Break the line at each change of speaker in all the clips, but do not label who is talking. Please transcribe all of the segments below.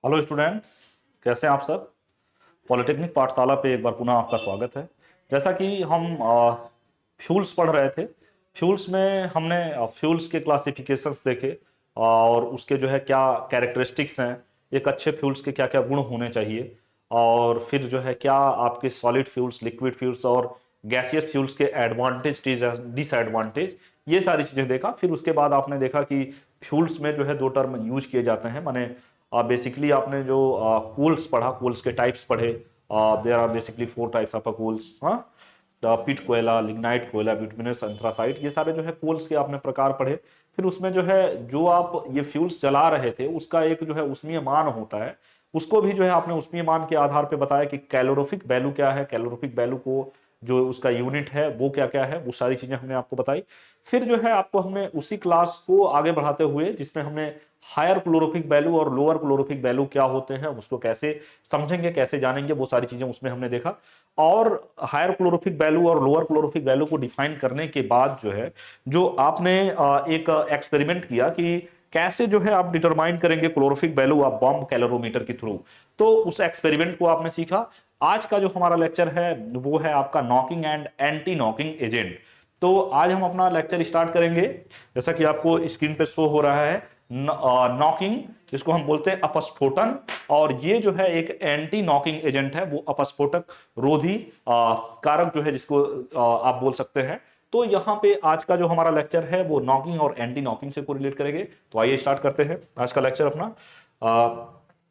Hello students, कैसे हैं आप सब। पॉलिटेक्निक पाठशाला पे एक बार पुनः आपका स्वागत है। जैसा कि हम फ्यूल्स पढ़ रहे थे, फ्यूल्स में हमने फ्यूल्स के क्लासिफिकेशंस देखे और उसके जो है क्या कैरेक्टरिस्टिक्स हैं, एक अच्छे फ्यूल्स के क्या क्या गुण होने चाहिए, और फिर जो है क्या आपके सॉलिड फ्यूल्स, लिक्विड फ्यूल्स और गैसियस फ्यूल्स के एडवांटेज डिसएडवांटेज, ये सारी चीज़ें देखा। फिर उसके बाद आपने देखा कि फ्यूल्स में जो है दो टर्म यूज किए जाते हैं, माने बेसिकली आपने जो कूल्स पढ़ा, कूल्स के टाइप्स पढ़े। There are basically 4 types of coals, हाँ। पिट कोयला, लिग्नाइट कोयला, बिटुमिनस, एंथ्रासाइट, ये सारे जो है कोल्स के आपने प्रकार पढ़े। फिर उसमें जो है जो आप ये फ्यूल्स जला रहे थे उसका एक जो है उष्मीय मान होता है, उसको भी जो है आपने उष्मीय मान के आधार पे बताया कि कैलोरीफिक वैल्यू क्या है, कैलोरीफिक वैल्यू को जो उसका यूनिट है वो क्या क्या है, वो सारी चीजें हमने आपको बताई। फिर जो है आपको हमने उसी क्लास को आगे बढ़ाते हुए, जिसमें हमने हायर क्लोरोफिक वैल्यू और लोअर क्लोरोफिक वैल्यू क्या होते हैं उसको कैसे समझेंगे, कैसे जानेंगे, वो सारी चीजें उसमें हमने देखा। और हायर क्लोरोफिक वैल्यू और लोअर क्लोरोफिक वैल्यू को डिफाइन करने के बाद जो है जो आपने एक एक्सपेरिमेंट किया कि कैसे जो है आप डिटरमाइन करेंगे calorific value of bomb calorimeter के थ्रू, तो उस एक्सपेरिमेंट को आपने सीखा। आज का जो हमारा लेक्चर है वो है आपका knocking and anti knocking agent. तो आज हम अपना लेक्चर स्टार्ट करेंगे, जैसा कि आपको स्क्रीन पे शो हो रहा है, नॉकिंग, जिसको हम बोलते हैं अपस्फोटन। और ये जो है एक एंटी नॉकिंग एजेंट है, वो अपस्फोटक रोधी कारक जो है, जिसको आप बोल सकते हैं। तो यहाँ पे आज का जो हमारा लेक्चर है वो नॉकिंग और एंटी नॉकिंग से कोरिलेट करेंगे। तो आइए स्टार्ट करते हैं आज का लेक्चर अपना,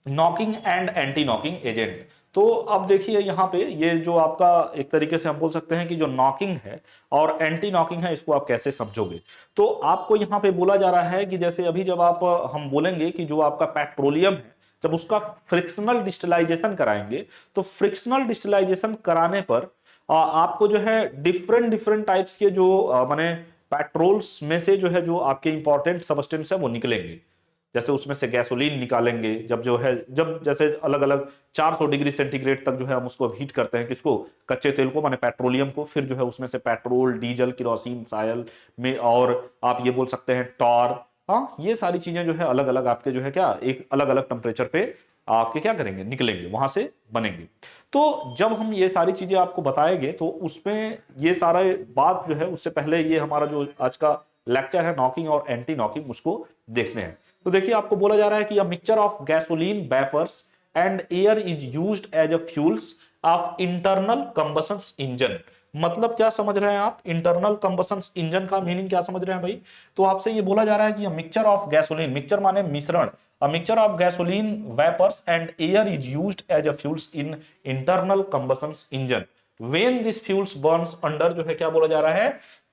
knocking and anti knocking agent. तो अब देखिए यहाँ पे ये जो आपका एक तरीके से हम बोल सकते हैं कि जो नॉकिंग है और एंटी नॉकिंग है, इसको आप कैसे समझोगे। तो आपको यहाँ पे बोला जा रहा है कि जैसे अभी जब आप हम बोलेंगे कि जो आपका पेट्रोलियम है, जब उसका फ्रिक्शनल डिस्टिलाइजेशन कराएंगे, तो फ्रिक्शनल डिस्टिलाइजेशन कराने पर आपको जो है डिफरेंट डिफरेंट टाइप्स के जो माने पेट्रोल्स में से जो है जो आपके इंपॉर्टेंट सबस्टेंस है वो निकलेंगे। जैसे उसमें से गैसोलीन निकालेंगे, जब जो है जब जैसे अलग अलग 400 डिग्री सेंटीग्रेड तक जो है हम उसको हीट करते हैं, किसको, कच्चे तेल को, माने पेट्रोलियम को। फिर जो है उसमें से पेट्रोल, डीजल, किरोसिन, सायल में, और आप ये बोल सकते हैं टॉर, हाँ, ये सारी चीजें जो है अलग अलग आपके जो है क्या एक अलग अलग टेम्परेचर पे आपके क्या करेंगे, निकलेंगे, वहां से बनेंगे। तो जब हम ये सारी चीजें आपको बताएंगे तो उसमें ये सारा बात जो है, उससे पहले ये हमारा जो आज का लेक्चर है नॉकिंग और एंटी नॉकिंग, उसको देखने हैं। तो देखिए आपको बोला जा रहा है कि a mixture of gasoline vapours and air is used as a fuels of internal combustion engine. मतलब क्या समझ रहे हैं आप, इंटरनल कंबशन इंजन का मीनिंग क्या समझ रहे हैं भाई। तो आपसे ये बोला जा रहा है कि मिक्सचर ऑफ गैसोलीन, मिक्सचर माने मिश्रण, a mixture of gasoline vapours and air is used as a fuels in internal combustion engine when this fuels burns under, जो है क्या बोला जा रहा है,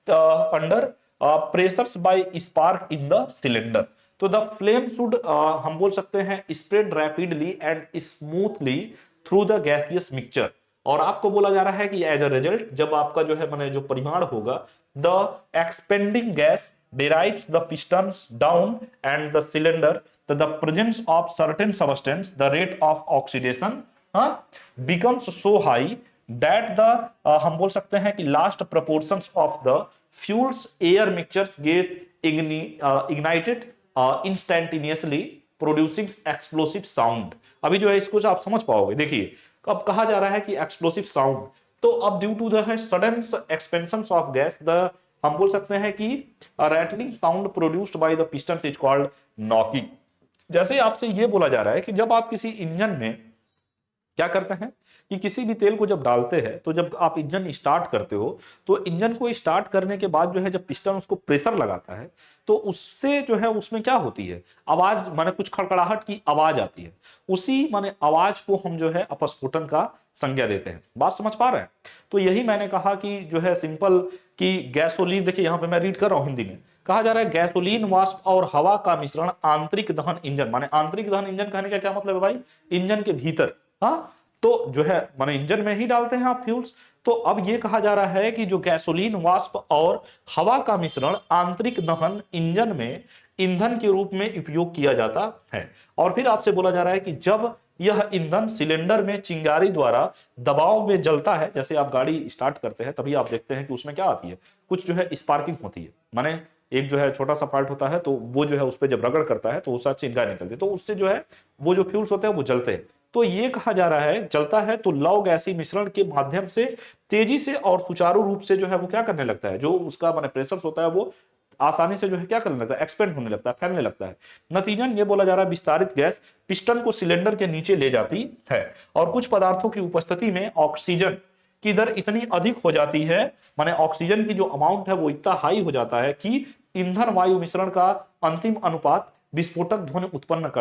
under pressures by spark in the cylinder. तो द फ्लेम शुड हम बोल सकते हैं spread rapidly and smoothly through the gaseous mixture. और आपको बोला जा रहा है कि एज अ रिजल्ट, जब आपका जो है माने जो परिमाण होगा, the expanding gas derives the pistons down and the cylinder to the presence of certain substance, the rate of oxidation becomes so high that the हम बोल सकते हैं कि last proportions of the fuels air mixtures get ignited instantaneously producing explosive sound। अभी जो है इसको आप समझ पाओगे। देखिए अब कहा जा रहा है कि एक्सप्लोसिव साउंड, तो अब due to the sudden expansion of gas, the हम बोल सकते हैं कि rattling sound produced by the piston is called knocking. जैसे आपसे ये बोला जा रहा है कि जब आप किसी इंजन में क्या करते हैं कि किसी भी तेल को जब डालते हैं, तो जब आप इंजन स्टार्ट करते हो, तो इंजन को स्टार्ट करने के बाद जो है जब पिस्टन उसको प्रेशर लगाता है, तो उससे जो है उसमें क्या होती है, आवाज, माने कुछ खड़खड़ाहट की आवाज आती है। उसी माने आवाज को हम जो है अपस्फोटन का संज्ञा देते हैं। बात समझ पा रहे हैं। तो यही मैंने कहा कि जो है सिंपल कि गैसोलीन, देखिए यहां पे मैं रीड कर रहा हूं हिंदी में, कहा जा रहा है गैसोलीन वाष्प और हवा का मिश्रण आंतरिक दहन इंजन, माने आंतरिक दहन इंजन कहने का क्या मतलब है भाई, इंजन के भीतर, हाँ, तो जो है माने इंजन में ही डालते हैं आप फ्यूल्स। तो अब ये कहा जा रहा है कि जो गैसोलीन वाष्प और हवा का मिश्रण आंतरिक दहन इंजन में ईंधन के रूप में उपयोग किया जाता है। और फिर आपसे बोला जा रहा है कि जब यह ईंधन सिलेंडर में चिंगारी द्वारा दबाव में जलता है, जैसे आप गाड़ी स्टार्ट करते हैं तभी आप देखते हैं कि उसमें क्या आती है, कुछ जो है स्पार्किंग होती है, माने एक जो है छोटा सा पार्ट होता है, तो वो जो है उस पर जब रगड़ करता है तो उससे चिंगारी निकलती है, तो उससे जो है वो जो फ्यूल्स होते हैं वो जलते हैं। तो ये कहा जा रहा है जलता है तो लौ गैसीय मिश्रण के माध्यम से तेजी से और सुचारू रूप से जो है वो क्या करने लगता है, जो उसका माने प्रेशर होता है वो आसानी से जो है क्या करने लगता है, एक्सपेंड होने लगता है, फैलने लगता है। नतीजन ये बोला जा रहा है विस्तारित गैस पिस्टन को सिलेंडर के नीचे ले जाती है और कुछ पदार्थों की उपस्थिति में ऑक्सीजन की दर इतनी अधिक हो जाती है, माने ऑक्सीजन की जो अमाउंट है वो इतना हाई हो जाता है कि ईंधन वायु मिश्रण का अंतिम अनुपात विस्फोटक ध्वनि उत्पन्न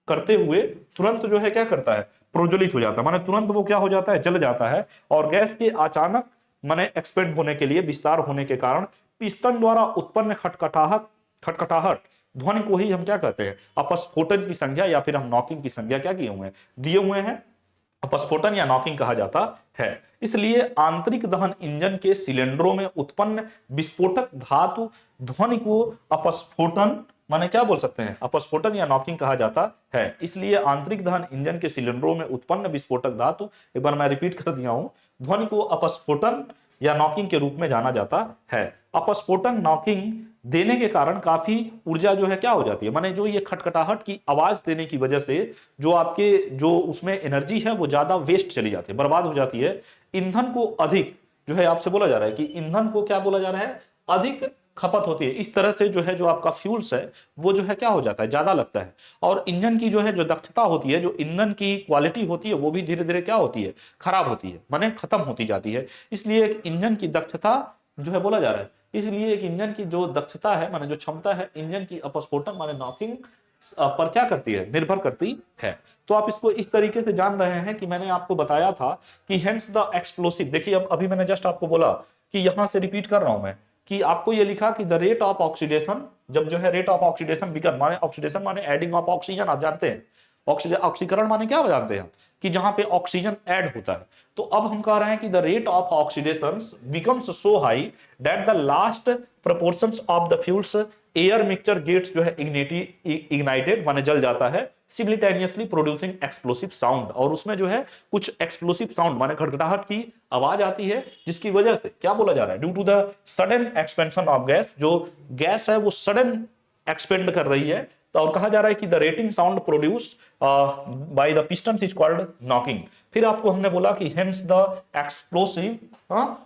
करते हुए तुरंत जो है क्या करता है, प्रोज्वलित हो जाता है, माने तुरंत वो क्या हो जाता है, जल जाता है। और गैस के अचानक माने एक्सपेंड होने के लिए, विस्तार होने के कारण पिस्टन द्वारा उत्पन्न खटखटाहट ध्वनि को ही हम क्या कहते हैं, अपस्फोटन की संज्ञा या फिर हम नॉकिंग की संज्ञा क्या किए हुए हैं, दिए हुए हैं, अपस्फोटन या नॉकिंग कहा जाता है। इसलिए आंतरिक दहन इंजन के सिलेंडरों में उत्पन्न विस्फोटक धातु ध्वनि को अपस्फोटन माने क्या बोल सकते हैं, अपस्फोटन या नॉकिंग कहा जाता है। इसलिए आंतरिक दहन इंजन के सिलेंडरों में उत्पन्न विस्फोटक धातु, एक बार मैं रिपीट कर दिया हूं, ध्वनि को अपस्फोटन या नॉकिंग के रूप में जाना जाता है। अपस्फोटन नॉकिंग देने के कारण काफी ऊर्जा जो है क्या हो जाती है, माने जो ये खटखटाहट की आवाज देने की वजह से जो आपके जो उसमें एनर्जी है वो ज्यादा वेस्ट चली जाती है, बर्बाद हो जाती है। ईंधन को अधिक जो है आपसे बोला जा रहा है कि ईंधन को क्या बोला जा रहा है, अधिक खपत होती है। इस तरह से जो है जो आपका फ्यूल्स है वो जो है क्या हो जाता है, ज्यादा लगता है। और इंजन की जो है जो दक्षता होती है, जो ईंधन की क्वालिटी होती है वो भी धीरे धीरे क्या होती है, खराब होती है, माने खत्म होती जाती है। इसलिए एक इंजन की दक्षता जो है बोला जा रहा है, इसलिए एक इंजन की जो दक्षता है माने जो क्षमता है इंजन की अपस्फोटन माने नॉकिंग पर क्या करती है, निर्भर करती है। तो आप इसको इस तरीके से जान रहे हैं कि मैंने आपको बताया था कि हेंस द एक्सप्लोसिव, देखिए अब अभी मैंने जस्ट आपको बोला कि यहां से रिपीट कर रहा हूं मैं कि आपको ये लिखा कि द रेट ऑफ ऑक्सीडेशन, जब जो है रेट ऑफ ऑक्सीडेशन बिगन माने ऑक्सीडेशन माने एडिंग ऑफ ऑक्सीजन, आप जानते हैं ऑक्सीकरण माने क्या जानते हैं कि जहां पे ऑक्सीजन ऐड होता है। तो अब हम कह रहे हैं कि the rate of oxidation becomes so high that the last proportions of the fuels air mixture gets जो है इग्नाइटेड माने जल जाता है, सिमिल्टेनियसली प्रोड्यूसिंग एक्सप्लोसिव साउंड, और उसमें जो है कुछ एक्सप्लोसिव साउंड माने खड़खड़ाहट की आवाज आती है, जिसकी वजह से क्या बोला जा रहा है, due to the sudden expansion of gas, जो गैस है वो सडन एक्सपेंड कर रही है। तो और कहा जा रहा है कि the rating sound produced by the pistons is called knocking. फिर आपको हमने बोला कि hence the explosive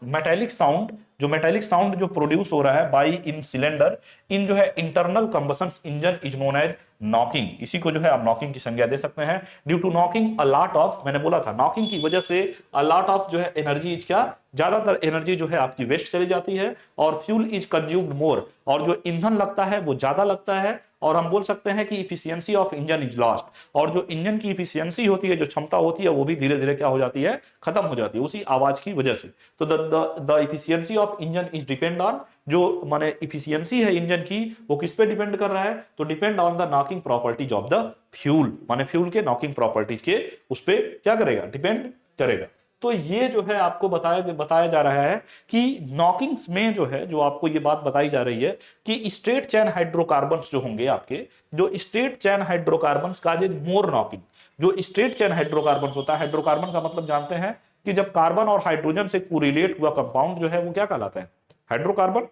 metallic sound, जो मेटालिक साउंड जो प्रोड्यूस हो रहा है बाय इन सिलेंडर इन जो है internal combustion engine is known as knocking. इसी को जो है आप नॉकिंग की संज्ञा दे सकते हैं। Due to knocking a lot of, मैंने बोला था नॉकिंग की वजह से अ लॉट ऑफ जो है एनर्जी इज क्या, ज्यादातर एनर्जी जो है आपकी वेस्ट चली जाती है, और फ्यूल इज कंज्यूम्ड मोर, और जो ईंधन लगता है वो ज्यादा लगता है, और हम बोल सकते हैं कि efficiency of engine is lost, और जो इंजन की इफिशियंसी होती है, जो क्षमता होती है वो भी धीरे धीरे क्या हो जाती है, खत्म हो जाती है उसी आवाज की वजह से। तो the efficiency of engine is depend on, जो माने इफिशियंसी है इंजन की वो किस पे डिपेंड कर रहा है, तो depend on the knocking properties of the fuel, माने फ्यूल के नॉकिंग प्रॉपर्टीज के उस पे क्या करेगा, डिपेंड करेगा। तो ये जो है आपको बताया जा रहा है कि नॉकिंग्स में जो है, जो आपको ये बात बताई जा रही है कि स्ट्रेट चैन हाइड्रोकार्बन्स जो होंगे आपके, जो स्ट्रेट चैन हाइड्रोकार्बन्स का जो मोर नॉकिंग, जो स्ट्रेट चैन हाइड्रोकार्बन्स होता है, हाइड्रोकार्बन का मतलब जानते हैं कि जब कार्बन और हाइड्रोजन से कोरिलेट हुआ कंपाउंड जो है वो क्या कहलाता है, हाइड्रोकार्बन।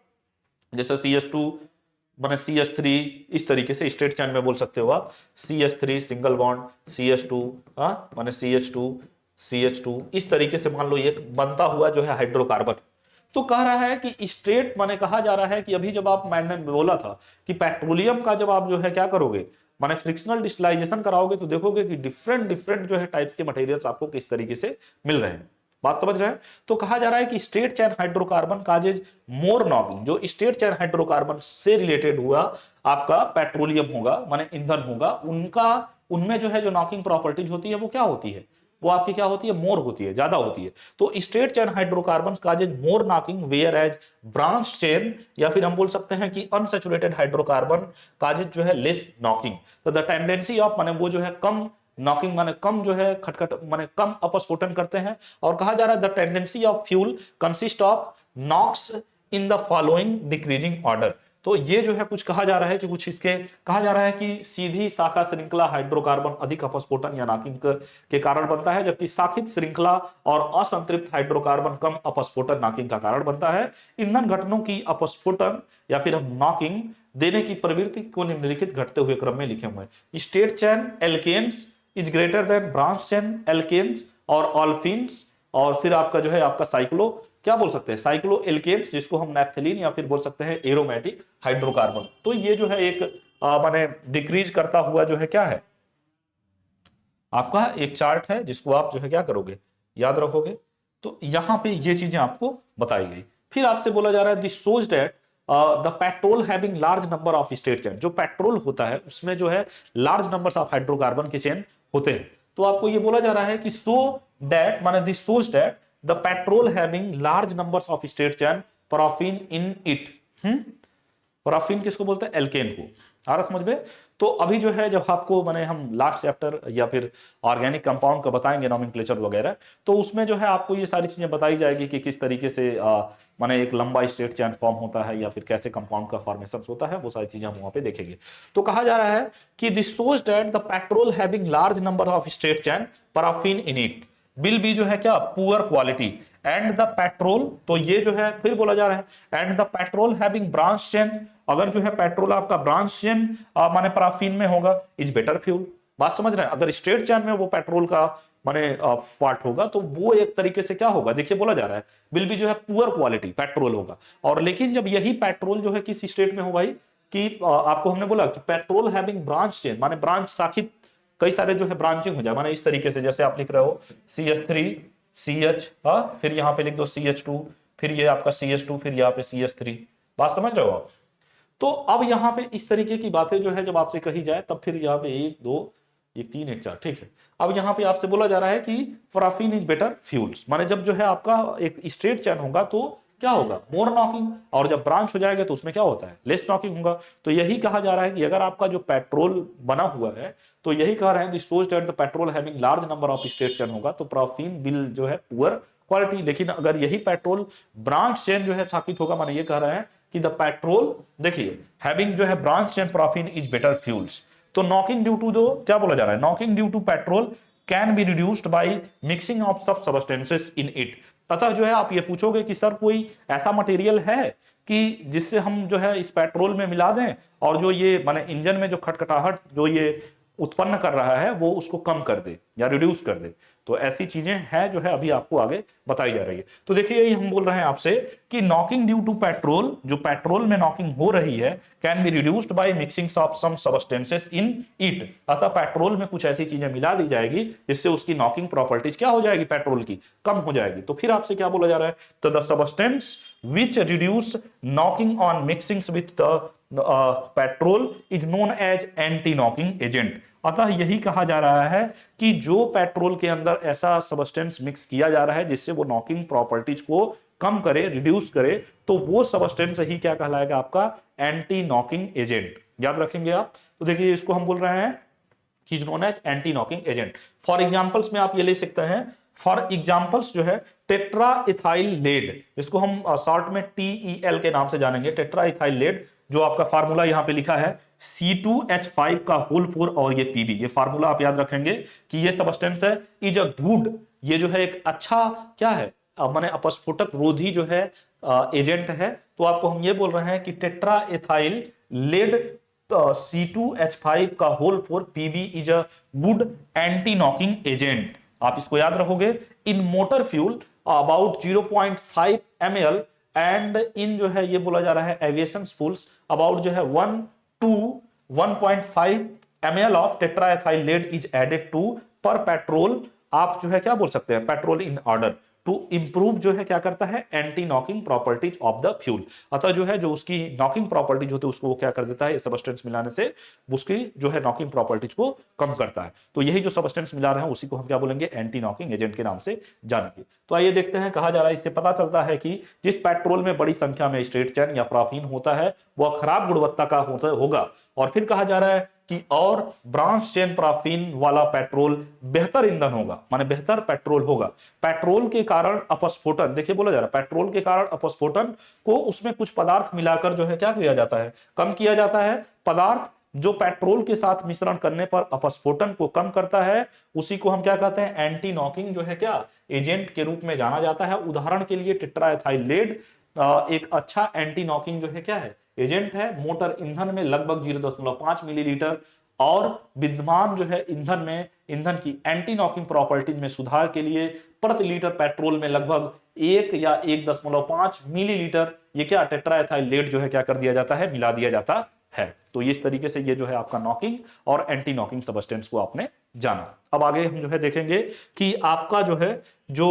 जैसे CH2 माने CH3, इस तरीके से स्ट्रेट चैन में बोल सकते हो आप, CH3 सिंगल बॉन्ड, CH2 माने CH2, इस तरीके से मान लो ये बनता हुआ जो है हाइड्रोकार्बन। तो कह रहा है कि स्ट्रेट माने कहा जा रहा है कि अभी जब आप, मैंने बोला था कि पेट्रोलियम का जब आप जो है क्या करोगे, माने फ्रिक्शनल डिस्टिलाइजेशन कराओगे तो देखोगे कि डिफरेंट डिफरेंट जो है टाइप्स के मटेरियल्स आपको किस तरीके से मिल रहे हैं, बात समझ रहे हैं। तो कहा जा रहा है कि स्ट्रेट चैन हाइड्रोकार्बन काजेज मोर नॉकिंग, जो स्ट्रेट चैन हाइड्रोकार्बन से रिलेटेड हुआ आपका पेट्रोलियम होगा माने ईंधन होगा, उनका उनमें जो है जो नॉकिंग प्रॉपर्टीज होती है वो क्या होती है, वो आपकी क्या होती है, मोर होती है, ज्यादा होती है। तो straight chain hydrocarbons causes more knocking whereas branch chain, या फिर हम बोल सकते हैं कि अनसैचुरेटेड हाइड्रोकार्बन काजेज जो है लेस नॉकिंग। तो द टेंडेंसी ऑफ माने वो जो है कम नॉकिंग माने कम जो है खटखट माने कम अपस्फोटन करते हैं। और कहा जा रहा है the tendency of fuel consist of knocks in the following decreasing order. तो ये जो है कुछ कहा जा रहा है कि कुछ इसके कहा जा रहा है कि सीधी शाखा श्रृंखला हाइड्रोकार्बन अधिक अपस्फोटन या नॉकिंग के कारण बनता है, जबकि शाखित श्रृंखला और असंतृप्त हाइड्रोकार्बन कम अपस्फोटन नॉकिंग का कारण बनता है। ईंधन घटनों की अपस्फोटन या फिर नॉकिंग देने की प्रवृत्ति को निम्नलिखित घटते हुए क्रम में लिखे हुए हैं। Straight chain alkanes is greater than branch chain alkanes और ऑल्फिन्स, और फिर आपका जो है आपका साइक्लो क्या बोल सकते हैं, साइक्लो एल्केन्स, जिसको हम नैप्थलीन या फिर बोल सकते हैं एरोमेटिक हाइड्रोकार्बन। तो ये जो है एक माने डिक्रीज करता हुआ जो है क्या है आपका एक चार्ट है, जिसको आप जो है क्या करोगे, याद रखोगे। तो यहां पे ये चीजें आपको बताई गई। फिर आपसे बोला जा रहा है this shows that the petrol having large number of state chain, जो पेट्रोल होता है उसमें जो है लार्ज नंबर्स ऑफ हाइड्रोकार्बन के चेन होते हैं। तो आपको ये बोला जा रहा है कि सो दैट माने this shows that the petrol having large numbers of state chain paraffin in it. Paraffin किसको बोलते हैं, एल्केन को। आ रहा समझ में। तो अभी जो है जब आपको माने हम लास्ट चैप्टर या फिर ऑर्गेनिक कंपाउंड का बताएंगे नॉमेनक्लेचर वगैरह, तो उसमें जो है आपको ये सारी चीजें बताई जाएगी कि किस तरीके से माने एक लंबा स्टेट चेन फॉर्म होता है या फिर कैसे कंपाउंड का फॉर्मेशन होता है, वो सारी चीजें हम वहां पे देखेंगे। तो कहा जा रहा है कि this shows that the petrol having large number of state chain paraffin in it will be जो है क्या poor quality and the petrol, तो ये जो है फिर बोला जा रहा है and the petrol having branch chain, अगर जो है पेट्रोल आपका ब्रांच चेन माने पैराफिन में होगा इज बेटर फ्यूल। बात समझ रहे हैं, अगर स्ट्रेट चेन में वो पेट्रोल का माने पार्ट होगा तो वो एक तरीके से क्या होगा, देखिए बोला जा रहा है विल बी जो है पुअर क्वालिटी पेट्रोल होगा। और लेकिन जब यही पेट्रोल जो है किस स्टेट में हो भाई कि आपको हमने बोला कि पेट्रोल हैविंग ब्रांच चेन माने ब्रांच शाखित कई सारे जो है ब्रांचिंग हो जाए, माने इस तरीके से जैसे आप लिख रहे हो CH3 CH, फिर यहां पे लिख दो CH2, फिर ये आपका CH2, फिर यहाँ पे CH3। बात समझ रहे हो आप। तो अब यहाँ पे इस तरीके की बातें जो है जब आपसे कही जाए तब फिर यहाँ पे 1 2 1 3 1 4 ठीक है। अब यहाँ पे आपसे बोला जा रहा है कि पैराफिन इज बेटर फ्यूल्स, माने जब जो है आपका एक स्ट्रेट चैन होगा तो क्या होगा मोर नॉकिंग, और जब ब्रांच हो जाएगा तो उसमें क्या होता है लेस नॉकिंग होगा। तो यही कहा जा रहा है कि अगर आपका जो पेट्रोल बना हुआ है तो यही कह रहे हैं this shows that the petrol having large number of straight chain होगा तो पैराफिन विल जो है पुअर क्वालिटी। लेकिन अगर यही पेट्रोल ब्रांच चेन जो है शाखित होगा, माने ये कह रहे हैं कि द पेट्रोल देखिए हैविंग जो है branch chain paraffin is better fuels. तो नॉकिंग ड्यू टू जो क्या बोला जा रहा है, knocking due to petrol can be reduced by mixing of sub substances in it. अतः जो है आप ये पूछोगे कि सर कोई ऐसा मटेरियल है कि जिससे हम जो है इस पेट्रोल में मिला दें और जो ये माने इंजन में जो खटखटाहट जो ये उत्पन्न कर रहा है वो उसको कम कर दे या रिड्यूस कर दे। तो ऐसी चीजें हैं जो है अभी आपको आगे बताई जा रही है। तो देखिए यही हम बोल रहे हैं आपसे कि नॉकिंग ड्यू टू पेट्रोल, जो पेट्रोल में नॉकिंग हो रही है can be reduced by mixing of some substances in it. अतः पेट्रोल में कुछ ऐसी चीजें मिला दी जाएगी जिससे उसकी नॉकिंग प्रॉपर्टीज क्या हो जाएगी, पेट्रोल की कम हो जाएगी। तो फिर आपसे क्या बोला जा रहा है, तो the substance which reduce knocking on mixings with the petrol is known as anti knocking agent. अतः यही कहा जा रहा है कि जो पेट्रोल के अंदर ऐसा सब्सटेंस मिक्स किया जा रहा है जिससे वो नॉकिंग प्रॉपर्टीज को कम करे, रिड्यूस करे, तो वो सब्सटेंस ही क्या कहलाएगा आपका एंटी नॉकिंग एजेंट। याद रखेंगे आप। तो देखिए इसको हम बोल रहे हैं कि known as anti knocking agent. For examples में आप ये ले सकते हैं, फॉर एग्जांपल्स जो है टेट्रा इथाइल लेड, इसको हम शॉर्ट में TEL के नाम से जानेंगे। टेट्रा इथाइल लेड जो आपका फार्मूला यहां पे लिखा है C2H5 का होल 4 और ये PB, ये फार्मूला आप याद रखेंगे कि ये सब्सटेंस है इज अ गुड, ये जो है एक अच्छा क्या है माने अपस्फोटक रोधी जो है एजेंट है। तो आपको हम ये बोल रहे हैं कि टेट्रा इथाइल लेड C2H5 का whole 4 PB is a good anti knocking agent. आप इसको याद रखोगे। In motor fuel about 0.5 ml and in जो है ये बोला जा रहा है एविएशन फूल्स अबाउट जो है 1 to 1.5 ml of tetraethyl lead is added to पर पेट्रोल। आप जो है क्या बोल सकते हैं, petrol in order to improve जो है क्या करता है anti knocking properties of the fuel. अतः जो है जो उसकी नॉकिंग प्रॉपर्टीज होती है उसको वो क्या कर देता है, सब्सटेंस मिलाने से उसकी जो है नॉकिंग प्रॉपर्टीज को कम करता है। तो यही जो सब्सटेंस मिला रहे हैं उसी को हम क्या बोलेंगे, एंटी नॉकिंग एजेंट के नाम से जानेंगे। तो आइए देखते हैं, कहा जा रहा है इससे पता चलता है कि जिस पेट्रोल में बड़ी संख्या में स्ट्रेट चैन या पैराफिन होता है वह खराब गुणवत्ता का होगा और फिर कहा जा रहा है कि और ब्रांच चेन पैराफिन वाला पेट्रोल बेहतर ईंधन होगा, माने बेहतर पेट्रोल होगा। पेट्रोल के कारण अपस्फोटन, देखिए बोला जा रहा है पेट्रोल के कारण अपस्फोटन को उसमें कुछ पदार्थ मिलाकर जो है क्या किया जाता है, कम किया जाता है। पदार्थ जो पेट्रोल के साथ मिश्रण करने पर अपस्फोटन को कम करता है, उसी को हम क्या कहते हैं, एंटी नॉकिंग जो है क्या एजेंट के रूप में जाना जाता है। उदाहरण के लिए टेट्राएथाइलेट एक अच्छा एंटी नॉकिंग जो है क्या है, एजेंट है। मोटर ईंधन में लगभग 0.5 मिलीलीटर और विद्यमान जो है ईंधन में ईंधन की एंटी नॉकिंग प्रॉपर्टीज में सुधार के लिए प्रति लीटर पेट्रोल में लगभग 1 या 1.5 मिलीलीटर ये क्या टेट्राएथाइलेट जो है क्या कर दिया जाता है, मिला दिया जाता है। तो इस तरीके से ये जो है आपका नॉकिंग और एंटी नॉकिंग सबस्टेंस को आपने जाना। अब आगे हम जो है देखेंगे कि आपका जो है जो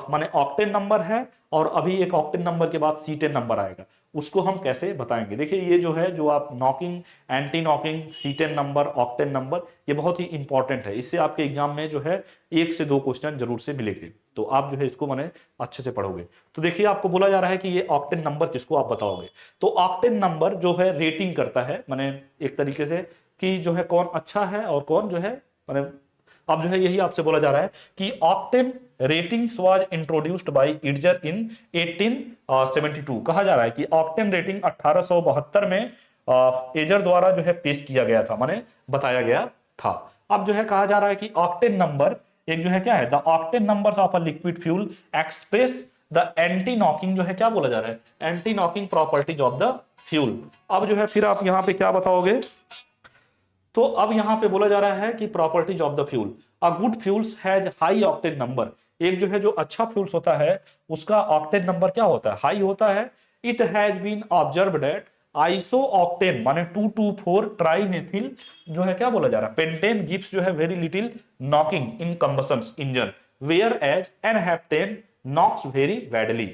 माने ऑक्टेन नंबर है और अभी एक ऑक्टेन नंबर के बाद C10 नंबर आएगा, उसको हम कैसे बताएंगे। देखिए ये जो है जो आप knocking, anti knocking, C10 number, octane number, ये बहुत ही इंपॉर्टेंट है। इससे आपके एग्जाम में जो है 1 से 2 क्वेश्चन जरूर से मिलेंगे, तो आप जो है इसको माने अच्छे से पढ़ोगे। तो देखिए आपको बोला जा रहा है कि ये ऑक्टेन नंबर किसको आप बताओगे, तो ऑक्टेन नंबर जो है रेटिंग करता है, माने एक तरीके से कि जो है कौन अच्छा है और कौन जो है माने, अब जो है यही आपसे बोला जा रहा है कि octane ratings was introduced by Edgar in 1872। कहा जा रहा है कि ऑक्टेन रेटिंग 1872 में एजर द्वारा जो है पेश किया गया था, माने बताया गया था। अब जो है कहा जा रहा है कि ऑक्टेन नंबर एक जो है क्या है, the octane numbers of a liquid fuel express the anti knocking जो है क्या बोला जा रहा है, anti knocking properties of the fuel. अब जो है फिर आप यहां पे क्या बताओगे, तो अब यहां पे बोला जा रहा है कि properties of the fuel, a good fuels has high octane number. एक जो है जो अच्छा फ्यूल्स होता है उसका ऑक्टेन नंबर क्या होता है, हाई होता है। It has been observed that iso octane माने 2,2,4 ट्राइमेथिल जो है क्या बोला जा रहा है, पेंटेन गिव्स जो है very little knocking in combustion engine whereas n heptane knocks very badly.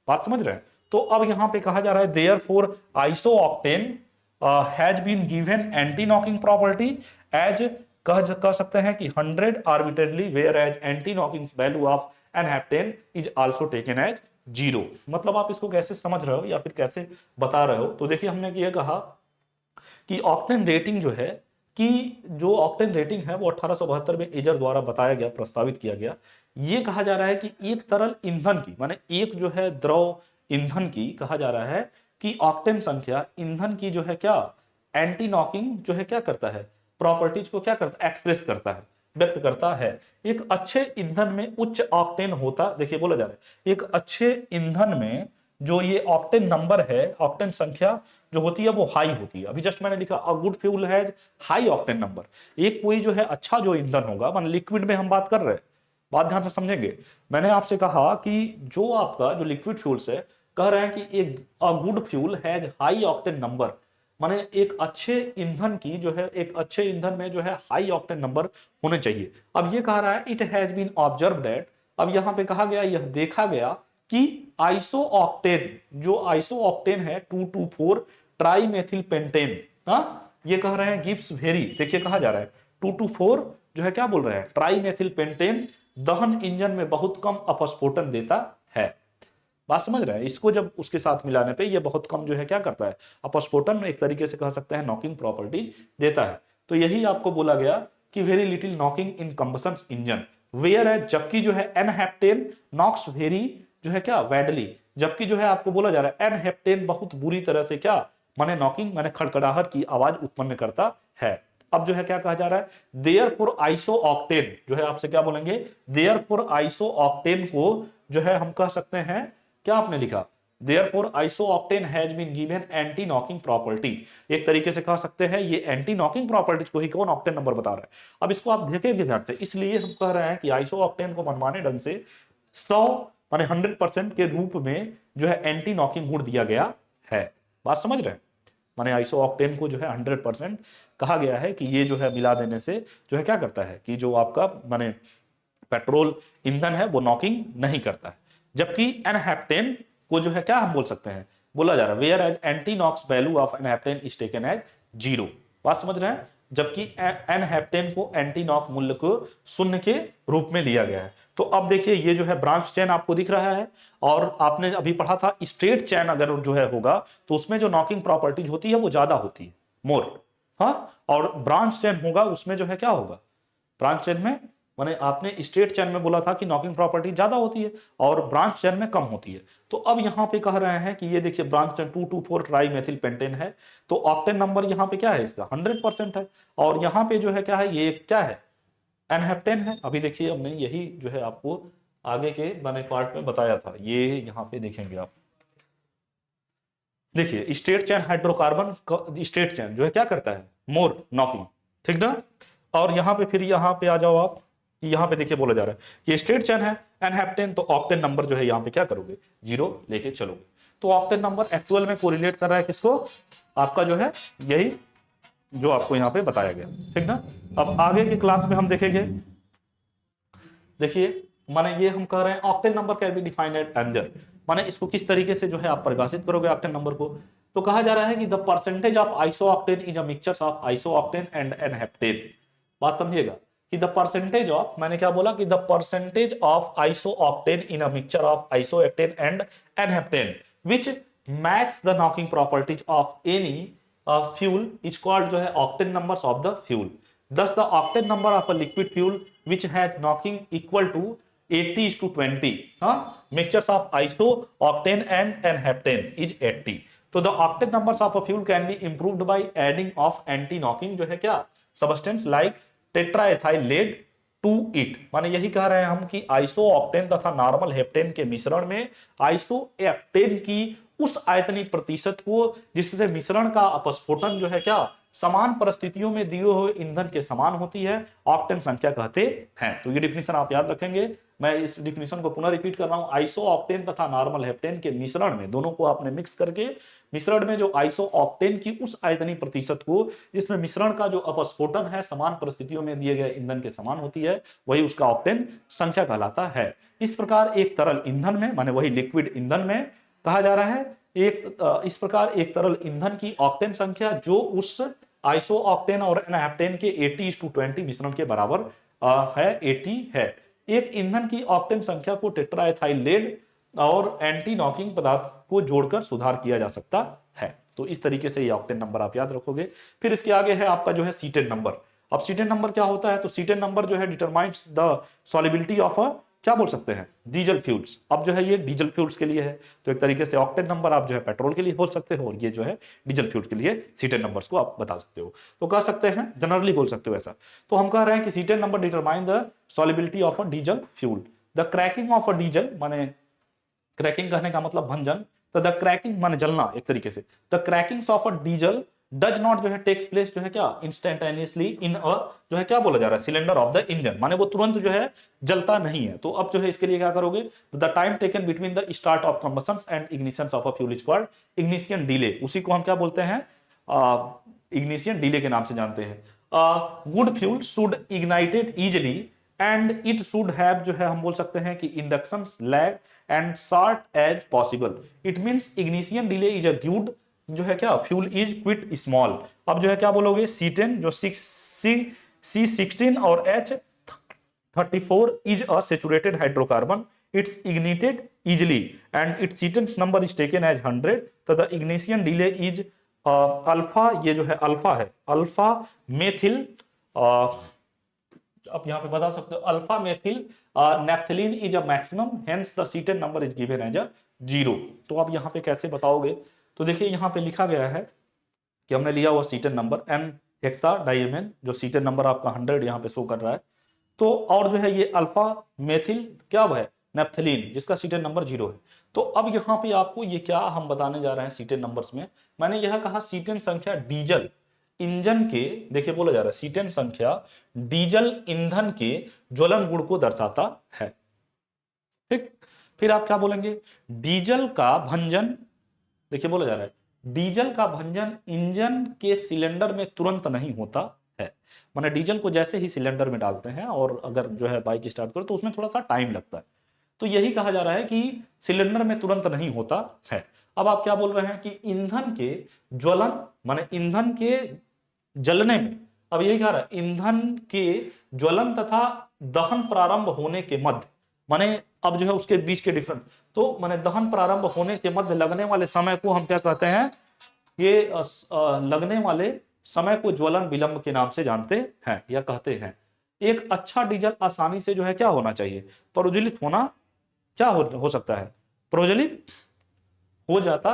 बात समझ रहे हैं। तो अब यहां पे कहा जा रहा है therefore iso octane has been given anti knocking property as कह सकते हैं कि 100 arbitrarily whereas anti knocking value of n heptane is also taken as 0। मतलब आप इसको कैसे समझ रहे हो या फिर कैसे बता रहे हो, तो देखिए हमने ये कहा कि ऑक्टेन रेटिंग जो है कि जो ऑक्टेन रेटिंग है वो 1872 में एजर द्वारा बताया गया, प्रस्तावित किया गया। ये कहा जा रहा है कि एक तरल ईंधन की माने एक जो है द्रव ईंधन की कहा जा रहा है कि ऑक्टेन संख्या ईंधन की जो है क्या एंटी नॉकिंग जो है क्या करता है, प्रॉपर्टीज को क्या करता है, एक्सप्रेस करता है, व्यक्त करता है। एक अच्छे ईंधन में उच्च ऑक्टेन होता, देखिए बोला जा रहा है एक अच्छे ईंधन में जो ये ऑक्टेन नंबर है, ऑक्टेन संख्या जो होती है वो हाई होती है। अभी जस्ट मैंने लिखा a good fuel has high octane number. एक कोई जो है अच्छा जो ईंधन होगा, मान लिक्विड में हम बात कर रहे हैं, बात ध्यान से समझेंगे। मैंने आपसे कहा कि जो आपका जो लिक्विड फ्यूल्स है, कह रहे हैं कि एक a good fuel has high octane number, माने एक अच्छे ईंधन की जो है एक अच्छे ईंधन में जो है हाई ऑक्टेन नंबर होने चाहिए। अब ये कह रहा है it has been observe that, अब यहां पे कहा गया, यह देखा गया कि आइसो ऑक्टेन जो आइसो ऑक्टेन है 2,2,4 ट्राइमेथिल पेंटेन, ये कह रहे हैं गिव्स वेरी, देखिए कहा जा रहा है 2,2,4 जो है क्या बोल रहे हैं, ट्राइमेथिल पेंटेन दहन इंजन में बहुत कम अपस्फोटन देता है। बात समझ रहे हैं। इसको जब उसके साथ मिलाने पे ये बहुत कम जो है क्या करता है, अपस्फोटन एक तरीके से कह सकते हैं नॉकिंग प्रॉपर्टी देता है। तो यही आपको बोला गया कि very little knocking in combustion engine where है, जबकि जो है N-हेप्टेन नॉक्स वेरी जो है क्या वैडली, जबकि जो है आपको बोला जा रहा है N-हेप्टेन बहुत बुरी तरह से क्या माने नॉकिंग माने खड़खड़ाहट की आवाज उत्पन्न करता है। अब जो है क्या कहा जा रहा है, देयरफॉर आइसो ऑक्टेन जो है आपसे क्या बोलेंगे, देयरफॉर आइसो ऑक्टेन को जो है हम कह सकते हैं, क्या आपने लिखा, therefore iso octane has been given anti knocking property. एक तरीके से कह सकते हैं ये एंटी नॉकिंग प्रॉपर्टीज को ही कौन ऑक्टेन नंबर बता रहा है। अब इसको आप देखेंगे ध्यान से, इसलिए हम कह रहे हैं कि आइसो ऑक्टेन को मनमाने ढंग से 100 माने 100% के रूप में जो है एंटी नॉकिंग गुण दिया गया है। बात समझ रहे हैं। माने आइसो ऑक्टेन को जो है 100% कहा गया है कि ये जो है मिला देने से जो है क्या करता है कि जो आपका माने पेट्रोल ईंधन है वो नॉकिंग नहीं करता है। जबकि N-हेप्टेन को जो है क्या हम बोल सकते हैं, बोला जा रहा है whereas anti knocks value of n heptane is taken as 0। बात समझ रहे हैं। जबकि N-हेप्टेन को एंटी नॉक मूल्य को 0 के रूप में लिया गया है। तो अब देखिए ये जो है ब्रांच चेन आपको दिख रहा है, और आपने अभी पढ़ा था स्ट्रेट चेन अगर जो है होगा तो उसमें जो नॉकिंग प्रॉपर्टीज होती है वो ज्यादा होती है, मोर, हाँ, और ब्रांच चेन होगा उसमें जो है क्या होगा, ब्रांच चेन में माने आपने स्ट्रेट चेन में बोला था कि नॉकिंग प्रॉपर्टी ज्यादा होती है और ब्रांच चेन में कम होती है। तो अब यहाँ पे कह रहे हैं कि ये देखिए branch chain 2,2,4 try methyl pentane है, तो ऑक्टेन नंबर यहाँ पे क्या है इसका 100% है, और यहाँ पे जो है क्या है, ये क्या है एनहेप्टेन है। अभी देखिए हमने यही जो है आपको आगे के बने पार्ट में बताया था, ये यहाँ पे देखेंगे आप, देखिए straight chain hydrocarbon straight chain जो है क्या करता है मोर नॉकिंग, ठीक ना। और यहाँ पे फिर यहाँ पे आ जाओ आप, यहाँ पे देखिए बोला जा रहा है कि स्ट्रेट चेन है एनहेप्टेन, तो ऑक्टेन नंबर जो है यहाँ पे क्या करोगे 0 लेके चलोगे। तो ऑक्टेन नंबर एक्चुअल में कोरिलेट कर रहा है किसको, आपका जो है यही जो आपको यहाँ पे बताया गया, ठीक ना। अब आगे की क्लास में हम देखेंगे, देखिए माने ये हम कह रहे हैं octane number can be defined at angel, माने इसको किस तरीके से जो है आप परिभाषित करोगे ऑक्टेन नंबर को। तो कहा जा रहा है कि the percentage of isooctane is a mixture of isooctane and n-heptane. बात समझिएगा कि द परसेंटेज ऑफ, मैंने क्या बोला कि the percentage of isooctane in a mixture of isooctane and n heptane which match the knocking properties of any fuel is called जो है octane numbers of the fuel. Thus, the octane number of a liquid fuel which has knocking equal to 80:20, mixtures of iso-octane and n-heptane is 80. तो the octane numbers of a fuel can be improved by adding of anti-knocking जो है क्या substance like tetraethyl lead to it. माने यही कह रहे हैं हम कि आइसो ऑक्टेन तथा नॉर्मल हेप्टेन के मिश्रण में आइसो एक्टेन की उस आयतनिक प्रतिशत को जिससे मिश्रण का अपस्फोटन जो है क्या समान परिस्थितियों में दिए हुए ईंधन के समान होती है, ऑक्टेन संख्या कहते हैं। तो ये डिफिनेशन आप याद रखेंगे, मैं इस डिफिनेशन को पुनः रिपीट कर रहा हूं, आइसो ऑक्टेन तथा नॉर्मल हेप्टेन के मिश्रण में, दोनों को आपने मिक्स करके मिश्रण में जो आइसो ऑक्टेन की उस आयतनिक प्रतिशत को जिसमें मिश्रण का जो अपस्फोटन है समान परिस्थितियों में दिए गए ईंधन के समान होती है, वही उसका ऑक्टेन संख्या कहलाता है। इस प्रकार एक तरल ईंधन में, माने वही लिक्विड ईंधन में कहा जा रहा है इस प्रकार एक तरल ईंधन की ऑक्टेन संख्या जो उस आइसो ऑक्टेन और एनहेप्टेन के 80:20 मिश्रण के बराबर है 80 है। एक ईंधन की ऑक्टेन संख्या को टेट्राएथाइल लेड और एंटी नॉकिंग पदार्थ को जोड़कर सुधार किया जा सकता है। तो इस तरीके से ये ऑक्टेन नंबर आप याद रखोगे। फिर इसके आगे है आपका जो है सीटेन नंबर। अब सीटेन नंबर क्या होता है, तो सीटेन नंबर जो है determines the solubility of a क्या बोल सकते हैं डीजल फ्यूल्स। अब जो है ये डीजल फ्यूल्स के लिए है, तो एक तरीके से ऑक्टेन नंबर आप जो है पेट्रोल के लिए बोल सकते हो और ये जो है डीजल फ्यूल्स के लिए सीटेन नंबर्स को आप बता सकते हो। तो कह सकते हैं जनरली बोल सकते हो ऐसा। तो हम कह रहे हैं कि cetane number determine the solubility of a diesel fuel. The cracking of a diesel, माने क्रैकिंग कहने का मतलब भंजन, तो द क्रैकिंग माने जलना एक तरीके से, the crackings of a diesel does not जो है टेक्स प्लेस जो है क्या इंस्टेंटेनियसली इन अ जो है क्या बोला जा रहा है सिलेंडर ऑफ द इंजन, माने वो तुरंत जो है जलता नहीं है। तो अब जो है इसके लिए क्या करोगे, the time taken between the start of combustion and ignition of a fuel is called ignition delay. उसी को हम क्या बोलते हैं इग्निशन डिले के नाम से जानते हैं। Good fuel should ignited easily and it should have जो है हम बोल सकते हैं कि induction lag and short as possible. It means ignition delay is a good जो है क्या फ्यूल इज क्विट स्मॉल। अब जो है क्या बोलोगे C10 जो C16 और H34 is a saturated hydrocarbon, it's ignited easily and it's C10 number is taken as 100, तो the ignition delay is alpha, ये जो है अल्फा है अल्फा मेथिल अब यहां पे बता सकते हो alpha methyl naphthalene is a maximum, hence the C10 number is given as a 0। तो अब यहां पे कैसे बताओगे, तो देखिए यहां पे लिखा गया है कि हमने लिया हुआ सीटेन नंबर एन हेक्सा डाइएमेन जो सीटेन नंबर आपका 100 यहां पे शो कर रहा है। तो और जो है ये अल्फा मेथिल क्या है नेफ्थलीन जिसका सीटेन नंबर 0 है। तो अब यहां पे आपको ये क्या हम बताने जा रहे हैं सीटेन नंबर्स में, मैंने यह कहा सीटेन संख्या डीजल इंजन के, देखिए बोला जा रहा है सीटेन संख्या डीजल ईंधन के ज्वलन गुण को दर्शाता है। ठीक, फिर आप क्या बोलेंगे, डीजल का भंजन, देखिए बोला जा रहा है डीजल का भंजन इंजन के सिलेंडर में तुरंत नहीं होता है, माने डीजल को जैसे ही सिलेंडर में डालते हैं और अगर जो है बाइक स्टार्ट करो तो उसमें थोड़ा सा टाइम लगता है, तो यही कहा जा रहा है कि सिलेंडर में तुरंत नहीं होता है। अब आप क्या बोल रहे हैं कि ईंधन के ज्वलन माने ईंधन के जलने में, अब यही कह रहा है ईंधन के ज्वलन तथा दहन प्रारंभ होने के मध्य, माने अब जो है उसके बीच के डिफरेंस, तो माने दहन प्रारंभ होने के मध्य लगने वाले समय को हम क्या कहते हैं, ये लगने वाले समय को ज्वलन विलंब के नाम से जानते हैं या कहते हैं। एक अच्छा डीजल आसानी से जो है क्या होना चाहिए, प्रज्वलित होना, क्या हो सकता है, प्रज्वलित हो जाता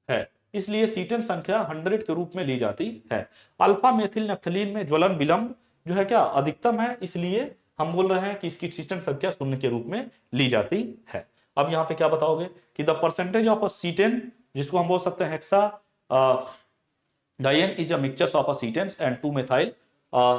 है, इसलिए सीटन संख्या 100 के रूप में ली जाती है। अल्फा मेथिल नैप्थलीन में ज्वलन विलंब जो है क्या अधिकतम है, इसलिए हम बोल रहे हैं कि इसकी सीटन संख्या 0 के रूप में ली जाती है। अब यहां पे क्या बताओगे कि the percentage of a cetane, जिसको हम बोल सकते हैं hexadiene is a mixture of a cetanes and 2 methyl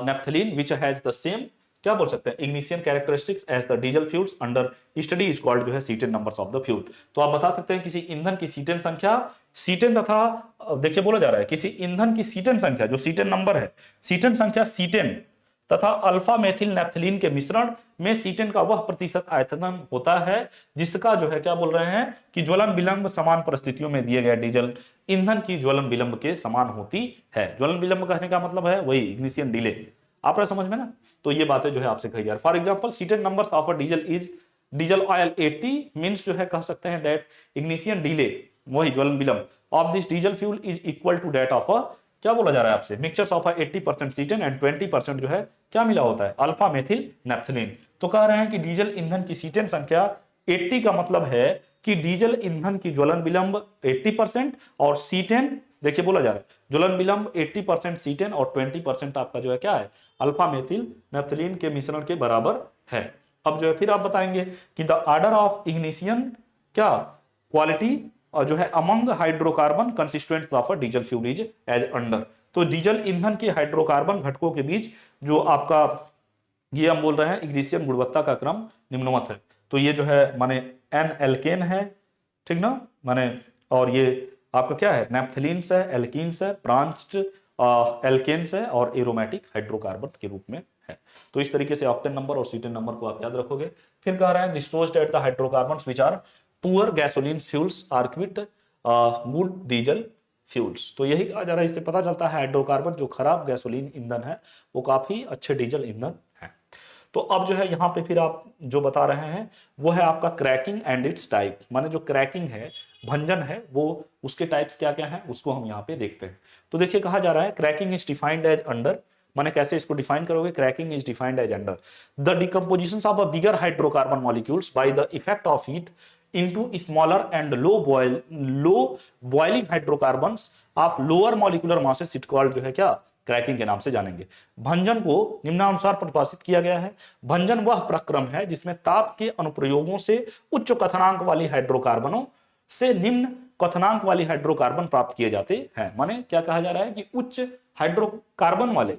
naphthalene which has the same, क्या बोल सकते हैं, ignition characteristics as the diesel fuels under study is called जो है cetane numbers of the fuel. तो आप बता सकते हैं किसी ईंधन की सीटेन संख्या, सीटेन तथा देखिए बोला जा रहा है किसी ईंधन की सीटेन संख्या, जो सीटेन नंबर है, सीटेन संख्या सीटेन तथा अल्फा मेथिल नैप्थलीन के मिश्रण में सीटेन का वह प्रतिशत आयतन होता है जिसका जो है क्या बोल रहे हैं कि ज्वलन विलंब समान परिस्थितियों में दिए गए डीजल ईंधन की ज्वलन विलंब के समान होती है। ज्वलन विलंब कहने का मतलब है वही इग्निशियन डिले, आप समझ में ना। तो ये बातें जो है आपसे कही जा रही है। For example cetane numbers of a diesel is diesel oil 80 means जो है कह सकते हैं दैट इग्निशियन डिले, वही ज्वलन विलंब of this diesel fuel is equal to that of a, क्या बोला जा रहा है आपसे, मिक्सचर्स ऑफ 80% सीटेन एंड 20% जो है क्या मिला होता है, अल्फा मेथिल नैप्थलीन। तो कह रहे हैं कि डीजल ईंधन की सीटेन संख्या 80 का मतलब है कि डीजल ईंधन की ज्वलन विलंब 80% और सीटेन, देखिए बोला जा रहा है ज्वलन विलंब 80% सीटेन और 20% आपका जो है क्या है, अल्फा मेथिल नैप्थलीन के मिश्रण के बराबर है। अब जो है फिर आप बताएंगे कि द ऑर्डर ऑफ इग्निशन, क्या क्वालिटी और जो है among hydrocarbon consistent of a diesel fuel is as under. तो डीजल ईंधन के हाइड्रोकार्बन घटकों के बीच जो आपका ये हम बोल रहे हैं इग्निशियन गुणवत्ता का क्रम निम्नवत है। तो ये जो है माने एन एल्केन है, ठीक ना, माने, और ये आपका क्या है, नैप्थलीन्स है, एल्कीन्स है, ब्रांच्ड एल्केन्स है और एरोमेटिक हाइड्रोकार्बन के रूप में है। तो इस तरीके से ऑक्टेन नंबर और सीटेन नंबर को आप याद रखोगे। फिर कह रहे हैं disposed that the hydrocarbons which are poor gasoline fuels are quite good diesel fuels. तो यही कहा जा रहा है, इससे पता चलता है हाइड्रोकार्बन जो खराब गैसोलीन ईंधन है वो काफी अच्छे डीजल ईंधन है। तो अब जो है यहाँ पे फिर आप जो बता रहे हैं वो है आपका क्रैकिंग एंड इट्स टाइप, माने जो क्रैकिंग है, भंजन है, वो उसके टाइप्स क्या क्या हैं उसको हम यहाँ पे देखते हैं। तो देखिए कहा जा रहा है cracking is defined as under, माने कैसे इसको डिफाइन करोगे, cracking is defined as under the decomposition of a bigger hydrocarbon molecules by the effect of heat into smaller and low boiling hydrocarbons of lower molecular masses it called जो है क्या cracking के नाम से जानेंगे। भंजन को निम्नानुसार परिभाषित किया गया है, भंजन वह प्रक्रम है जिसमें ताप के अनुप्रयोगों से उच्च कथनांक वाली हाइड्रोकार्बनों से निम्न कथनांक वाली हाइड्रोकार्बन प्राप्त किए जाते हैं। माने क्या कहा जा रहा है कि उच्च हाइड्रोकार्बन वाले,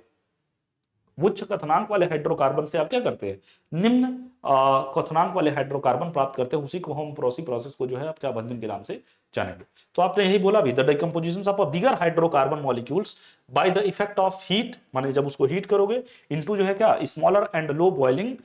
उच्च कथनांक वाले हाइड्रोकार्बन से आप क्या करते हैं, निम्न कथनांक वाले हाइड्रोकार्बन प्राप्त करते हैं, उसी को हम प्रोसेस को जो है आप क्या भंजन के नाम से जानेंगे। तो आपने यही बोला भी the decomposition of a bigger hydrocarbon molecules by the effect of heat, माने जब उसको हीट करोगे, इनटू जो है क्या स्मॉलर एंड लो बॉइलिंग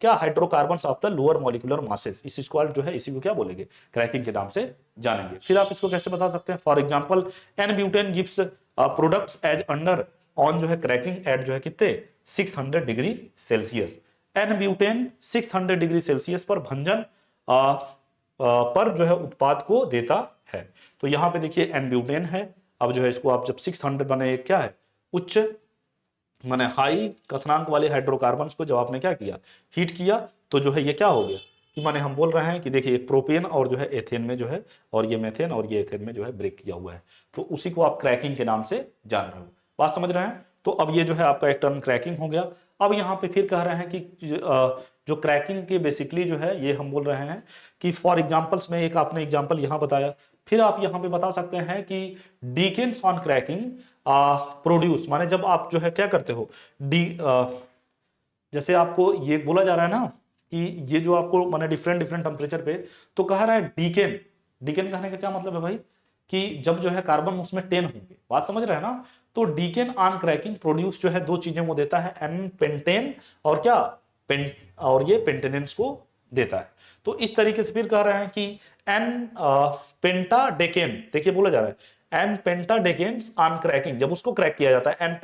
क्या hydrocarbon of the lower molecular masses, इस स्क्वाड जो है इसी को क्या बोलेंगे क्रैकिंग के नाम से जानेंगे। फिर आप इसको कैसे बता सकते हैं, for example n butane gives products as under on जो है क्रैकिंग एट जो है कितने 600 degree Celsius. N butane 600 degree Celsius पर भंजन पर जो है उत्पाद को देता है। तो यहां पे देखिए एन ब्यूटेन है, अब जो है इसको आप जब 600 बने क्या है उच्च माने हाई कथनांक वाले हाइड्रोकार्बन को जब आपने क्या किया हीट किया, तो जो है ये क्या हो गया कि माने हम बोल रहे हैं कि देखिए एक प्रोपेन और जो है एथेन में जो है, और ये मेथेन और ये एथेन में जो है ब्रेक किया हुआ है, तो उसी को आप क्रैकिंग के नाम से जान रहे हो, बात समझ रहे हैं। तो अब ये जो है आपका एक टर्म क्रैकिंग हो गया। अब यहाँ पे फिर कह रहे हैं कि जो क्रैकिंग के बेसिकली जो है ये हम बोल रहे हैं कि फॉर एग्जांपल्स में एक आपने एग्जांपल यहाँ बताया, फिर आप यहाँ पे बता सकते हैं कि डीकेन्स ऑन क्रैकिंग प्रोड्यूस, माने जब आप जो है क्या करते हो जैसे आपको ये बोला जा रहा है ना कि ये जो आपको माने डिफरेंट डिफरेंट टेम्परेचर पे, तो कह रहा है डीकेन, डीकेन कहने का क्या मतलब है भाई कि जब जो है कार्बन उसमें 10 होंगे, बात समझ रहे हैं ना। तो डीकेन ऑन क्रैकिंग प्रोड्यूस जो है दो चीजें वो देता है, एन पेंटेन और क्या और ये पेंटेनेंस को देता है। तो इस तरीके से फिर कह रहे हैं कि एन पेंटाडेकेन, देखिए बोला जा रहा है एन पेंटाडेकेन्स ऑन क्रैकिंग, जब उसको क्रैक किया जाता है एन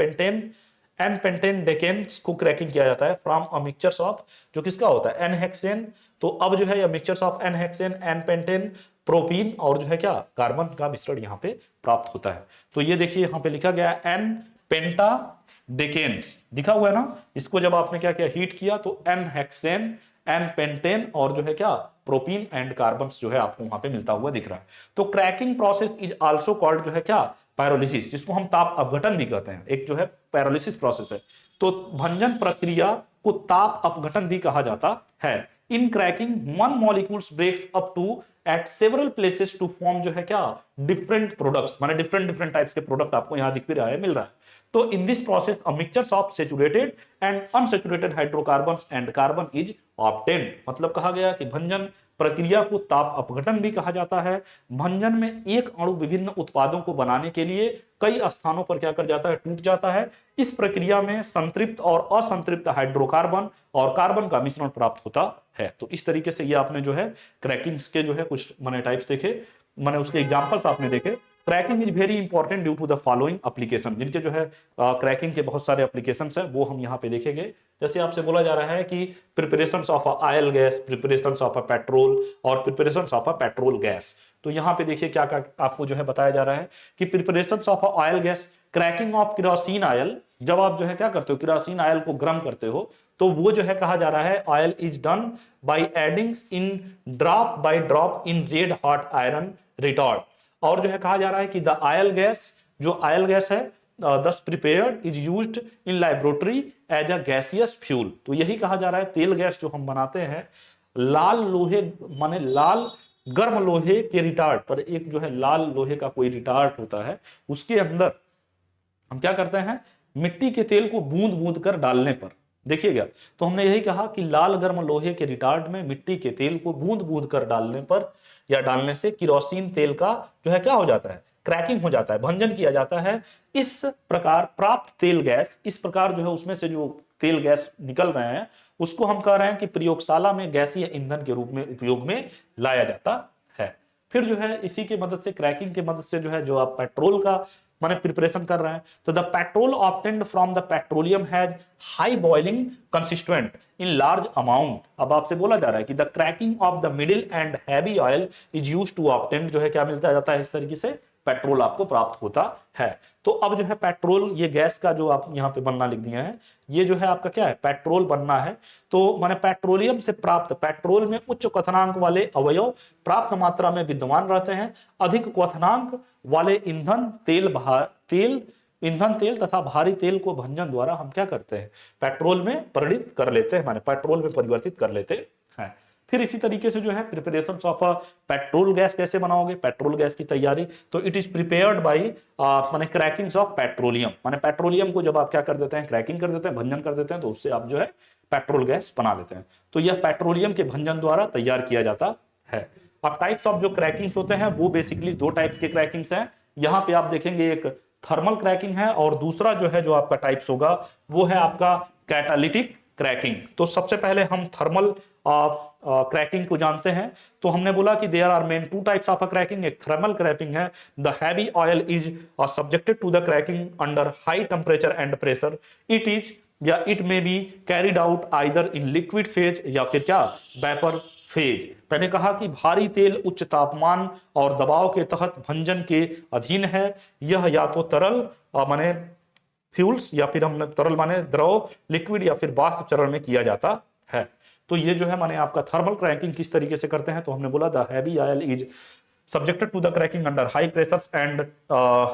पेंटेन डेकेन्स को क्रैकिंग किया जाता है फ्रॉम अ मिक्सचर्स ऑफ जो किसका होता है एन हेक्सेन। तो अब जो है ये mixtures of n hexane n pentane propene और जो है क्या कार्बन का मिश्रण यहाँ पे प्राप्त होता है। तो ये देखिए यहाँ पे लिखा गया एन पेंटाडेकेन्स दिखा हुआ है ना, इसको जब आपने क्या किया, हीट किया, तो एन हेक्सेन, एन पेंटेन और जो है क्या प्रोपीन एंड कार्बन जो है आपको वहां पे मिलता हुआ दिख रहा है। तो cracking process is also called जो है क्या पायरोलिसिस, जिसको हम ताप अपघटन भी कहते हैं, एक जो है पैरोलिसिस प्रोसेस है। तो भंजन प्रक्रिया को ताप अपघटन भी कहा जाता है। In cracking one molecules breaks up to at several places to form जो है क्या डिफरेंट प्रोडक्ट्स, माने डिफरेंट डिफरेंट टाइप्स के प्रोडक्ट आपको यहां दिख भी रहा है, मिल रहा है। तो in this process a mixture of saturated and unsaturated hydrocarbons and carbon is obtained. मतलब कहा गया कि भंजन प्रक्रिया को ताप अपघटन भी कहा जाता है। भंजन में एक अणु विभिन्न उत्पादों को बनाने के लिए कई स्थानों पर क्या कर जाता है, टूट जाता है। इस प्रक्रिया में संतृप्त और असंतृप्त हाइड्रोकार्बन और कार्बन का मिश्रण प्राप्त होता है। तो इस तरीके से ये आपने जो है क्रैकिंग्स के जो है कुछ माने टाइप्स देखे, माने उसके एग्जांपल्स आपने देखे। Cracking is very important due to the following application, जिनके जो है क्रैकिंग के बहुत सारे एप्लीकेशंस हैं, वो हम यहाँ पे देखेंगे। जैसे आपसे बोला जा रहा है कि preparations of oil gas, preparations of petrol और प्रिपरेशंस ऑफ पेट्रोल गैस। तो यहाँ पे देखिए क्या क्या आपको जो है बताया जा रहा है कि preparations of oil gas, cracking of kerosene oil, जब आप जो है क्या करते हो केरोसिन ऑयल को गर्म करते हो, तो वो जो है कहा जा रहा है oil is done by adding in drop by drop in red hot iron retort. और जो है कहा जा रहा है कि द ऑयल गैस, जो ऑयल गैस है thus prepared is used in laboratory as a gaseous fuel. तो यही कहा जा रहा है तेल गैस जो हम बनाते हैं लाल लोहे, माने लाल गर्म लोहे के रिटार्ट पर, एक जो है लाल लोहे का कोई रिटार्ट होता है, उसके अंदर हम क्या करते हैं, मिट्टी के तेल को बूंद बूंद कर डालने पर, देखिएगा, तो हमने यही कहा कि लाल गर्म लोहे के रिटार्ट में मिट्टी के तेल को बूंद बूंद कर डालने पर या डालने से किरोसिन तेल का जो है क्या हो जाता है, क्रैकिंग हो जाता है, भंजन किया जाता है। इस प्रकार प्राप्त तेल गैस, इस प्रकार जो है उसमें से जो तेल गैस निकल रहे हैं उसको हम कह रहे हैं कि प्रयोगशाला में गैसीय ईंधन के रूप में उपयोग में लाया जाता है। फिर जो है इसी की मदद से, क्रैकिंग की मदद से जो है जो आप पेट्रोल का माने प्रिपरेशन कर रहे हैं, तो the petrol obtained from the petroleum has high boiling consistent in large amount. अब आपसे बोला जा रहा है कि the cracking of the middle and heavy oil is used to obtain, जो है क्या मिलता जाता है, इस तरीके से पेट्रोल आपको प्राप्त होता है। तो अब जो है पेट्रोल, ये गैस का जो आप यहाँ पे बनना लिख दिया है, ये जो है आपका क्या है, पेट्रोल बनना है। तो माने पेट्रोलियम से प्राप्त, पेट्रोल में उच्च क्वथनांक वाले अवयव प्राप्त मात्रा में विद्यमान रहते हैं। अधिक क्वथनांक वाले ईंधन तेल तथा भारी तेल को भंजन द्वारा हम क्या करते हैं, पेट्रोल में परिणित कर लेते हैं, माने पेट्रोल में परिवर्तित कर लेते हैं। फिर इसी तरीके से जो है प्रिपरेशन ऑफ पेट्रोल गैस कैसे बनाओगे, पेट्रोल गैस की तैयारी, तो इट इज प्रिपेयर्ड बाय माने क्रैकिंग ऑफ पेट्रोलियम, माने पेट्रोलियम को जब आप क्या कर देते हैं, क्रैकिंग कर देते हैं, भंजन कर देते हैं, तो उससे आप जो है पेट्रोल गैस बना लेते हैं। तो यह पेट्रोलियम के भंजन द्वारा तैयार किया जाता है। अब टाइप्स ऑफ जो क्रैकिंग्स होते हैं वो बेसिकली दो टाइप्स के क्रैकिंग्स हैं। यहां पे आप देखेंगे एक थर्मल क्रैकिंग है और दूसरा जो है जो आपका टाइप्स होगा वो है आपका कैटालिटिक क्रैकिंग। तो सबसे पहले हम थर्मल क्रैकिंग को जानते हैं। तो हमने बोला कि there are main two types of cracking, एक थर्मल क्रैकिंग है, the heavy oil is subjected to the cracking under high temperature and pressure, it is या it may be carried out either in liquid phase या फिर क्या vapour phase. मैंने कहा कि भारी तेल उच्च तापमान और दबाव के तहत भंजन के अधीन है। यह या तो तरल माने फ्यूल्स या फिर हमने तरल माने द्रव, लिक्विड या फिर वाष्प चरण में किया जाता है। तो ये जो है माने आपका थर्मल क्रैकिंग किस तरीके से करते हैं, तो हमने बोला the heavy oil is subjected to the cracking under high pressures and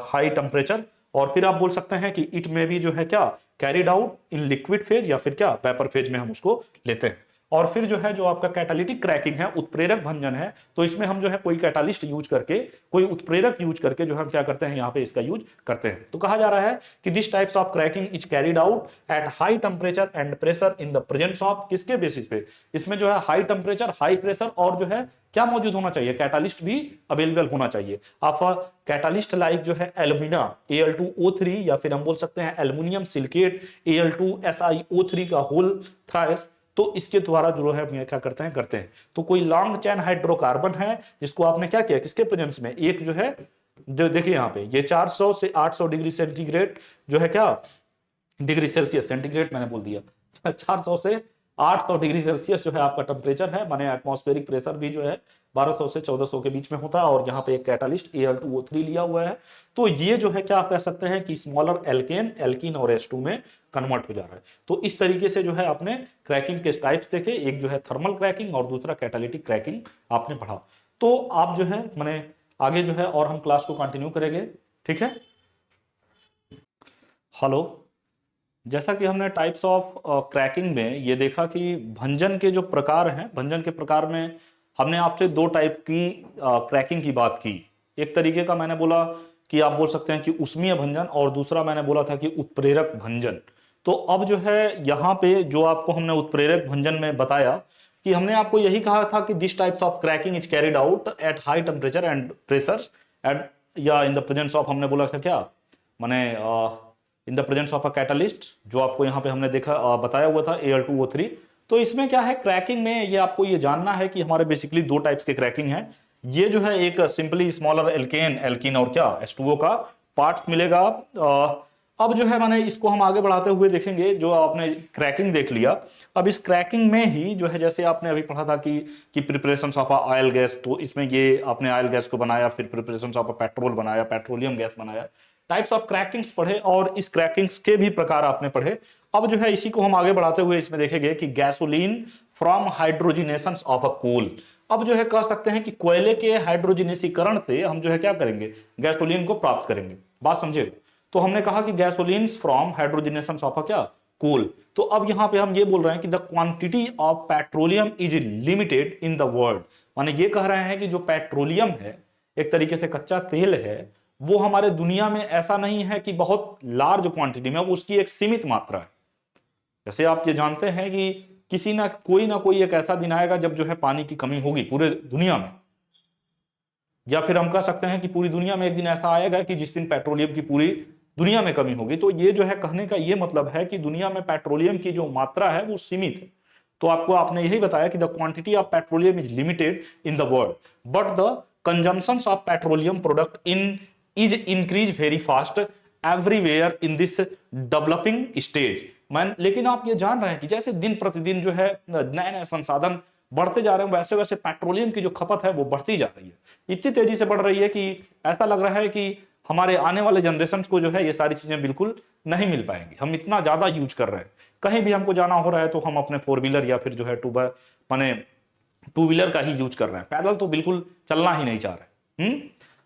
high temperature. और फिर आप बोल सकते हैं कि इट में भी जो है क्या carried out in liquid phase या फिर क्या वेपर फेज में हम उसको लेते हैं। और फिर जो है जो आपका कैटालिटिक क्रैकिंग है, उत्प्रेरक भंजन है, तो इसमें हम जो है कोई कैटालिस्ट यूज करके, कोई उत्प्रेरक यूज करके जो हम क्या करते हैं यहाँ पे इसका यूज करते हैं। तो कहा जा रहा है कि this types of cracking is carried out at high temperature and pressure in the presence of, किसके बेसिस पे, इसमें जो है हाई टेम्परेचर, हाई प्रेशर और जो है क्या मौजूद होना चाहिए, कैटालिस्ट भी अवेलेबल होना चाहिए। आप कैटालिस्ट लाइक जो है एल्यूमिना Al2O3 या फिर हम बोल सकते हैं एल्युमिनियम सिलिकेट Al2SiO3 का होल थ्राइस, तो इसके द्वारा जो है क्या करते हैं। तो कोई लॉन्ग चेन हाइड्रोकार्बन है जिसको आपने क्या किया, किसके प्रेजेंस में, एक जो है जो देखिए यहाँ पे ये 400 से 800 डिग्री सेंटीग्रेड जो है क्या डिग्री सेल्सियस, सेंटीग्रेड मैंने बोल दिया 400 से 800 डिग्री सेल्सियस जो है आपका टेम्परेचर है, माने एटमॉस्फेरिक प्रेशर भी जो है 1200 से 1400 के बीच में होता है, और यहाँ पे एक कैटालिस्ट Al2O3 लिया हुआ है। तो ये जो है क्या कह सकते हैं कि स्मॉलर एल्केन, एल्कीन और H2 में कन्वर्ट हो जा रहा है। तो इस तरीके से जो है आपने क्रैकिंग के टाइप्स देखे, एक जो है थर्मल क्रैकिंग और दूसरा कैटालिटिक क्रैकिंग आपने पढ़ा। तो आप जो है माने आगे जो है और हम क्लास को कंटिन्यू करेंगे, ठीक है। हेलो, जैसा कि हमने टाइप्स ऑफ क्रैकिंग में ये देखा कि भंजन के जो प्रकार हैं, भंजन के प्रकार में हमने आपसे दो टाइप की क्रैकिंग की बात की। एक तरीके का मैंने बोला कि आप बोल सकते हैं कि उष्मीय भंजन, और दूसरा मैंने बोला था कि उत्प्रेरक भंजन। तो अब जो है यहाँ पे जो आपको हमने उत्प्रेरक भंजन में बताया कि हमने आपको यही कहा था कि this types of cracking is carried out at high temperature and pressure at या इन द प्रेजेंस ऑफ, हमने बोला था क्या माने in the presence of a catalyst, जो आपको यहाँ पे हमने देखा बताया हुआ था Al2O3। तो इसमें क्या है क्रैकिंग में, ये आपको ये जानना है कि हमारे बेसिकली दो टाइप्स के क्रैकिंग है। ये जो है एक सिंपली स्मॉलर एल्केन, एल्कीन और क्या H2O का पार्ट्स मिलेगा। अब जो है माने इसको हम आगे बढ़ाते हुए देखेंगे। जो आपने क्रैकिंग देख लिया, अब इस क्रैकिंग में ही जो है जैसे आपने अभी पढ़ा था कि प्रिपरेशन ऑफ ऑयल गैस, तो इसमें ये आपने ऑयल गैस को बनाया, फिर प्रिपरेशन ऑफ पेट्रोल बनाया, पेट्रोलियम गैस बनाया, टाइप्स ऑफ क्रैकिंग्स पढ़े और इस क्रैकिंग्स के भी प्रकार आपने पढ़े। अब जो है इसी को हम आगे बढ़ाते हुए इसमें देखेंगे कि gasoline from hydrogenation of a coal. अब जो है कह सकते हैं कि कोयले के हाइड्रोजिनेसीकरण से हम जो है क्या करेंगे, गैसोलीन को प्राप्त करेंगे। बात समझे। तो हमने कहा कि gasoline from hydrogenation of a क्या, कोल। तो अब यहां पे हम ये बोल रहे हैं कि the quantity of petroleum is limited in the world. माने ये कह रहे हैं कि जो पेट्रोलियम है, एक तरीके से कच्चा तेल है, वो हमारे दुनिया में ऐसा नहीं है कि बहुत लार्ज क्वांटिटी में, उसकी एक सीमित मात्रा है। जैसे आप ये जानते हैं कि किसी ना कोई एक ऐसा दिन आएगा जब जो है पानी की कमी होगी पूरे दुनिया में, या फिर हम कह सकते हैं कि पूरी दुनिया में एक दिन ऐसा आएगा कि जिस दिन पेट्रोलियम की पूरी दुनिया में कमी होगी। तो ये जो है कहने का ये मतलब है कि दुनिया में पेट्रोलियम की जो मात्रा है वो सीमित है। तो आपको आपने यही बताया कि the quantity of petroleum is limited in the world, but the consumption of petroleum product in is increase very fast everywhere in this developing stage. मैं लेकिन आप ये जान रहे हैं कि जैसे दिन प्रतिदिन जो है नए नए संसाधन बढ़ते जा रहे हैं, वैसे वैसे पेट्रोलियम की जो खपत है वो बढ़ती जा रही है। इतनी तेजी से बढ़ रही है कि ऐसा लग रहा है कि हमारे आने वाले जनरेशन को जो है ये सारी चीजें बिल्कुल नहीं मिल पाएंगी। हम इतना ज्यादा यूज कर रहे हैं, कहीं भी हमको जाना हो रहा है तो हम अपने 4 व्हीलर या फिर जो है माने 2 व्हीलर का ही यूज कर रहे हैं, पैदल तो बिल्कुल चलना ही नहीं चाह रहे।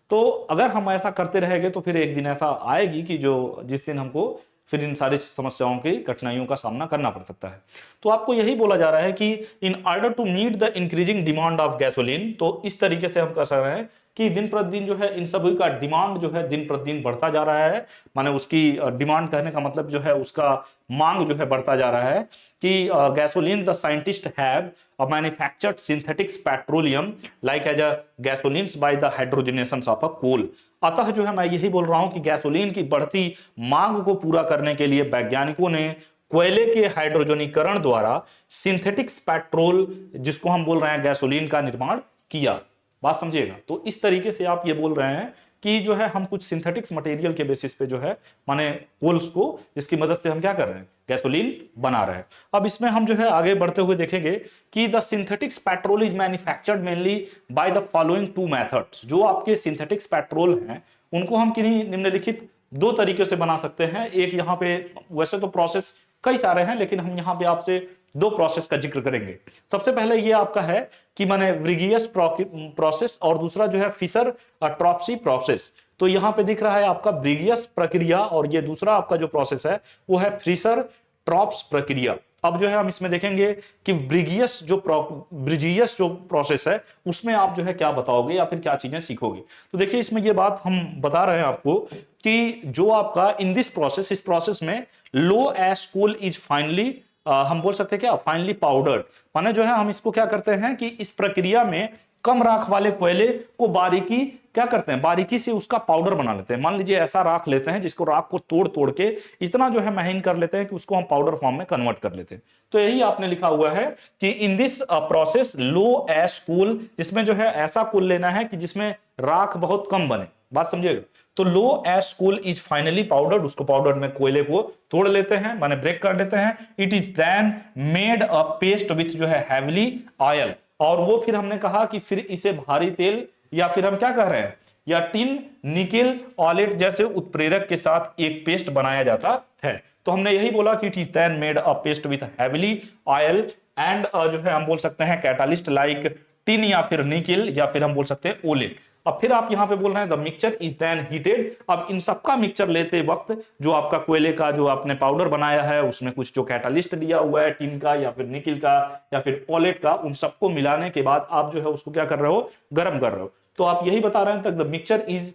तो अगर हम ऐसा करते रहेंगे तो फिर एक दिन ऐसा आएगी कि जिस दिन हमको फिर इन सारी समस्याओं की कठिनाइयों का सामना करना पड़ सकता है। तो आपको यही बोला जा रहा है कि in order to meet the increasing demand of gasoline, तो इस तरीके से हम कह सकते हैं कि दिन प्रतिदिन जो है इन सभी का डिमांड जो है दिन प्रतिदिन बढ़ता जा रहा है। माने उसकी डिमांड कहने का मतलब जो है उसका मांग जो है बढ़ता जा रहा है कि gasoline the scientist have manufactured synthetics petroleum like as a gasolines by the hydrogenation of a coal. अतः जो है मैं यही बोल रहा हूं कि गैसोलीन की बढ़ती मांग को पूरा करने के लिए वैज्ञानिकों ने कोयले के हाइड्रोजनीकरण द्वारा सिंथेटिक्स पेट्रोल, जिसको हम बोल रहे हैं गैसोलीन, का निर्माण किया। बात समझिएगा। तो इस तरीके से आप ये बोल रहे हैं कि जो है हम कुछ सिंथेटिक्स मटेरियल के बेसिस पे जो है माने कोल्स को, जिसकी मदद से हम क्या कर रहे हैं, गैसोलीन बना रहे हैं। अब इसमें हम जो है आगे बढ़ते हुए देखेंगे कि the synthetics petrol is manufactured mainly by the following 2 methods. जो आपके सिंथेटिक्स पेट्रोल हैं उनको हम किन्हीं निम्नलिखित 2 तरीके से बना सकते हैं। एक यहाँ पे वैसे तो प्रोसेस कई सारे हैं, लेकिन हम यहाँ पे आपसे 2 प्रोसेस का जिक्र करेंगे। सबसे पहले ये आपका है कि माने व्रिगियस प्रोसेस, और दूसरा जो है फिशर ट्रॉप्सी प्रोसेस। तो यहाँ पे दिख रहा है आपका व्रिगियस प्रक्रिया, और ये दूसरा आपका जो प्रोसेस है वो है फिशर ट्रॉप्स प्रक्रिया। अब जो है हम इसमें देखेंगे कि ब्रिजियस जो प्रोसेस है उसमें आप जो है क्या बताओगे या फिर क्या चीजें सीखोगे। तो देखिए इसमें ये बात हम बता रहे हैं आपको कि जो आपका इन दिस प्रोसेस, इस प्रोसेस में लो एश कोल इज फाइनली, हम बोल सकते हैं क्या, फाइनली पाउडर्ड। माने जो है हम इसको क्या करते हैं कि इस प्रक्रिया में कम राख वाले कोयले को बारीकी क्या करते हैं, बारीकी से उसका पाउडर बना लेते हैं। मान लीजिए ऐसा राख लेते हैं जिसको राख को तोड़ तोड़ के इतना जो है महीन कर लेते हैं कि उसको हम पाउडर फॉर्म में कन्वर्ट कर लेते हैं। तो यही आपने लिखा हुआ है कि इन दिस प्रोसेस लो एश कोल, जिसमें जो है ऐसा कोल लेना है कि जिसमें राख बहुत कम बने। बात समझिएगा। तो लो एश कोल इज फाइनली पाउडर्ड, उसको पाउडर में कोयले को तोड़ लेते हैं, माने ब्रेक कर देते हैं। It is then made a paste with जो है हैवीली ऑयल, और वो फिर हमने कहा कि फिर इसे भारी तेल या फिर हम क्या कह रहे हैं या टिन निकेल ऑलेट जैसे उत्प्रेरक के साथ एक पेस्ट बनाया जाता है। तो हमने यही बोला कि it is then made a paste with heavily oil and जो है हम बोल सकते हैं कैटालिस्ट लाइक टिन या फिर निकेल या फिर हम बोल सकते हैं ओलेट। अब फिर आप यहां पे बोल रहे हैं the mixture is then heated. अब इन सबका मिक्सचर लेते वक्त जो आपका कोयले का जो आपने पाउडर बनाया है उसमें कुछ जो कैटालिस्ट दिया हुआ है टिन का या फिर निकिल का या फिर ओलेट का, उन सबको मिलाने के बाद आप जो है उसको क्या कर रहे हो, गर्म कर रहे हो। तो आप यही बता रहे हैं तक the mixture is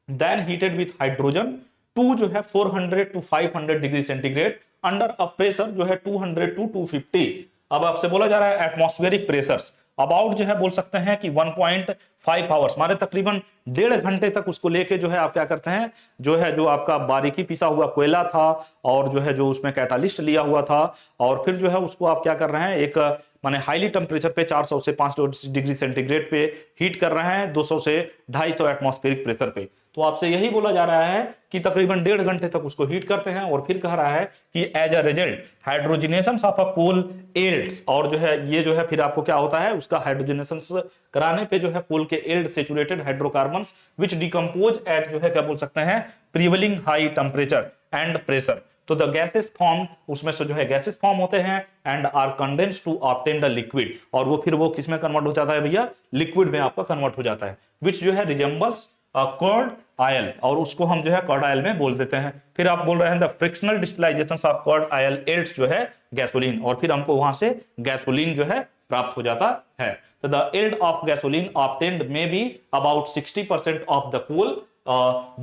then heated with hydrogen to जो है 400 to 500 degree centigrade under a pressure जो है 200 टू 250। अब आपसे बोला जा रहा है एटमॉस्फेरिक प्रेशर्स अबाउट जो है बोल सकते हैं कि 1.5 आवर्स, मारे तकरीबन 1.5 घंटे तक उसको लेके जो है आप क्या करते हैं, जो है जो आपका बारीकी पिसा हुआ कोयला था और जो है जो उसमें कैटालिस्ट लिया हुआ था, और फिर जो है उसको आप क्या कर रहे हैं एक माने हाईली टेम्परेचर पे 400 से 500 डिग्री सेंटीग्रेड पे हीट कर रहे हैं 200 से 250 एटमॉस्फेरिक प्रेशर पे। तो आपसे यही बोला जा रहा है कि तकरीबन 1.5 घंटे तक उसको हीट करते हैं, और फिर कह रहा है कि as a result hydrogenation of a coal yields, और जो है ये जो है फिर आपको क्या होता है उसका हाइड्रोजनेशन कराने पे जो है कोल के एल्ड saturated hydrocarbons which decompose at जो है क्या बोल सकते हैं prevailing high temperature and pressure. तो द गैसेस फॉर्म उसमें से जो है गैसेस फॉर्म होते हैं and are condense to obtain the liquid, और वो फिर वो किस में कन्वर्ट हो जाता है भैया, लिक्विड में आपका कन्वर्ट हो जाता है, विच जो है रिजेंबल्स कर्ड आयल, और उसको हम जो है कर्ड आयल में बोल देते हैं। फिर आप बोल रहे हैं the fractional distillation of crude oil yields जो है गैसोलीन, और फिर हमको वहां से गैसोलीन जो है प्राप्त हो जाता है। तो the yield of gasoline obtained may be about 60% of the coal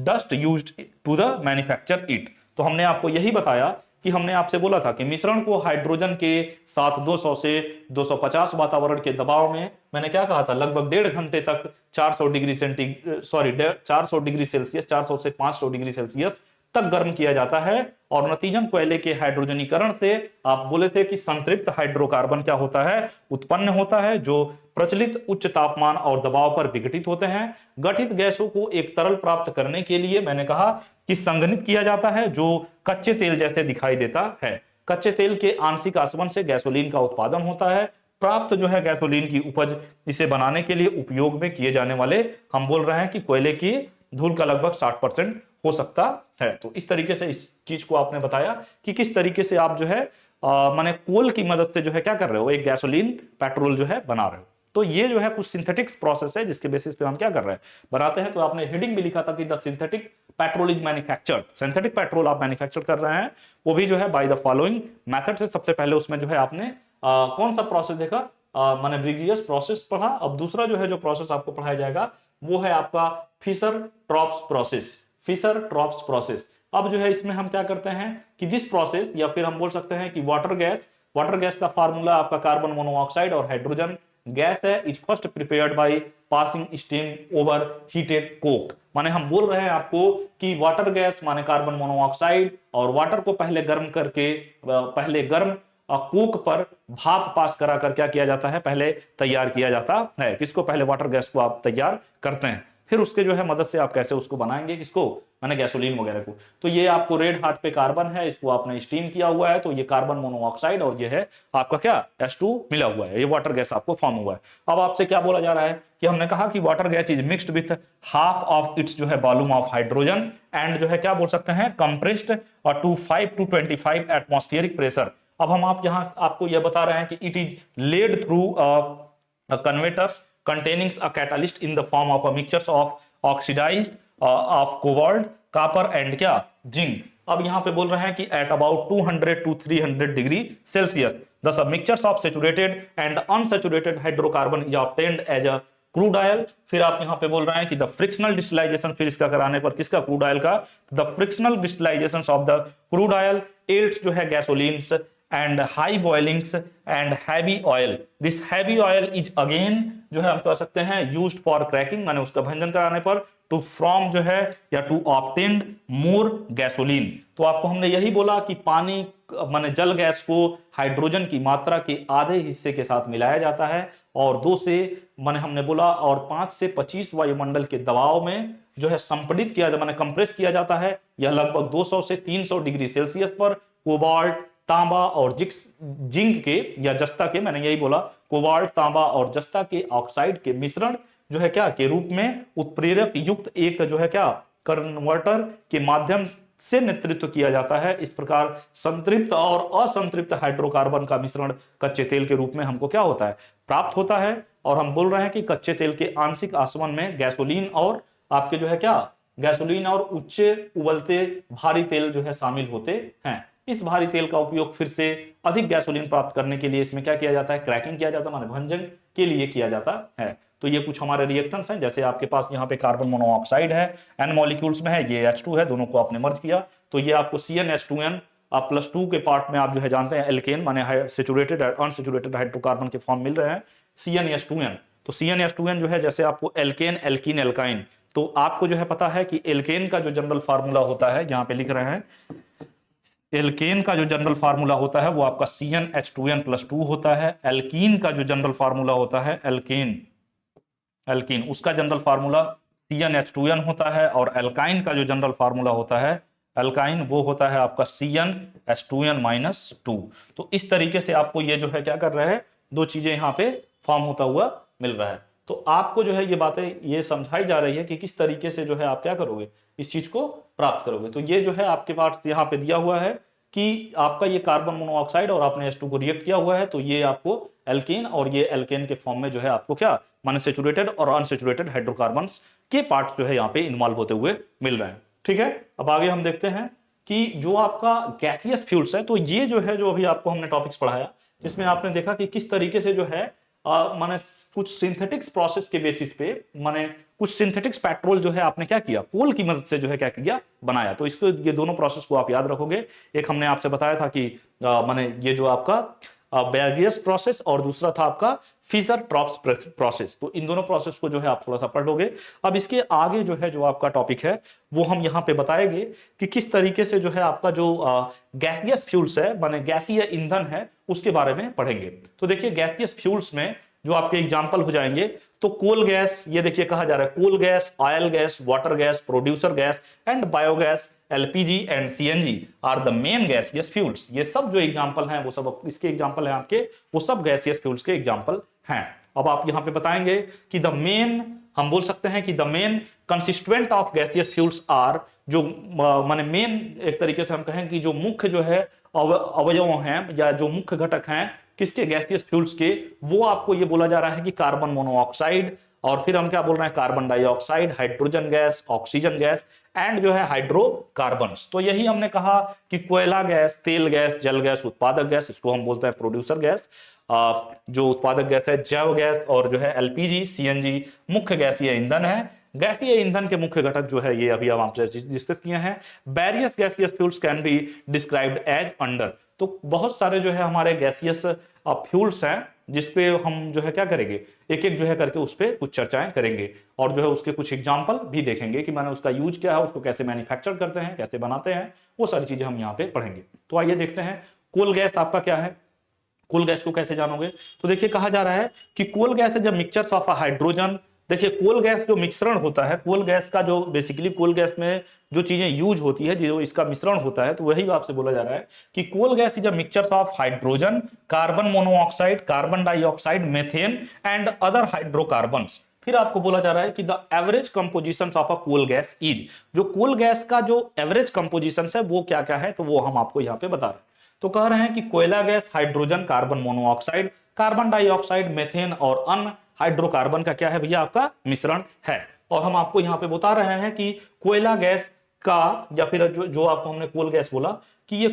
dust used to the manufacture it। तो हमने आपको यही बताया कि हमने आपसे बोला था कि मिश्रण को हाइड्रोजन के साथ 200 से 250 वातावरण के दबाव में, मैंने क्या कहा था, लगभग 1.5 घंटे तक 400 डिग्री सेल्सियस 400 से 500 डिग्री सेल्सियस तक गर्म किया जाता है, और नतीजन कोयले के हाइड्रोजनीकरण से आप बोले थे कि संतृप्त हाइड्रोकार्बन क्या होता है, उत्पन्न होता है, जो प्रचलित उच्च तापमान और दबाव पर विघटित होते हैं। गठित गैसों को एक तरल प्राप्त करने के लिए मैंने कहा कि संघनित किया जाता है जो कच्चे तेल जैसे दिखाई देता है। कच्चे तेल के आंशिक आसवन से गैसोलीन का उत्पादन होता है। प्राप्त जो है गैसोलीन की उपज इसे बनाने के लिए उपयोग में किए जाने वाले हम बोल रहे हैं कि कोयले की धूल का लगभग 60% हो सकता है। तो इस तरीके से इस चीज को आपने बताया कि किस तरीके से आप जो है माने कोल की मदद से जो है क्या कर रहे हो, एक गैसोलीन पेट्रोल जो है बना रहे हो। तो ये जो है कुछ सिंथेटिक्स प्रोसेस है जिसके बेसिस पे हम क्या कर रहे हैं, बनाते हैं। तो आपने हेडिंग भी लिखा था कि the synthetic petrol is manufactured, synthetic petrol आप मैन्युफैक्चर कर रहे हैं, वो भी जो है बाय द फॉलोइंग मेथड से। सबसे पहले उसमें जो है आपने कौन सा प्रोसेस देखा, माने ब्रिजियस प्रोसेस पढ़ा। अब दूसरा जो है जो प्रोसेस आपको पढ़ाया जाएगा वो है आपका Fischer Tropsch process, Fischer Tropsch process. अब जो है इसमें हम क्या करते हैं कि दिस प्रोसेस, या फिर हम बोल सकते हैं कि वाटर गैस का फार्मूला आपका कार्बन मोनोऑक्साइड और हाइड्रोजन गैस है, is first prepared by passing steam over heated Coke. माने हम बोल रहे हैं आपको कि वाटर गैस माने कार्बन मोनोऑक्साइड और वाटर को पहले गर्म करके पहले गर्म कोक पर भाप पास करा कर क्या किया जाता है, पहले तैयार किया जाता है। किसको, पहले वाटर गैस को आप तैयार करते हैं, फिर उसके जो है मदद से आप कैसे उसको बनाएंगे, किसको, मैंने गैसोलीन वगैरह को। तो ये आपको रेड हार्ट पे कार्बन है, इसको आपने स्टीम किया हुआ है, तो ये कार्बन मोनोऑक्साइड और ये है आपका क्या H2 मिला हुआ है, ये वाटर गैस आपको फॉर्म हुआ है। अब आपसे क्या बोला जा रहा है कि हमने कहा कि water gas is mixed with half of its जो है वॉल्यूम ऑफ हाइड्रोजन एंड जो है क्या बोल सकते हैं कंप्रेस्ड और टू 5 to 25 एटमॉस्फेरिक प्रेशर। अब हम आप यहां आपको यह बता रहे हैं कि it is led through converters containing a catalyst in the form of a mixtures of oxidized of cobalt, copper and क्या जिंक। अब यहां पे बोल रहे हैं कि at about 200 to 300 degree Celsius the submixtures of saturated and unsaturated hydrocarbon is obtained as a crude oil. फिर आप यहां पे बोल रहे हैं कि द फ्रिक्शनल डिस्टिलाइजेशन, फिर इसका कराने पर किसका, क्रूड ऑयल का, the fractional distillation of the crude oil yields जो है गैसोलीन्स and high boilings and heavy oil, this heavy oil is again जो है हम कह सकते हैं used for cracking, माने उसका भंजन कराने पर to from जो है या to obtain more gasoline। तो आपको हमने यही बोला कि पानी माने जल गैस को हाइड्रोजन की मात्रा के आधे हिस्से के साथ मिलाया जाता है और 2 से माने हमने बोला और 5 से 25 वायुमंडल के दबाव में जो है संपीड़ित किया माने कंप्रेस किया जाता है। यह लगभग 200 से 300 डिग्री सेल्सियस पर कोबाल्ट, तांबा और जिंक के या जस्ता के, मैंने यही बोला, कोबाल्ट, तांबा और जस्ता के ऑक्साइड के मिश्रण जो है क्या के रूप में उत्प्रेरक युक्त एक जो है क्या कन्वर्टर के माध्यम से नेतृत्व किया जाता है। इस प्रकार संतृप्त और असंतृप्त हाइड्रोकार्बन का मिश्रण कच्चे तेल के रूप में हमको क्या होता है प्राप्त होता है। और हम बोल रहे हैं कि कच्चे तेल के आंशिक आसवन में गैसोलीन और आपके जो है क्या गैसोलीन और उच्च उबलते भारी तेल जो है शामिल होते हैं। इस भारी तेल का उपयोग फिर से अधिक गैसोलीन प्राप्त करने के लिए इसमें क्या किया जाता है, क्रैकिंग किया जाता है, माने भंजन के लिए किया जाता है। तो ये कुछ हमारे रिएक्शंस हैं, जैसे आपके पास यहाँ पे कार्बन मोनोऑक्साइड है, N मॉलिक्यूल्स में है, ये H2 है, दोनों को आपने मर्ज किया तो ये आपको CnH2n आप +2 के पार्ट में आप जो है जानते हैं एल्केन माने सैचुरेटेड अनसैचुरेटेड हाइड्रोकार्बन के फॉर्म मिल रहे हैं CnH2n। तो CnH2n जो है जैसे आपको एल्केन, एल्कीन, एल्काइन, तो आपको जो है पता है कि एल्केन का जो जनरल फार्मूला होता है, यहाँ पे लिख रहे हैं, एल्केन का जो जनरल फार्मूला होता है वो आपका CnH2n+2 होता है। एल्कीन का जो जनरल फार्मूला होता है एल्कीन उसका जनरल फार्मूला CnH2n होता है। और एल्काइन का जो जनरल फार्मूला होता है एल्काइन वो होता है आपका CnH2n-2। तो इस तरीके से आपको ये जो है क्या कर रहा है, दो चीजें यहाँ पे फॉर्म होता हुआ मिल रहा है। तो आपको जो है ये बातें ये समझाई जा रही है कि किस तरीके से जो है आप क्या करोगे, इस चीज को प्राप्त करोगे। तो ये जो है आपके पास यहाँ पे दिया हुआ है कि आपका ये कार्बन मोनोऑक्साइड और आपने H2 को रिएक्ट किया हुआ है, तो ये आपको एल्केन और ये एल्केन के फॉर्म में जो है आपको क्या माने सैचुरेटेड और अनसैचुरेटेड हाइड्रोकार्बन्स के पार्ट्स जो है यहाँ पे इन्वॉल्व होते हुए मिल रहे हैं। ठीक है, अब आगे हम देखते हैं कि जो आपका गैसियस फ्यूल्स है, तो ये जो है जो अभी आपको हमने टॉपिक्स पढ़ाया जिसमें आपने देखा कि किस तरीके से जो है माने कुछ सिंथेटिक्स प्रोसेस के बेसिस पे माने कुछ सिंथेटिक्स पेट्रोल जो है आपने क्या किया, कोल की मदद से जो है क्या किया बनाया। तो इसको ये दोनों प्रोसेस को आप याद रखोगे। एक हमने आपसे बताया था कि माने ये जो आपका बैगियस प्रोसेस और दूसरा था आपका फिशर ट्रॉप्स प्रोसेस। तो इन दोनों प्रोसेस को जो है आप थोड़ा सा पढ़ लोगे। अब इसके आगे जो है जो आपका टॉपिक है वो हम यहाँ पे बताएंगे कि किस तरीके से जो है आपका जो गैसियस फ्यूल्स है माने गैसीय ईंधन है उसके बारे में पढ़ेंगे। तो देखिए गैसियस फ्यूल्स में जो आपके एग्जाम्पल हो जाएंगे तो कोल गैस, ये देखिए कहा जा रहा है coal gas, oil gas, water gas, producer gas and biogas, LPG and CNG are the main gaseous fuels. ये सब जो एग्जांपल हैं वो सब इसके एग्जांपल हैं आपके, वो सब गैसियस फ्यूल्स के एग्जांपल हैं। अब आप यहां पे बताएंगे कि द मेन, हम बोल सकते हैं कि the main consistent of gaseous fuels are, जो माने मेन एक तरीके से हम कहें कि जो मुख्य जो है अवयव हैं या जो मुख्य घटक हैं किसके गैसियस फ्यूल्स के, वो आपको ये बोला जा रहा है कि कार्बन मोनोऑक्साइड, और फिर हम क्या बोल रहे हैं carbon dioxide, hydrogen gas, oxygen gas and जो है हाइड्रोकार्बन्स। तो यही हमने कहा कि कोयला गैस, तेल गैस, जल गैस, उत्पादक गैस, इसको हम बोलते हैं प्रोड्यूसर गैस, जो उत्पादक गैस है जैव गैस, और जो है LPG, CNG मुख्य गैसीय ईंधन है। गैसीय ईंधन के मुख्य घटक जो है ये अभी हम आपसे डिस्कस किए हैं। Various gaseous fuels can be described as under. तो बहुत सारे जो है हमारे गैसियस फ्यूल्स हैं जिसपे हम जो है क्या करेंगे, एक एक जो है करके उस पर कुछ चर्चाएं करेंगे और जो है उसके कुछ एग्जाम्पल भी देखेंगे कि मैंने उसका यूज क्या है, उसको कैसे मैन्युफैक्चर करते हैं, कैसे बनाते हैं, वो सारी चीजें हम यहाँ पे पढ़ेंगे। तो आइए देखते हैं कोल गैस आपका क्या है, कोल गैस को कैसे जानोगे। तो देखिए कहा जा रहा है कि कोल गैस है जब मिक्सचर्स ऑफ हाइड्रोजन, देखिए कोल गैस जो मिश्रण होता है, कोल गैस का जो बेसिकली कोल गैस में जो चीजें यूज होती है, जो इसका मिश्रण होता है, तो वही आपसे बोला जा रहा है कि coal gas is a mixture of hydrogen, carbon monoxide, carbon dioxide, methane and other hydrocarbons. फिर आपको बोला जा रहा है कि the average composition of a coal gas is, जो कोल गैस का जो एवरेज कंपोजिशन है वो क्या क्या है, तो वो हम आपको यहाँ पे बता रहे हैं। तो कह रहे हैं कि कोयला gas hydrogen, carbon monoxide, carbon dioxide, methane और अन्य हाइड्रोकार्बन का क्या है भैया आपका मिश्रण है। और हम आपको यहाँ पे बता रहे हैं कि कोयला गैस का, या फिर जो आपको हमने कोल गैस बोला कि ये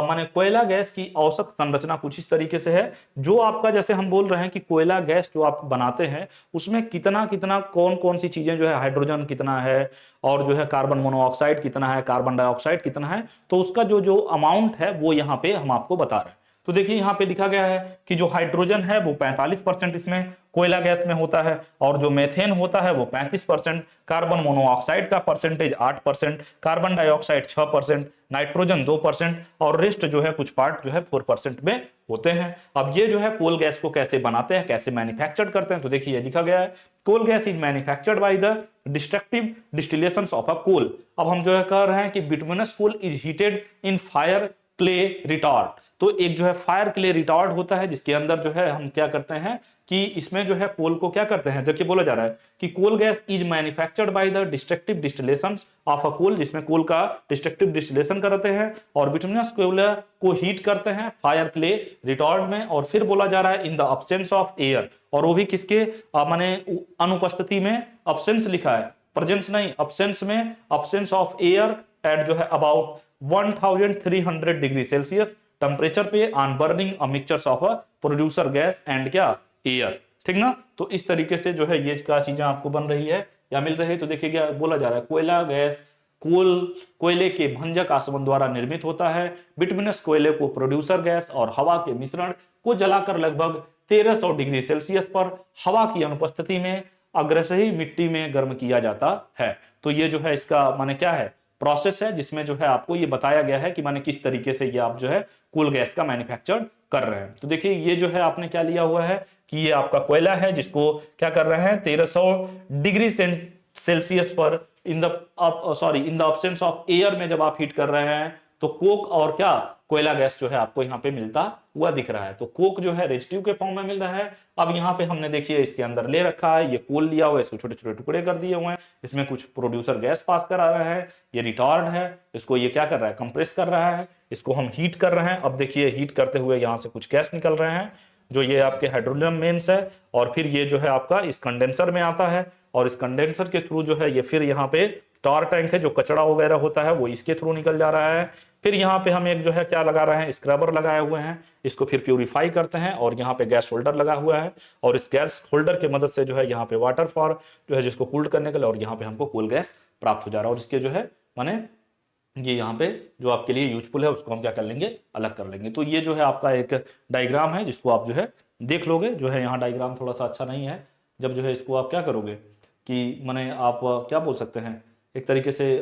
माने कोयला गैस की औसत संरचना कुछ इस तरीके से है, जो आपका जैसे हम बोल रहे हैं कि कोयला गैस जो आप बनाते हैं उसमें कितना कितना कौन कौन सी चीजें जो है, हाइड्रोजन कितना है और जो है कार्बन मोनोऑक्साइड कितना है, कार्बन डाइऑक्साइड कितना है, तो उसका जो जो अमाउंट है वो यहाँ पे हम आपको बता रहे हैं। तो देखिए यहाँ पे लिखा गया है कि जो हाइड्रोजन है वो 45% इसमें कोयला गैस में होता है, और जो मेथेन होता है वो 35%, कार्बन मोनोऑक्साइड का परसेंटेज 8%, कार्बन डाइऑक्साइड 6%, नाइट्रोजन 2% और रेस्ट जो है कुछ पार्ट जो है 4% में होते हैं। अब ये जो है कोल गैस को कैसे बनाते हैं, कैसे मैन्युफैक्चर करते हैं, तो देखिए लिखा गया है coal gas is manufactured by the destructive distillation of a coal. अब हम जो है कह रहे हैं कि bituminous coal is heated in fire clay retort. तो एक जो है फायर क्ले रिटार्ड होता है जिसके अंदर जो है हम क्या करते हैं कि इसमें जो है कोल को क्या करते हैं, देखिए बोला जा रहा है कि coal gas is manufactured by the destructive distillation of a coal, जिसमें कोल का डिस्ट्रक्टिव डिस्टिलेशन करते हैं और बिटुमिनस कोल को हीट करते हैं फायर क्ले रिटार्ड में। और फिर बोला जा रहा है in the absence of air, और वो भी किसके माने अनुपस्थिति में, अब्सेंस लिखा है प्रेजेंस नहीं, अब्सेंस में, अब्सेंस ऑफ एयर एट जो है अबाउट 1300 डिग्री सेल्सियस टेम्परेचर पे on burning a mixtures of a producer gas and क्या एयर, ठीक ना। तो इस तरीके से जो है ये क्या चीजें आपको बन रही है या मिल रही है। तो देखिए क्या बोला जा रहा है, कोयला गैस कोयले के भंजक आसवन द्वारा निर्मित होता है। बिटुमिनस कोयले को प्रोड्यूसर गैस और हवा के मिश्रण को जलाकर लगभग 1300 डिग्री सेल्सियस पर हवा की अनुपस्थिति में अग्रसही मिट्टी में गर्म किया जाता है। तो ये जो है इसका माने क्या है, प्रोसेस है जिसमें जो है आपको ये बताया गया है कि माने किस तरीके से ये आप जो है कोल गैस का मैन्युफैक्चर कर रहे हैं। तो देखिए ये जो है आपने क्या लिया हुआ है कि ये आपका कोयला है जिसको क्या कर रहे हैं 1300 डिग्री सेल्सियस पर in the absence of air में जब आप हीट कर रहे हैं तो कोक और क्या कोयला गैस जो है आपको यहाँ पे मिलता हुआ दिख रहा है। तो कोक जो है रेजिड्यू के फॉर्म में मिल रहा है। अब यहाँ पे हमने देखिए इसके अंदर ले रखा है, ये कोल लिया हुआ है, इसको छोटे छोटे टुकड़े कर दिए हुए हैं, इसमें कुछ प्रोड्यूसर गैस पास करा रहा है, ये रिटार्ड है, इसको ये क्या कर रहा है कंप्रेस कर रहा है, इसको हम हीट कर रहे हैं। अब देखिए हीट करते हुए यहाँ से कुछ गैस निकल रहे हैं जो ये आपके हाइड्रोलियम मेंस है, और फिर ये जो है आपका इस कंडेंसर में आता है और इस कंडेंसर के थ्रू जो है ये फिर यहाँ पे टार टैंक है, जो कचरा वगैरह होता है वो इसके थ्रू निकल जा रहा है। फिर यहाँ पे हम एक जो है क्या लगा रहे हैं, स्क्रबर लगाए हुए हैं, इसको फिर प्यूरिफाई करते हैं और यहाँ पे गैस होल्डर लगा हुआ है और इस गैस होल्डर की मदद से जो है यहाँ पे वाटर फॉर जो है जिसको कूल्ड करने के लिए, और यहाँ पे हमको कूल गैस प्राप्त हो जा रहा है। और इसके जो है माने ये यहाँ पे जो आपके लिए यूजफुल है उसको हम क्या कर लेंगे, अलग कर लेंगे। तो ये जो है आपका एक डायग्राम है जिसको आप जो है देख लोगे। जो है यहाँ डायग्राम थोड़ा सा अच्छा नहीं है, जब जो है इसको आप क्या करोगे कि माने आप क्या बोल सकते हैं एक तरीके से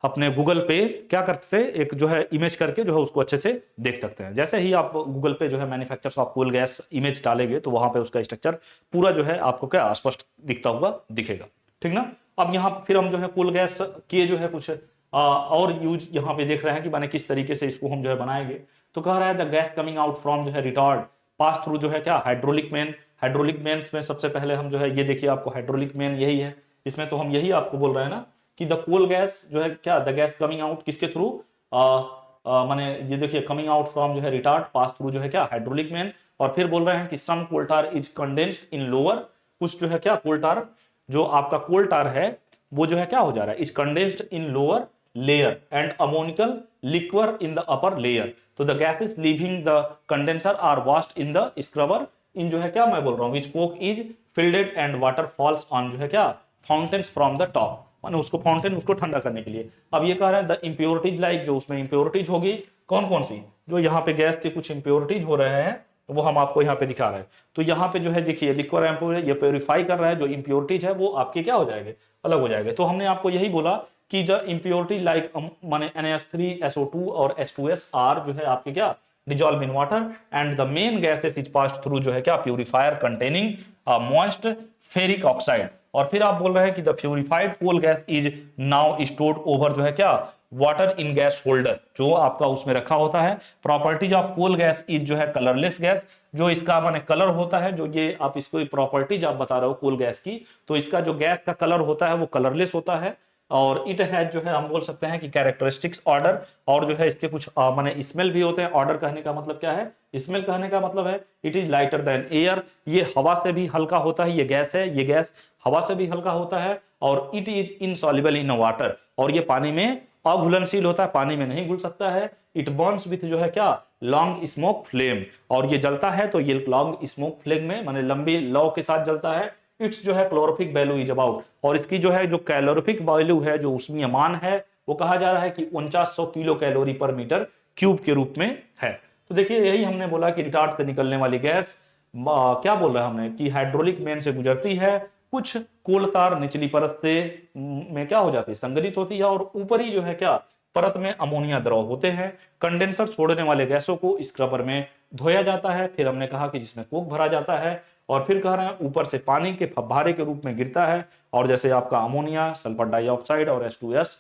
अपने गूगल पे क्या कर से एक जो है इमेज करके जो है उसको अच्छे से देख सकते हैं। जैसे ही आप गूगल पे जो है manufactures of coal gas image डालेंगे तो वहां पे उसका स्ट्रक्चर पूरा जो है आपको क्या स्पष्ट दिखता हुआ दिखेगा, ठीक ना। अब यहाँ फिर हम जो है कोल गैस किए जो है कुछ और यूज यहाँ पे देख रहे हैं कि माने किस तरीके से इसको हम जो है बनाएंगे। तो कह रहा है the gas coming out from जो है रिटार्ड पास थ्रू जो है क्या हाइड्रोलिक मेन। हाइड्रोलिक मेन्स में सबसे पहले हम जो है ये देखिए आपको हाइड्रोलिक मेन यही है, इसमें तो हम यही आपको बोल रहे हैं ना कि द कोल गैस जो है क्या द गैस कमिंग आउट किसके थ्रू माने ये देखिए कमिंग आउट फ्रॉम जो है रिटार्ड पास थ्रू जो है क्या हाइड्रोलिक मेन। और फिर बोल रहे हैं कि सम कोल टार इज कंडेंस्ड इन लोअर, कुछ जो है क्या कोल टार जो आपका कोल टार है वो जो है क्या हो जा रहा है is condensed in lower layer and ammoniacal liquor in the upper layer. तो the gases leaving the condenser are washed in the scrubber in जो है क्या मैं बोल रहा हूँ which coke is filled and water falls on जो है क्या फाउंटेन्स फ्रॉम द टॉप, माने उसको फाउंटेन उसको ठंडा करने के लिए। अब ये कह रहा है द इंप्योरिटीज लाइक जो उसमें इंप्योरिटीज होगी कौन कौन सी, जो यहाँ पे गैस के कुछ इंप्योरिटीज हो रहे हैं तो वो हम आपको यहाँ पे दिखा रहे हैं। तो यहाँ पे जो है देखिए लिक्विड एम्पोर ये प्योरीफाई कर रहा है, जो इंप्योरिटीज है वो आपके क्या हो जाएंगे अलग हो जाएंगे। तो हमने आपको यही बोला कि द इंप्योरिटी लाइक माने NaS3SO2 और H2S आर जो है आपके क्या dissolve in water and the main gases is passed through जो है क्या purifier containing moist ferric oxide. और फिर आप बोल रहे हैं कि the purified coal gas is now stored over जो है क्या वाटर इन गैस होल्डर, जो आपका उसमें रखा होता है। Properties of coal gas is जो है कलरलेस गैस, जो इसका माने कलर होता है, जो ये आप इसको प्रॉपर्टीज आप बता रहे हो कोल गैस की, तो इसका जो गैस का कलर होता है वो कलरलेस होता है। और इट है जो है हम बोल सकते हैं कि कैरेक्टरिस्टिक्स ऑर्डर, और जो है इसके कुछ माने स्मेल भी होते हैं। ऑर्डर कहने का मतलब क्या है, स्मेल कहने का मतलब है it is lighter than air, ये हवा से भी हल्का होता है, ये गैस है, ये गैस हवा से भी हल्का होता है। और it is insoluble in water, और ये पानी में अघुलनशील होता है, पानी में नहीं घुल सकता है। इट बर्न्स विथ जो है क्या लॉन्ग स्मोक फ्लेम, और ये जलता है तो ये लॉन्ग स्मोक फ्लेम में माने लंबी लौ के साथ जलता है। इट्स जो है क्लोरोफिक वैल्यू इज अबाउट, और इसकी जो है जो कैलोरीफिक वैल्यू है जो उसमें मान है वो कहा जा रहा है कि 4900 kilo calorie per metre cube के रूप में है। तो देखिए यही हमने बोला कि रिटार्ड से निकलने वाली गैस क्या बोल रहा है हमने कि हाइड्रोलिक मेन से गुजरती है, कुछ कोल तार निचली परत से में क्या हो जाती है संग्रहित होती है, और ऊपरी जो है क्या परत में अमोनिया द्रव होते हैं। कंडेंसर छोड़ने वाले गैसों को स्क्रबर में धोया जाता है, फिर हमने कहा कि जिसमें कोक भरा जाता है, और फिर कह रहे हैं ऊपर से पानी के फव्वारे के रूप में गिरता है, और जैसे आपका अमोनिया, सल्फर डाइऑक्साइड और H2S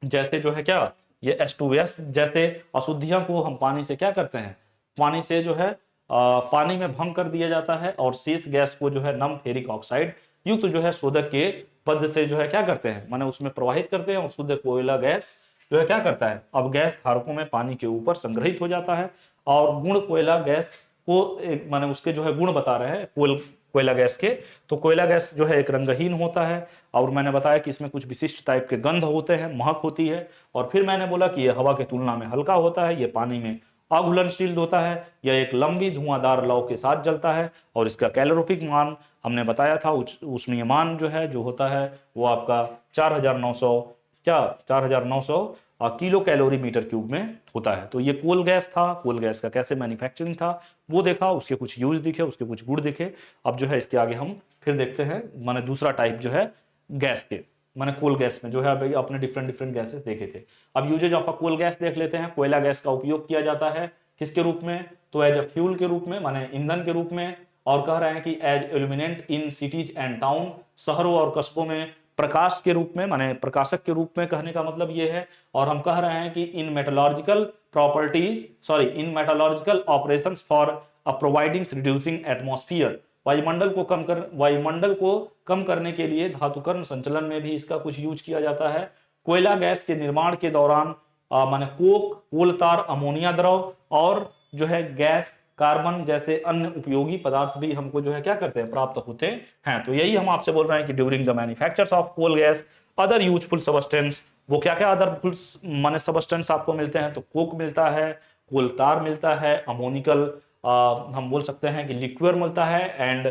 जैसे जो है क्या, ये H2S जैसे अशुद्धियां को हम पानी से क्या करते हैं, पानी से जो है पानी में भंग कर दिया जाता है, और शेष गैस को जो है नम फेरिक ऑक्साइड युक्त जो है शोधक के पद से जो है क्या करते हैं, माने उसमें प्रवाहित करते हैं, और शुद्ध कोयला गैस जो है क्या करता है, अब गैस धारकों में पानी के ऊपर संग्रहित हो जाता है। और गुण कोयला गैस को माने उसके जो है गुण बता रहे हैं कोयला गैस के। तो कोयला गैस जो है एक रंगहीन होता है, और मैंने बताया कि इसमें कुछ विशिष्ट टाइप के गंध होते हैं, महक होती है, और फिर मैंने बोला कि यह हवा की तुलना में हल्का होता है, यह पानी में अघुलनशील होता है, यह एक लंबी धुआंधार लौ के साथ जलता है, और इसका कैलोरीफिक मान हमने बताया था, ऊष्मीय मान जो है जो होता है वो आपका 4900 क्या 4900 किलो कैलोरी मीटर क्यूब में होता है। तो ये कोल गैस था, कोल गैस का कैसे मैन्युफैक्चरिंग था वो देखा, उसके कुछ यूज दिखे, उसके कुछ गुण दिखे। अब जो है इसके आगे हम फिर देखते हैं माने दूसरा टाइप जो है गैस के, माने कोल गैस में जो है अभी अपने डिफरेंट डिफरेंट गैसेस देखे थे। अब uses of a coal gas देख लेते हैं। कोयला गैस का उपयोग किया जाता है किसके रूप में, तो एज अ फ्यूल के रूप में, माने ईंधन के रूप में, और कह रहे हैं कि as illuminant in cities and town, शहरों और कस्बों में प्रकाश के रूप में, माने प्रकाशक के रूप में, कहने का मतलब ये है। और हम कह रहे हैं कि in metallurgical properties in metallurgical operations for providing reducing atmosphere, वायुमंडल को कम करने के लिए धातुकर्ण संचलन में भी इसका कुछ यूज किया जाता है। कोयला गैस के निर्माण के दौरान माने कोक, कोल तार, अमोनिया द्रव और जो है गैस, कार्बन जैसे अन्य उपयोगी पदार्थ भी हमको जो है क्या करते हैं, प्राप्त होते हैं। तो यही हम आपसे बोल रहे हैं कि during the manufacture of coal gas other useful substance, वो क्या क्या अदर माने सबस्टेंस आपको मिलते हैं, तो कोक मिलता है, कोल तार मिलता है, अमोनिकल हम बोल सकते हैं कि लिक्विड मिलता है, and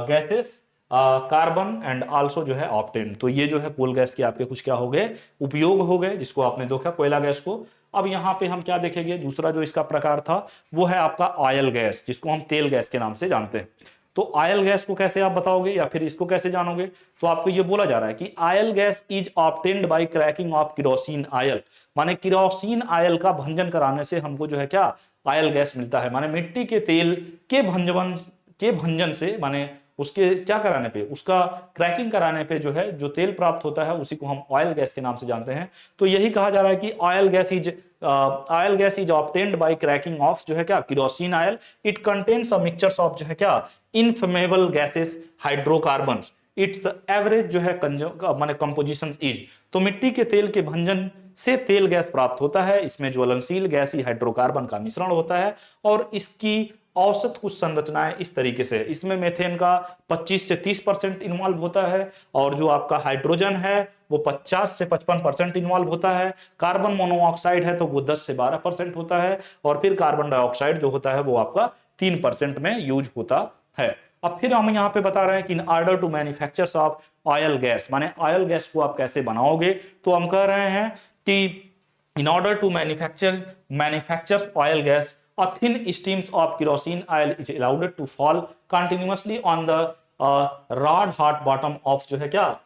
gases carbon and also जो है ऑप्टेन। तो ये जो है कोल गैस के आपके कुछ क्या हो गए, उपयोग हो गए, जिसको आपने देखा कोयला गैस को। अब यहाँ पे हम क्या देखेंगे, दूसरा जो इसका प्रकार था वो है आपका ऑयल गैस, जिसको हम तेल गैस के नाम से जानते हैं। तो ऑयल गैस को कैसे आप बताओगे या फिर इसको कैसे जानोगे, तो आपको ये बोला जा रहा है कि oil gas is obtained by cracking of kerosene oil, माने किरोसिन ऑयल का भंजन कराने से हमको जो है क्या ऑयल गैस मिलता है। माने मिट्टी के तेल के भंजन से, माने उसके क्या कराने पे, उसका क्रैकिंग कराने पे जो है जो तेल प्राप्त होता है उसी को हम ऑयल गैस के नाम से जानते हैं। तो यही कहा जा रहा है कि oil gas is obtained by cracking of जो है क्या kerosene oil, it contains a mixtures of जो है क्या inflammable gases, hydrocarbons, it's average जो है माने कंपोजिशन इज। तो मिट्टी के तेल के भंजन से तेल गैस प्राप्त होता है, इसमें ज्वलनशील गैसीय हाइड्रोकार्बन का मिश्रण होता है, और इसकी औसत कुछ संरचनाएं इस तरीके से, इसमें मेथेन का 25 से 30% इन्वॉल्व होता है, और जो आपका हाइड्रोजन है वो 50 से 55% इन्वॉल्व होता है, कार्बन मोनोऑक्साइड है तो वो 10 से 12% होता है, और फिर कार्बन डाइऑक्साइड जो होता है वो आपका 3% में यूज होता है। अब फिर हम यहाँ पे बता रहे हैं कि in order to manufacture of oil gas, माने ऑयल गैस को आप कैसे बनाओगे, तो हम कह रहे हैं कि in order to manufacture oil gas, a thin streams of kerosene oil is allowed to fall continuously on the rod hot bottom of जो है क्या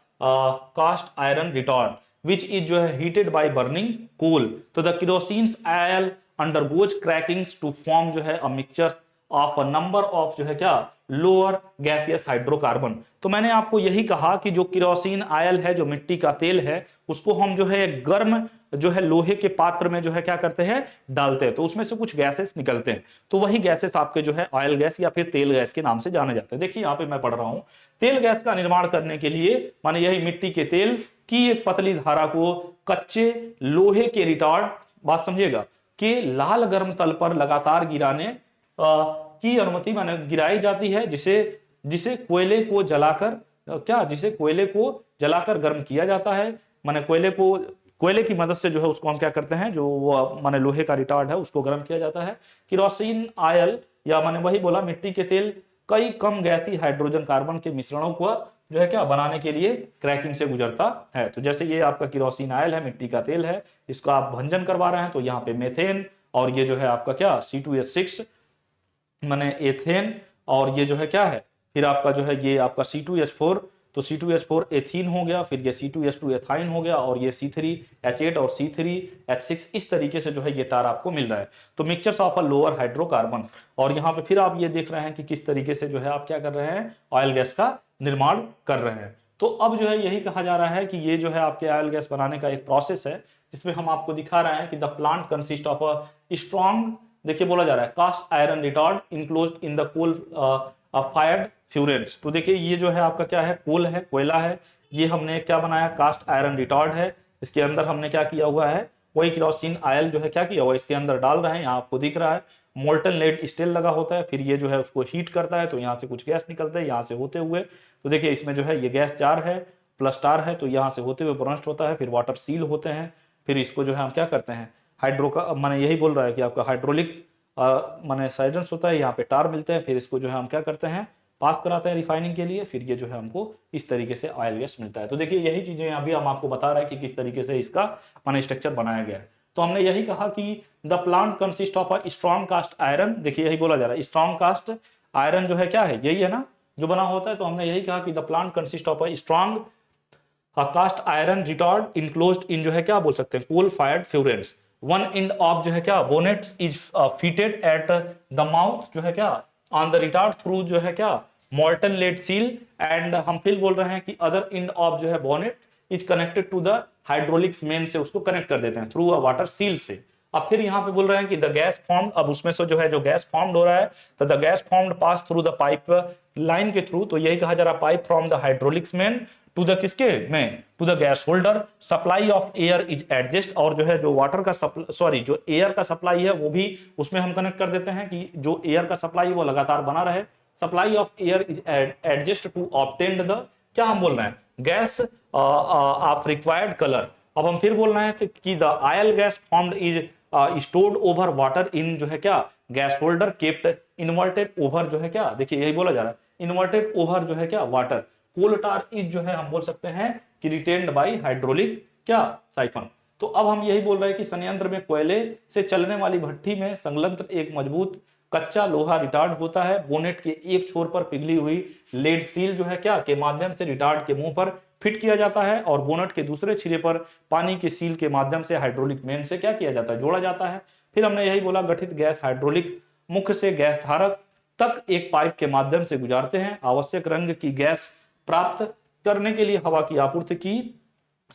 cast iron retort which is जो है heated by burning coal। तो the kerosene oil undergoes crackings to form जो है a mixture of a number of जो है क्या लोअर गैसियस हाइड्रोकार्बन। तो मैंने आपको यही कहा कि जो किरोसिन ऑयल है, जो मिट्टी का तेल है, उसको हम जो है गर्म जो है लोहे के पात्र में जो है क्या करते हैं, डालते हैं, तो उसमें से कुछ गैसेस निकलते हैं, तो वही गैसेस आपके जो है ऑयल गैस या फिर तेल गैस के नाम से जाने जाते हैं। देखिए यहाँ पे मैं पढ़ रहा हूं, तेल गैस का निर्माण करने के लिए माने यही मिट्टी के तेल की एक पतली धारा को कच्चे लोहे के रिटार्ड, बात समझिएगा, के लाल गर्म तल पर लगातार गिराने की अनुमति माने गिराई जाती है, जिसे कोयले को जलाकर गर्म किया जाता है। माने कोयले की मदद से जो है उसको हम क्या करते हैं, जो वो माने लोहे का रिटार्ड है उसको गर्म किया जाता है। किरोसिन ऑयल या माने वही बोला मिट्टी के तेल कई कम गैसी हाइड्रोजन कार्बन के मिश्रणों को जो है क्या बनाने के लिए क्रैकिंग से गुजरता है। तो जैसे ये आपका किरोसिन ऑयल है, मिट्टी का तेल है, इसको आप भंजन करवा रहे हैं, तो यहाँ पे मेथेन, और ये जो है आपका क्या C2H6 माने एथेन, और ये जो है क्या है फिर आपका जो है ये आपका C2H4 तो C2H4 एथीन हो गया, फिर ये C2H2 एथाइन हो गया, और ये C3H8 और C3H6 इस तरीके से जो है ये तार आपको मिल रहा है। तो mixtures of a lower hydrocarbon, और यहाँ पे फिर आप ये देख रहे हैं कि किस तरीके से जो है आप क्या कर रहे हैं, ऑयल गैस का निर्माण कर रहे हैं। तो अब जो है यही कहा जा रहा है कि ये जो है आपके ऑयल गैस बनाने का एक प्रोसेस है, जिसमें हम आपको दिखा रहे हैं कि the plant consist of a strong, देखिए बोला जा रहा है cast iron retort enclosed in the coal fired furnace. तो देखिए ये जो है आपका क्या है, कोल है, कोयला है, ये हमने क्या बनाया, कास्ट आयरन रिटॉर्ड है, इसके अंदर हमने क्या किया हुआ है, वही केरोसिन ऑयल जो है क्या किया हुआ है, इसके अंदर डाल रहे हैं, यहाँ आपको दिख रहा है मोल्टन लेड स्टील लगा होता है, फिर ये जो है उसको हीट करता है, तो यहाँ से कुछ गैस निकलता है, यहाँ से होते हुए, तो देखिए इसमें जो है ये गैस जार है प्लस स्टार है, तो यहाँ से होते हुए ब्रस्ट होता है, फिर वाटर सील होते हैं, फिर इसको जो है हम क्या करते हैं, हाइड्रो का माने यही बोल रहा है कि आपका हाइड्रोलिक माने साइडेंस होता है, यहाँ पे टार मिलते हैं, फिर इसको जो है हम क्या करते हैं, पास कराते हैं रिफाइनिंग के लिए, फिर ये जो है हमको इस तरीके से ऑयल गैस मिलता है। तो देखिए यही चीजें अभी हम आपको बता रहे हैं कि किस तरीके से इसका माने स्ट्रक्चर बनाया गया है। तो हमने यही कहा कि the plant consist of a strong cast iron, देखिए यही बोला जा रहा है, स्ट्रॉन्ग कास्ट आयरन जो है क्या है, यही है ना जो बना होता है। तो हमने यही कहा कि the plant consist of a strong cast iron retort enclosed in जो है क्या बोल सकते हैं, coal fired furnace. One end of जो है क्या bonnets is fitted at the mouth जो है क्या ऑन द रिटार्ड थ्रू जो है क्या मॉल्टन लेड सील, एंड हम फिर बोल रहे हैं कि अदर एंड ऑफ जो है bonnet is connected to the hydraulics main से उसको कनेक्ट कर देते हैं थ्रू अ वाटर सील से। अब फिर यहाँ पे बोल रहे हैं कि द गैस फॉर्म, अब उसमें से जो है जो गैस फॉर्म्ड हो रहा है, तो the gas formed pass through the pipe line के थ्रू, तो यही कहा जा रहा है pipe from the hydraulics main to the किसके में, to the gas holder, supply of air is adjust, और जो है जो वाटर का सॉरी जो एयर का सप्लाई है वो भी उसमें हम कनेक्ट कर देते हैं कि जो एयर का सप्लाई है वो लगातार बना रहे, supply of air is adjust to obtain the, क्या हम बोल रहे हैं, गैस ऑफ रिक्वायर्ड कलर। अब हम फिर बोल रहे हैं कि the oil gas formed is stored over water in जो है क्या gas holder kept inverted over जो है क्या, देखिए यही बोला जा रहा है इन्वर्टेड ओवर जो है क्या वाटर, कोल टार इज जो है हम बोल सकते हैं कि रिटेन्ड बाय हाइड्रोलिक क्या साइफन। तो अब हम यही बोल रहे हैं कि संयंत्र में कोयले से चलने वाली भट्टी में संलग्न एक मजबूत कच्चा लोहा रिटार्ड होता है, बोनेट के एक छोर पर पिघली हुई लेड सील जो है क्या के माध्यम से रिटार्ड के मुंह पर फिट किया जाता है, और बोनेट के दूसरे छिरे पर पानी के सील के माध्यम से हाइड्रोलिक मेन से क्या किया जाता है, जोड़ा जाता है। फिर हमने यही बोला गठित गैस हाइड्रोलिक मुख्य से गैस धारक तक एक पाइप के माध्यम से गुजारते हैं, आवश्यक रंग की गैस प्राप्त करने के लिए हवा की आपूर्ति की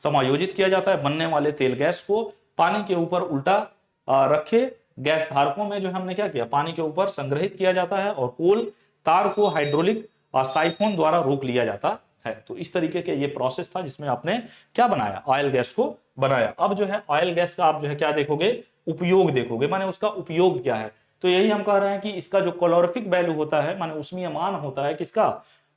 समायोजित किया जाता है, बनने वाले तेल गैस को पानी के ऊपर उल्टा रखे गैस धारकों में जो हमने क्या किया, पानी के ऊपर संग्रहित किया जाता है, और कोल तार को हाइड्रोलिक साइफोन द्वारा रोक लिया जाता है। तो इस तरीके के ये प्रोसेस था जिसमें आपने क्या बनाया, ऑयल गैस को बनाया। अब जो है ऑयल गैस का आप जो है क्या देखोगे, उपयोग देखोगे, माने उसका उपयोग क्या है। तो यही हम कह रहे हैं कि इसका जो कैलोरीफिक वैल्यू होता है, माने उसमें मान होता है किसका,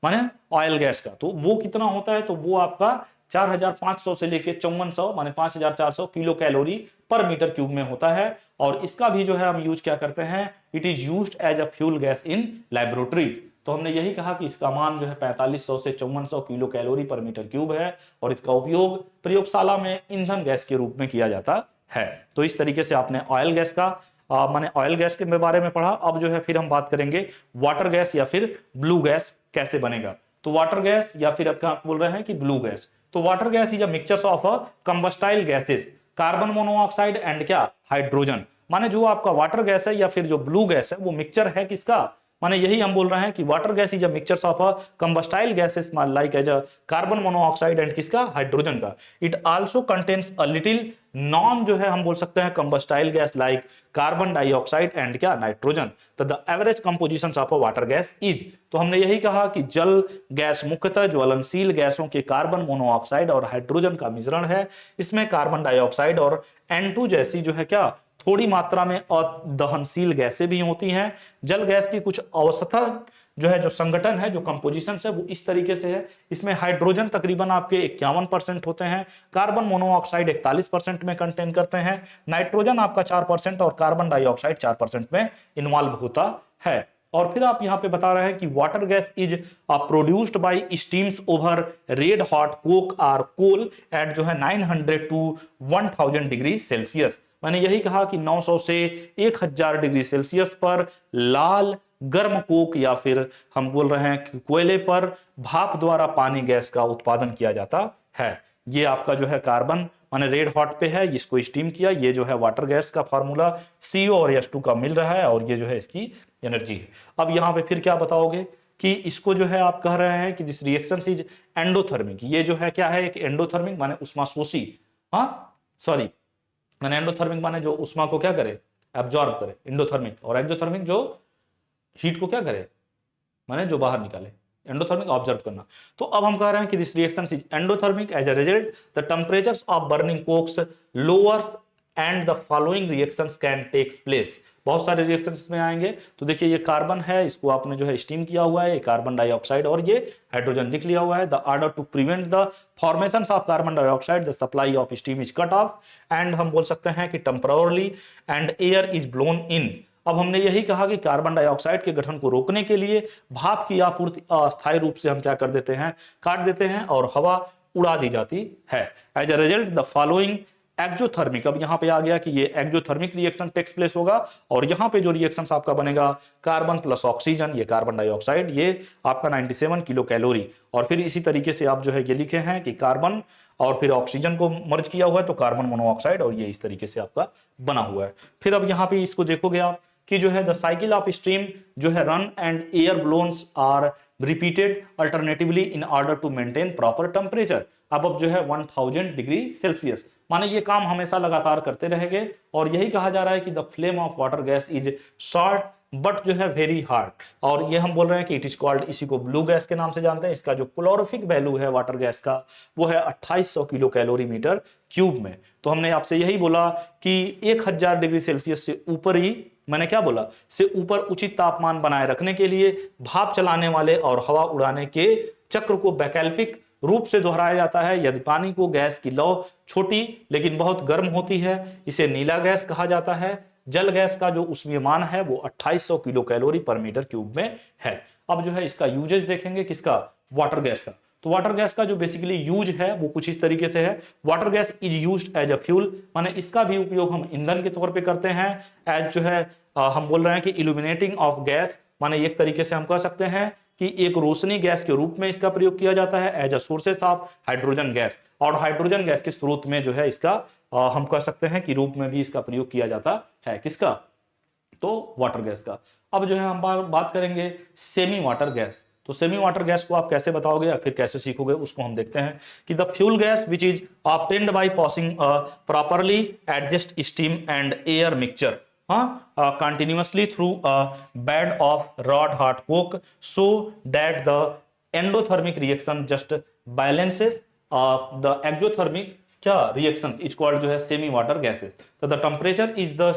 माने ऑयल गैस का, तो वो कितना होता है, तो वो आपका 4500 से लेके 5400 माने 5400 kilo calorie per metre cube में होता है। और इसका भी जो है हम यूज क्या करते हैं, it is used as a fuel gas in laboratory. तो हमने यही कहा कि इसका मान जो है 4500 से 5400 kilo calorie per metre cube है, और इसका उपयोग प्रयोगशाला में ईंधन गैस के रूप में किया जाता है। तो इस तरीके से आपने ऑयल गैस का माने ऑयल गैस के बारे में पढ़ा। अब जो है फिर हम बात करेंगे वाटर गैस या फिर ब्लू गैस कैसे बनेगा। तो वाटर गैस या फिर आप बोल रहे हैं कि ब्लू गैस, तो water gas is a mixture of combustible gases carbon monoxide and क्या हाइड्रोजन। माने जो आपका वाटर गैस है या फिर जो ब्लू गैस है वो मिक्सचर है किसका, माने यही हम बोल रहे हैं कि water gas is a mixture of combustible gases like as a carbon monoxide and किसका हाइड्रोजन का। It also contains a little non जो है हम बोल सकते हैं combustible gas like carbon dioxide and क्या नाइट्रोजन। तो the average composition of a water gas is, तो हमने यही कहा कि जल गैस मुख्यतः ज्वलनशील गैसों के कार्बन मोनोऑक्साइड और हाइड्रोजन का मिश्रण है। इसमें कार्बन डाइऑक्साइड और N2 जैसी जो है क्या थोड़ी मात्रा में अदहनशील गैसें भी होती हैं। जल गैस की कुछ अवस्था जो है जो संगठन है जो कंपोजिशन है वो इस तरीके से है। इसमें हाइड्रोजन तकरीबन आपके 51% होते हैं, कार्बन मोनोऑक्साइड 41% में कंटेन करते हैं, नाइट्रोजन आपका 4% और कार्बन डाइऑक्साइड 4% में इन्वॉल्व होता है। और फिर आप यहाँ पे बता रहे हैं कि water gas is produced bye stems over red hot Coke और कोल एट जो है 900 टू 1000 डिग्री सेल्सियस। मैंने यही कहा कि 900 से 1000 डिग्री सेल्सियस पर लाल गर्म कोक या फिर हम बोल रहे हैं कि कोयले पर भाप द्वारा पानी गैस का उत्पादन किया जाता है। ये आपका जो है कार्बन माने रेड हॉट पे है, इसको स्टीम किया, ये जो है वाटर गैस का फार्मूला CO और H2 का मिल रहा है और ये जो है इसकी एनर्जी है। अब यहाँ पे फिर क्या बताओगे कि इसको जो है आप कह रहे हैं कि दिस रिएक्शन इज एंडोथर्मिक। ये जो है क्या है, एक एंडोथर्मिक माने उष्माशोषी, हाँ सॉरी माने एंडोथर्मिक माने जो उष्मा को क्या करे, एब्जॉर्ब करे, एंडोथर्मिक, और एक्सोथर्मिक जो हीट को क्या करे माने जो बाहर निकाले, एंडोथर्मिक ऑब्जर्व करना। तो अब हम कह रहे हैं कि this reaction is endothermic, as a result the temperatures of burning cokes lowers and the following reactions can takes place. बहुत सारे रिएक्शंस इसमें आएंगे। तो देखिए ये कार्बन है, इसको आपने जो है स्टीम किया हुआ है, ये कार्बन डाइऑक्साइड और ये हाइड्रोजन लिख लिया हुआ है। The order to prevent the formation of carbon dioxide the supply of steam is cut off and हम बोल सकते हैं कि temporarily and air is blown in. अब हमने यही कहा कि कार्बन डाइऑक्साइड के गठन को रोकने के लिए भाप की आपूर्ति अस्थायी रूप से हम क्या कर देते हैं, काट देते हैं और हवा उड़ा दी जाती है। As a result the following exothermic, अब यहां पे आ गया कि ये एक्सोथर्मिक रिएक्शन टेक्स प्लेस होगा और यहां पे जो रिएक्शन आपका बनेगा कार्बन प्लस ऑक्सीजन, ये कार्बन डाइऑक्साइड, ये आपका 97 किलो कैलोरी। और फिर इसी तरीके से आप जो है ये लिखे हैं कि कार्बन और फिर ऑक्सीजन को मर्ज किया हुआ है तो कार्बन मोनोऑक्साइड, और ये इस तरीके से आपका बना हुआ है। फिर अब यहाँ पे इसको देखोगे आप कि जो है द साइकिल ऑफ स्ट्रीम जो है run and air blowns are repeated alternatively in order to maintain proper temperature. अब जो है 1000 डिग्री सेल्सियस, माने ये काम हमेशा लगातार करते रहेंगे। और यही कहा जा रहा है कि the flame of water gas is short but जो है वेरी हार्ड, और ये हम बोल रहे हैं कि इट इज कॉल्ड, इसी को ब्लू गैस के नाम से जानते हैं। इसका जो कैलोरीफिक वैल्यू है वाटर गैस का वो है 2800 किलो कैलोरी मीटर क्यूब में। तो हमने आपसे यही बोला कि 1000 डिग्री सेल्सियस से ऊपर ही, मैंने क्या बोला, से ऊपर उचित तापमान बनाए रखने के लिए भाप चलाने वाले और हवा उड़ाने के चक्र को वैकल्पिक रूप से दोहराया जाता है। यदि पानी को गैस की लौ छोटी लेकिन बहुत गर्म होती है, इसे नीला गैस कहा जाता है। जल गैस का जो ऊष्मीय मान है वो 2800 kilo calorie per metre cube में है। अब जो है इसका यूजेज देखेंगे, किसका, वाटर गैस का। तो वाटर गैस का जो बेसिकली यूज है वो कुछ इस तरीके से है। Water gas is used as a fuel, माने इसका भी उपयोग हम ईंधन के तौर पे करते हैं। एज जो है हम बोल रहे हैं कि इल्यूमिनेटिंग ऑफ गैस, माने एक तरीके से हम कह सकते हैं कि एक रोशनी गैस के रूप में इसका प्रयोग किया जाता है। As a sources of hydrogen gas, और हाइड्रोजन गैस के स्रोत में जो है इसका हम कह सकते हैं कि रूप में भी इसका प्रयोग किया जाता है। किसका, तो वाटर गैस का। अब जो है हम बात करेंगे सेमी वाटर गैस। तो सेमी वाटर गैस को आप कैसे बताओगे या फिर कैसे सीखोगे, उसको हम देखते हैं कि the fuel gas which is obtained by passing properly adjust steam and air mixture continuously through a bed of rod hot coke so that the endothermic reaction just balances the exothermic क्या reactions is called जो है semi water gases. So the temperature is the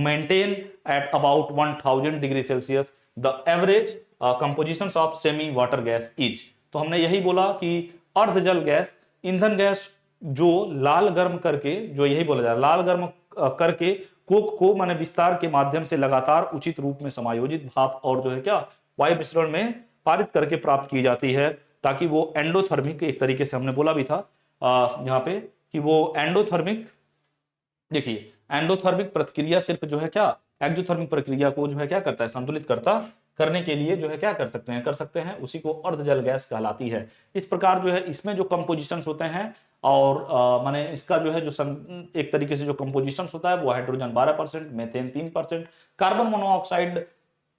maintained at about 1000 degree Celsius. The average compositions of semi water gas is, तो हमने यही बोला कि अर्ध जल गैस, ईंधन गैस जो लाल गर्म करके, जो यही बोला जाए लाल गर्म करके कोक को माने विस्तार के माध्यम से लगातार उचित रूप में समायोजित भाप और जो है क्या वायु मिश्रण में पारित करके प्राप्त की जाती है, ताकि वो एंडोथर्मिक, एक तरीके से हमने बोला भी था यहाँ पे कि वो एंडोथर्मिक, देखिए एंडोथर्मिक प्रतिक्रिया सिर्फ जो है क्या एक्सोथर्मिक प्रक्रिया को जो है क्या करता है, संतुलित करने के लिए जो है क्या कर सकते हैं उसी को अर्ध जल गैस कहलाती है। इस प्रकार जो है इसमें जो कंपोजिशंस होते हैं और माने इसका जो है जो एक तरीके से जो कंपोजिशंस होता है वो hydrogen 12%, methane 3%, carbon monoxide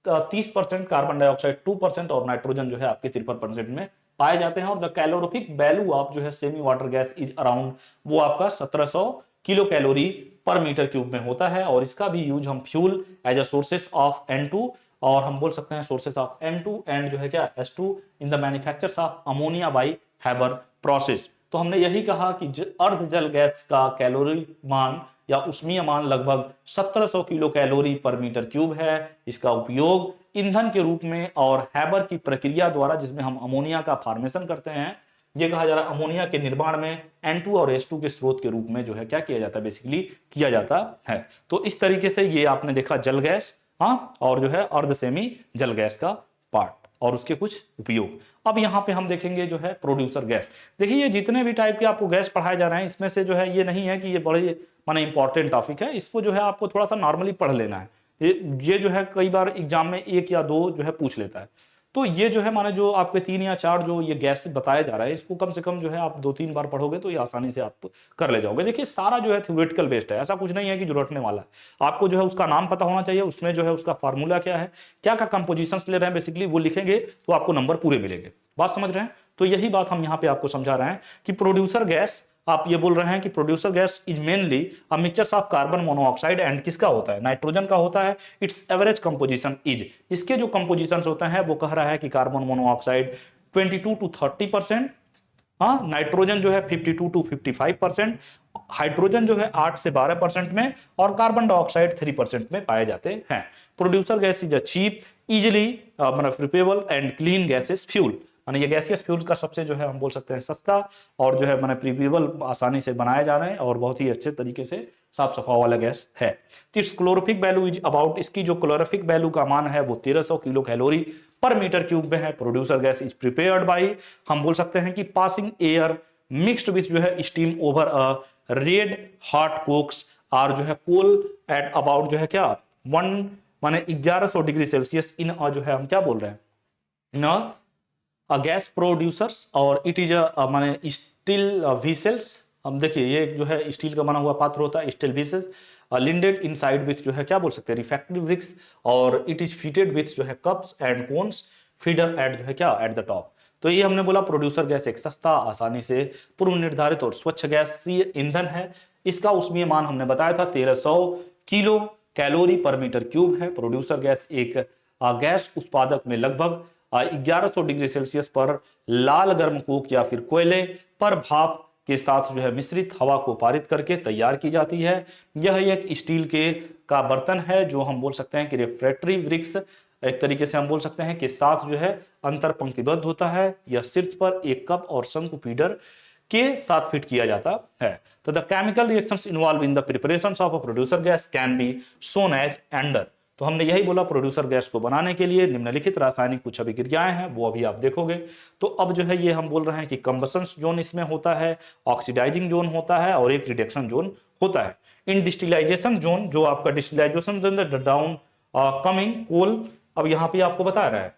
30%, carbon dioxide 2% और नाइट्रोजन जो है आपके 53% में पाए जाते हैं। और द कैलोरीफिक वैल्यू ऑफ जो है semi water gas is around वो आपका 1700 kilo calorie per metre cube में होता है। और इसका भी यूज हम fuel as a sources of N2 और हम बोल सकते हैं सोर्सेस ऑफ N2 एंड जो है क्या H2 in the manufactures of ammonia by Haber process. तो हमने यही कहा कि अर्ध जल गैस का कैलोरी मान या ऊष्मीय मान लगभग 1700 kilo calorie per metre cube है। इसका उपयोग ईंधन के रूप में और हैबर की प्रक्रिया द्वारा, जिसमें हम अमोनिया का फॉर्मेशन करते हैं, ये कहा जा रहा है अमोनिया के निर्माण में N2 और H2 के स्रोत के रूप में जो है क्या किया जाता है, बेसिकली किया जाता है। तो इस तरीके से ये आपने देखा जल गैस, हाँ, और जो है अर्ध सेमी जल गैस का पार्ट और उसके कुछ उपयोग। अब यहाँ पे हम देखेंगे जो है प्रोड्यूसर गैस। देखिए ये जितने भी टाइप के आपको गैस पढ़ाए जा रहे हैं इसमें से जो है ये नहीं है कि ये बड़े माने इंपॉर्टेंट टॉपिक है, इसको जो है आपको थोड़ा सा नॉर्मली पढ़ लेना है। ये जो है कई बार एग्जाम में 1 या 2 जो है पूछ लेता है। तो ये जो है माने जो आपके 3 या 4 जो ये गैस बताया जा रहा है, इसको कम से कम जो है आप 2-3 बार पढ़ोगे तो ये आसानी से आप कर ले जाओगे। देखिए सारा जो है थ्योरेटिकल बेस्ड है, ऐसा कुछ नहीं है कि जो रटने वाला है। आपको जो है उसका नाम पता होना चाहिए, उसमें जो है उसका फार्मूला क्या है, क्या क्या कंपोजिशंस ले रहे हैं, बेसिकली वो लिखेंगे तो आपको नंबर पूरे मिलेंगे। बात समझ रहे हैं? तो यही बात हम यहाँ पे आपको समझा रहे हैं कि प्रोड्यूसर गैस, आप ये बोल रहे हैं कि producer gas is mainly a mixtures of carbon monoxide and किसका होता है, नाइट्रोजन का होता है। इट्स एवरेज कंपोजिशन इज, इसके जो कंपोजिशन होते हैं वो कह रहा है कि कार्बन मोनोऑक्साइड 22 to 30%, हाँ, नाइट्रोजन जो है 52 to 55%, हाइड्रोजन जो है 8 से 12% में, और कार्बन डाइऑक्साइड 3% में पाए जाते हैं। Producer gas is a cheap, easily preparable and clean gases fuel, माने ये गैसियस फ्यूल का सबसे जो है हम बोल सकते हैं सस्ता और जो है माने प्रीपेबल, आसानी से बनाए जा रहे हैं और बहुत ही अच्छे तरीके से साफ सफाई वाला गैस है। It's calorific value is about, इसकी जो क्लोरोफिक वैल्यू का मान है वो 1300 kilo calorie per metre cube में है। Producer gas is prepared by, हम बोल सकते हैं कि पासिंग एयर मिक्स्ड विथ जो है steam over a red hot Cokes और जो है कोल एट अबाउट जो है क्या 1 माने 1100 डिग्री सेल्सियस इन जो है हम क्या बोल रहे हैं ना गैस प्रोड्यूसर्स, और इट इज माने स्टील व्हीसल्स। हम देखिए ये जो है स्टील का बना हुआ पात्र होता है, steel vessels lined inside with जो है क्या बोल सकते हैं रिफ्रैक्टिव ब्रिक्स, और इट इज फिटेड विथ जो है cups and cones, feeder at जो है क्या एट द टॉप। तो ये हमने बोला प्रोड्यूसर गैस एक सस्ता, आसानी से पूर्व निर्धारित और स्वच्छ गैसीय ईंधन है। इसका उसमें मान हमने बताया था 1300 kilo calorie per metre cube है। प्रोड्यूसर गैस एक गैस उत्पादक में लगभग 1100 डिग्री सेल्सियस पर लाल गर्म कोक या फिर कोयले पर भाप के साथ जो है मिश्रित हवा को पारित करके तैयार की जाती है। यह एक स्टील के का बर्तन है जो हम बोल सकते हैं कि रिफ्रैक्टरी ब्रिक्स एक तरीके से हम बोल सकते हैं कि साथ जो है अंतर पंक्तिबद्ध होता है। यह शीर्ष पर एक कप और शंकु फीडर के साथ फिट किया जाता है। तो the chemical reactions involve in the preparation of a producer gas can be shown as under. तो हमने यही बोला प्रोड्यूसर गैस को बनाने के लिए निम्नलिखित रासायनिक कुछ अभिक्रियाएं हैं, वो अभी आप देखोगे। तो अब जो है ये हम बोल रहे हैं कि कंबसन जोन इसमें होता है, ऑक्सीडाइजिंग जोन होता है और एक रिडक्शन जोन होता है। इन डिस्टिलाइजेशन जोन, जो आपका डिस्टिलाइजेशन जोन डाउन कमिंग कोल, अब यहाँ पे आपको बता रहा है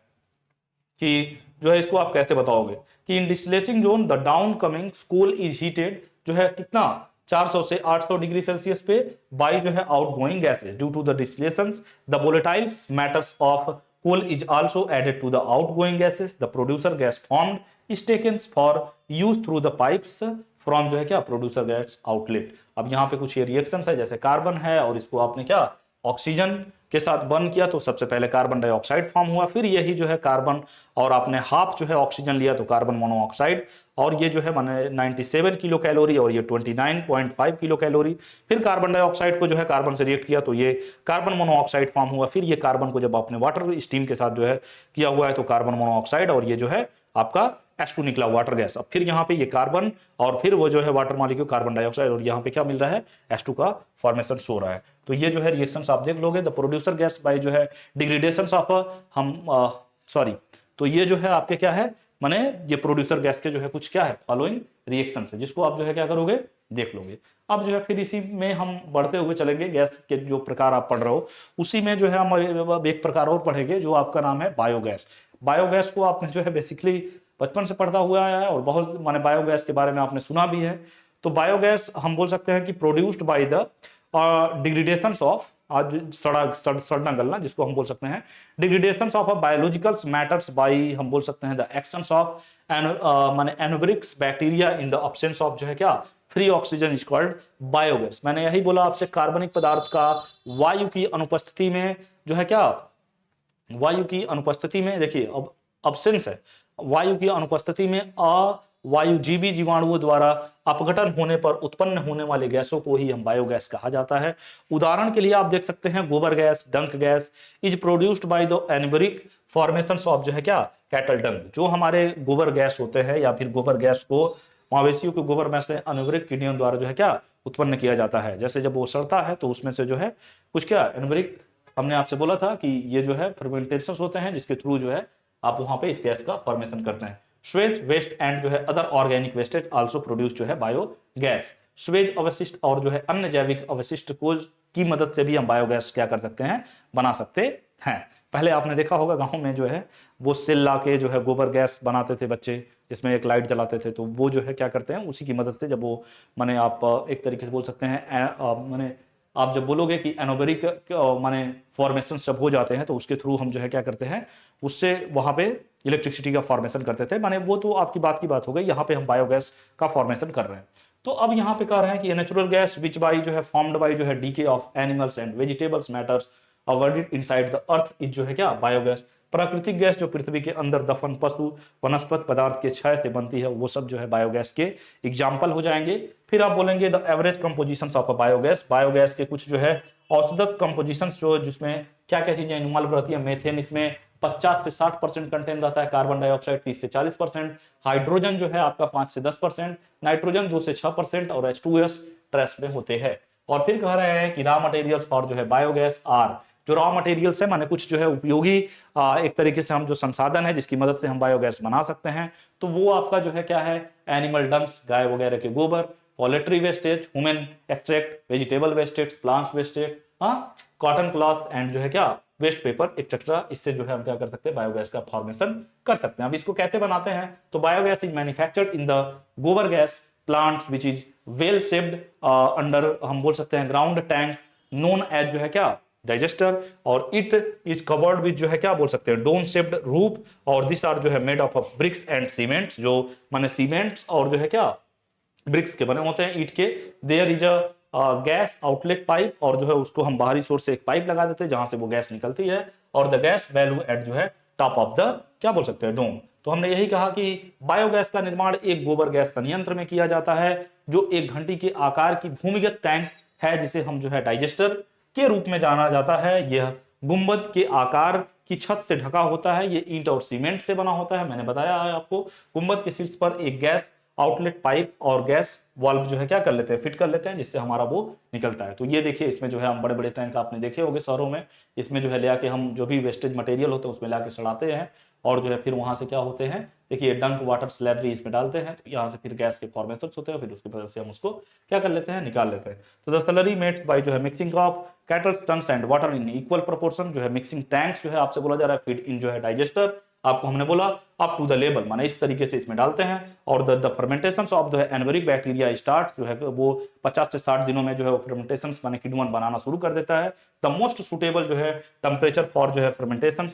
कि जो है इसको आप कैसे बताओगे कि in distillating zone the down coming coal is heated जो है कितना 400 से 800 डिग्री सेल्सियस पे बाई जो है outgoing gases due to the distillations the volatiles matters of coal is also added to the outgoing gases the producer gas formed is taken for use through the pipes from जो है क्या producer gas outlet. अब यहाँ पे कुछ ये reaction है, जैसे कार्बन है और इसको आपने क्या ऑक्सीजन के साथ बर्न किया तो सबसे पहले कार्बन डाइऑक्साइड फॉर्म हुआ, फिर यही जो है कार्बन और आपने हाफ जो है ऑक्सीजन लिया तो कार्बन मोनोऑक्साइड, और ये जो है माने 97 किलो कैलोरी और ये 29.5 किलो कैलोरी। फिर कार्बन डाइऑक्साइड को जो है कार्बन से रिएक्ट किया तो ये कार्बन मोनोऑक्साइड फॉर्म हुआ, फिर ये कार्बन को जब आपने वाटर स्टीम के साथ जो है किया हुआ है तो कार्बन मोनोऑक्साइड, और ये जो है आपका H2 निकला वाटर गैस। अब फिर यहाँ पे ये कार्बन और फिर वो जो है वाटर मॉलिक्यूल कार्बन डाइऑक्साइड, और यहाँ पे क्या मिल रहा है H2 का फॉर्मेशन हो रहा है। तो ये जो है रिएक्शंस आप देख लोगे। द प्रोड्यूसर गैस बाय जो है डिग्रेडेशन ऑफ तो ये जो है आपके क्या है माने ये प्रोड्यूसर गैस के जो है कुछ क्या है फॉलोइंग रिएक्शंस है, जिसको आप जो है क्या करोगे देख लोगे। अब जो है फिर इसी में हम बढ़ते हुए चलेंगे, गैस के जो प्रकार आप पढ़ रहे हो उसी में जो है हम एक प्रकार और पढ़ेंगे जो आपका नाम है बायोगैस। बायोगैस को आपने जो है बेसिकली बचपन से पढ़ता हुआ आया है और बहुत माने बायोगैस के बारे में आपने सुना भी है। तो बायोगैस हम बोल सकते हैं कि produced by the degradation of आज सड़ना गलना, जिसको हम बोल सकते हैं degradation of biological matters by हम बोल सकते हैं द एक्शंस ऑफ माने anaerobics bacteria in the absence of जो है क्या free oxygen is called biogas. मैंने यही बोला आपसे कार्बनिक पदार्थ का वायु की अनुपस्थिति में जो है क्या वायु की अनुपस्थिति में देखिए अब अब्सेंस है, वायु की अनुपस्थिति में अवायुजीवी जीवाणुओं द्वारा अपघटन होने पर उत्पन्न होने वाले गैसों को ही हम बायोगैस कहा जाता है। उदाहरण के लिए आप देख सकते हैं gobar gas, dung gas is produced by the anaerobic formation of जो है क्या कैटल डंक। जो हमारे गोबर गैस होते हैं या फिर गोबर गैस को मवेशियों के गोबर में से एनबरिक किडियन द्वारा जो है क्या उत्पन्न किया जाता है। जैसे जब वो सड़ता है तो उसमें से जो है कुछ क्या एनबरिक, हमने आपसे बोला था कि ये जो है फर्मेंटेशंस होते हैं जिसके थ्रू जो है आप वहां पे इस गैस का फॉर्मेशन करते हैं। स्वेज वेस्ट एंड जो है other organic wastage also produce जो है बायोगैस। स्वेज अवशिष्ट और जो है अन्य जैविक अवशिष्ट को की मदद से भी हम बायोगैस क्या कर सकते हैं, बना सकते हैं। पहले आपने देखा होगा गांव में जो है वो सेल ला के जो है गोबर गैस बनाते थे बच्चे, इसमें एक लाइट जलाते थे, तो वो जो है क्या करते हैं उसी की मदद से, जब वो माने आप एक तरीके से बोल सकते हैं माने आप जब बोलोगे कि एनोबेरिक माने फॉर्मेशन जब हो जाते हैं तो उसके थ्रू हम जो है क्या करते हैं, उससे वहां पे इलेक्ट्रिसिटी का फॉर्मेशन करते थे। माने वो तो आपकी बात की बात हो गई, यहाँ पे हम बायोगैस का फॉर्मेशन कर रहे हैं। तो अब यहाँ पे कह रहे हैं कि नेचुरल गैस विच बाई जो है फॉर्म्ड बाई जो है DK of animals and vegetables matters avoided inside the earth is जो है क्या, बायोगैस। प्राकृतिक गैस जो पृथ्वी के अंदर दफन पशु वनस्पत पदार्थ के क्षय से बनती है, वो सब जो है बायोगैस के एग्जाम्पल हो जाएंगे। फिर आप बोलेंगे the average composition of a biogas, biogas के कुछ जो है औसत कंपोजिशन जो जिसमें क्या क्या चीजें इन्वॉल्व रहती है। मेथेन इसमें 50 से 60% कंटेंट रहता है, कार्बन डाइऑक्साइड 30 से 40%, हाइड्रोजन जो है आपका 5 से 10%, नाइट्रोजन 2 से 6% और H2S ट्रेस में होते हैं। और फिर कह रहे हैं कि रॉ मटेरियल्स फॉर जो है बायोगैस आर, जो रॉ मटेरियल्स है माने कुछ जो है उपयोगी एक तरीके से हम जो संसाधन है जिसकी मदद से हम बायोगैस बना सकते हैं, तो वो आपका जो है क्या है, एनिमल डंग्स, गाय वगैरह के गोबर, poultry wastage, human extract, vegetable wastage, plants wastage, cotton cloth and जो है क्या, वेस्ट पेपर एक्सेट्रा। इससे जो है हम क्या कर सकते हैं, बायोगैस का फॉर्मेशन कर सकते हैं। अब इसको कैसे बनाते हैं, तो biogas is manufactured in the gobar gas plants which is well shaped under, हम बोल सकते हैं ग्राउंड टैंक नोन एज जो है क्या, डाइजेस्टर, और इट इज कवर्ड विद जो है क्या बोल सकते हैं, डोम शेप्ड रूफ, और दिस आर जो है made of BRICS and cements, जो माने सीमेंट्स और जो है क्या ब्रिक्स के बने होते हैं, ईट के। There is a gas outlet pipe, और जो है उसको हम बाहरी सोर्स से एक पाइप लगा देते हैं जहां से वो गैस निकलती है, और द गैस वैल्यू एट जो है टॉप ऑफ द क्या बोल सकते हैं, डोम। तो हमने यही कहा कि बायोगैस का निर्माण एक गोबर गैस संयंत्र में किया जाता है, जो एक घंटी के आकार की भूमिगत टैंक है, जिसे हम जो है डाइजेस्टर के रूप में जाना जाता है। यह गुंबद के आकार की छत से ढका होता है, ये ईंट और सीमेंट से बना होता है, मैंने बताया है आपको। गुंबद के शीर्ष पर एक गैस आउटलेट पाइप और गैस वाल्व जो है क्या कर लेते हैं, फिट कर लेते हैं, जिससे हमारा वो निकलता है। तो ये देखिए, इसमें जो है हम बड़े बड़े टैंक आपने देखे होंगे शहरों में, इसमें जो है ले आके हम जो भी वेस्टेज मटेरियल होता है उसमें लाके सड़ाते हैं, और जो है फिर वहां से क्या होते हैं, देखिए डंक वाटर स्लैबरी इसमें डालते हैं, तो यहाँ से फिर गैस के फॉर्मेशन होते हैं, फिर उसकी वजह से हम उसको क्या कर लेते हैं, निकाल लेते हैं। तो द स्लरी मेड्स बाय जो है mixing of cattle dungs and water in equal proportion, जो है मिक्सिंग टैंक्स जो है आपसे बोला जा रहा है, फीड इन जो है डाइजेस्टर, आपको हमने बोला अप टू द लेवल, माने इस तरीके से इसमें डालते हैं। और the fermentation of the anaerobic bacteria start जो है वो 50 से 60 दिनों में जो है वो फर्मेंटेशन माने किण्वन बनाना शुरू कर देता है। द मोस्ट सुटेबल जो है टेम्परेचर फॉर जो है फर्मेंटेशन,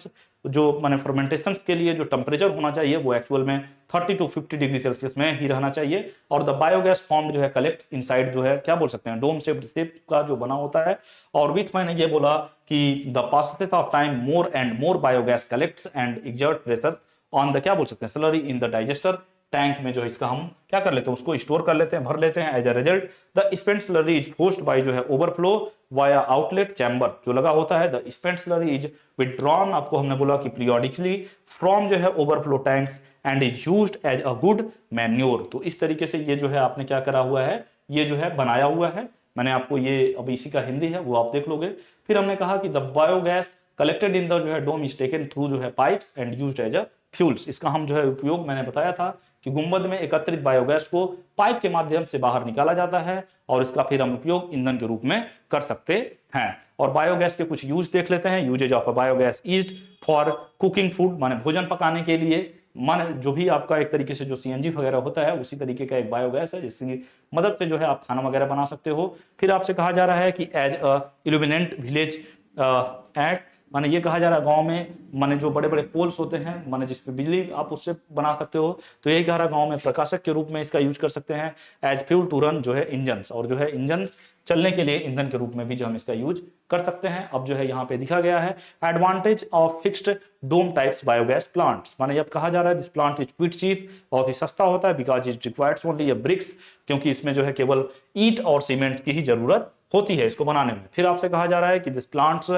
जो माने फर्मेंटेशन के लिए जो टेम्परेचर होना चाहिए वो एक्चुअल में 30 टू 50 डिग्री सेल्सियस में ही रहना चाहिए। और द बायोगैस फॉर्म जो है कलेक्ट इनसाइड जो है क्या बोल सकते हैं, डोम शेप्ड शेप का जो बना होता है। और विथ मैंने ये बोला कि the passage of time more and more biogas collects and exert pressure on the क्या बोल सकते हैं, slurry in the digester tank में, जो इसका हम क्या कर लेते हैं, उसको स्टोर कर लेते हैं, भर लेते हैं। As a result the spent slurry is forced by जो है ओवरफ्लो वाया आउटलेट चैम्बर जो लगा होता है। The spent slurry is withdrawn, आपको हमने बोला कि पीरियोडिकली फ्रॉम जो है overflow tanks and is used as a good manure. तो इस तरीके से ये जो है आपने क्या करा हुआ है, ये जो है बनाया हुआ है, मैंने आपको ये अब इसी का हिंदी है वो आप देख लोगे। फिर हमने कहा कि the biogas collected in the जो है डोम इज टेकन थ्रू जो है pipes and used as a fuels. इसका हम जो है उपयोग मैंने बताया था कि गुंबद में एकत्रित बायोगैस को पाइप के माध्यम से बाहर निकाला जाता है, और इसका फिर हम उपयोग ईंधन के रूप में कर सकते हैं। और बायोगैस के कुछ यूज देख लेते हैं। Uses of biogas is for cooking food, माने भोजन पकाने के लिए, माने जो भी आपका एक तरीके से जो सीएनजी वगैरह होता है उसी तरीके का एक बायोगैस है, जिसकी मदद से जो है आप खाना वगैरह बना सकते हो। फिर आपसे कहा जा रहा है कि एज अ इल्यूमिनेंट विलेज एट, माने ये कहा जा रहा है गांव में, माने जो बड़े बड़े पोल्स होते हैं, माने जिसपे बिजली आप उससे बना सकते हो, तो यही कह रहा है गांव में प्रकाशक के रूप में इसका यूज कर सकते हैं। एज फ्यूल टू रन जो है इंजन, और जो है इंजन चलने के लिए ईंधन के रूप में भी जो हम इसका यूज कर सकते हैं। अब जो है यहाँ पे दिखा गया है advantage of fixed dome types biogas plants, माने अब कहा जा रहा है this plant is quite cheap, बहुत ही सस्ता होता है, because it requires only a bricks, क्योंकि इसमें जो है केवल ईंट और सीमेंट की ही जरूरत होती है इसको बनाने में। फिर आपसे कहा जा रहा है कि दिस प्लांट्स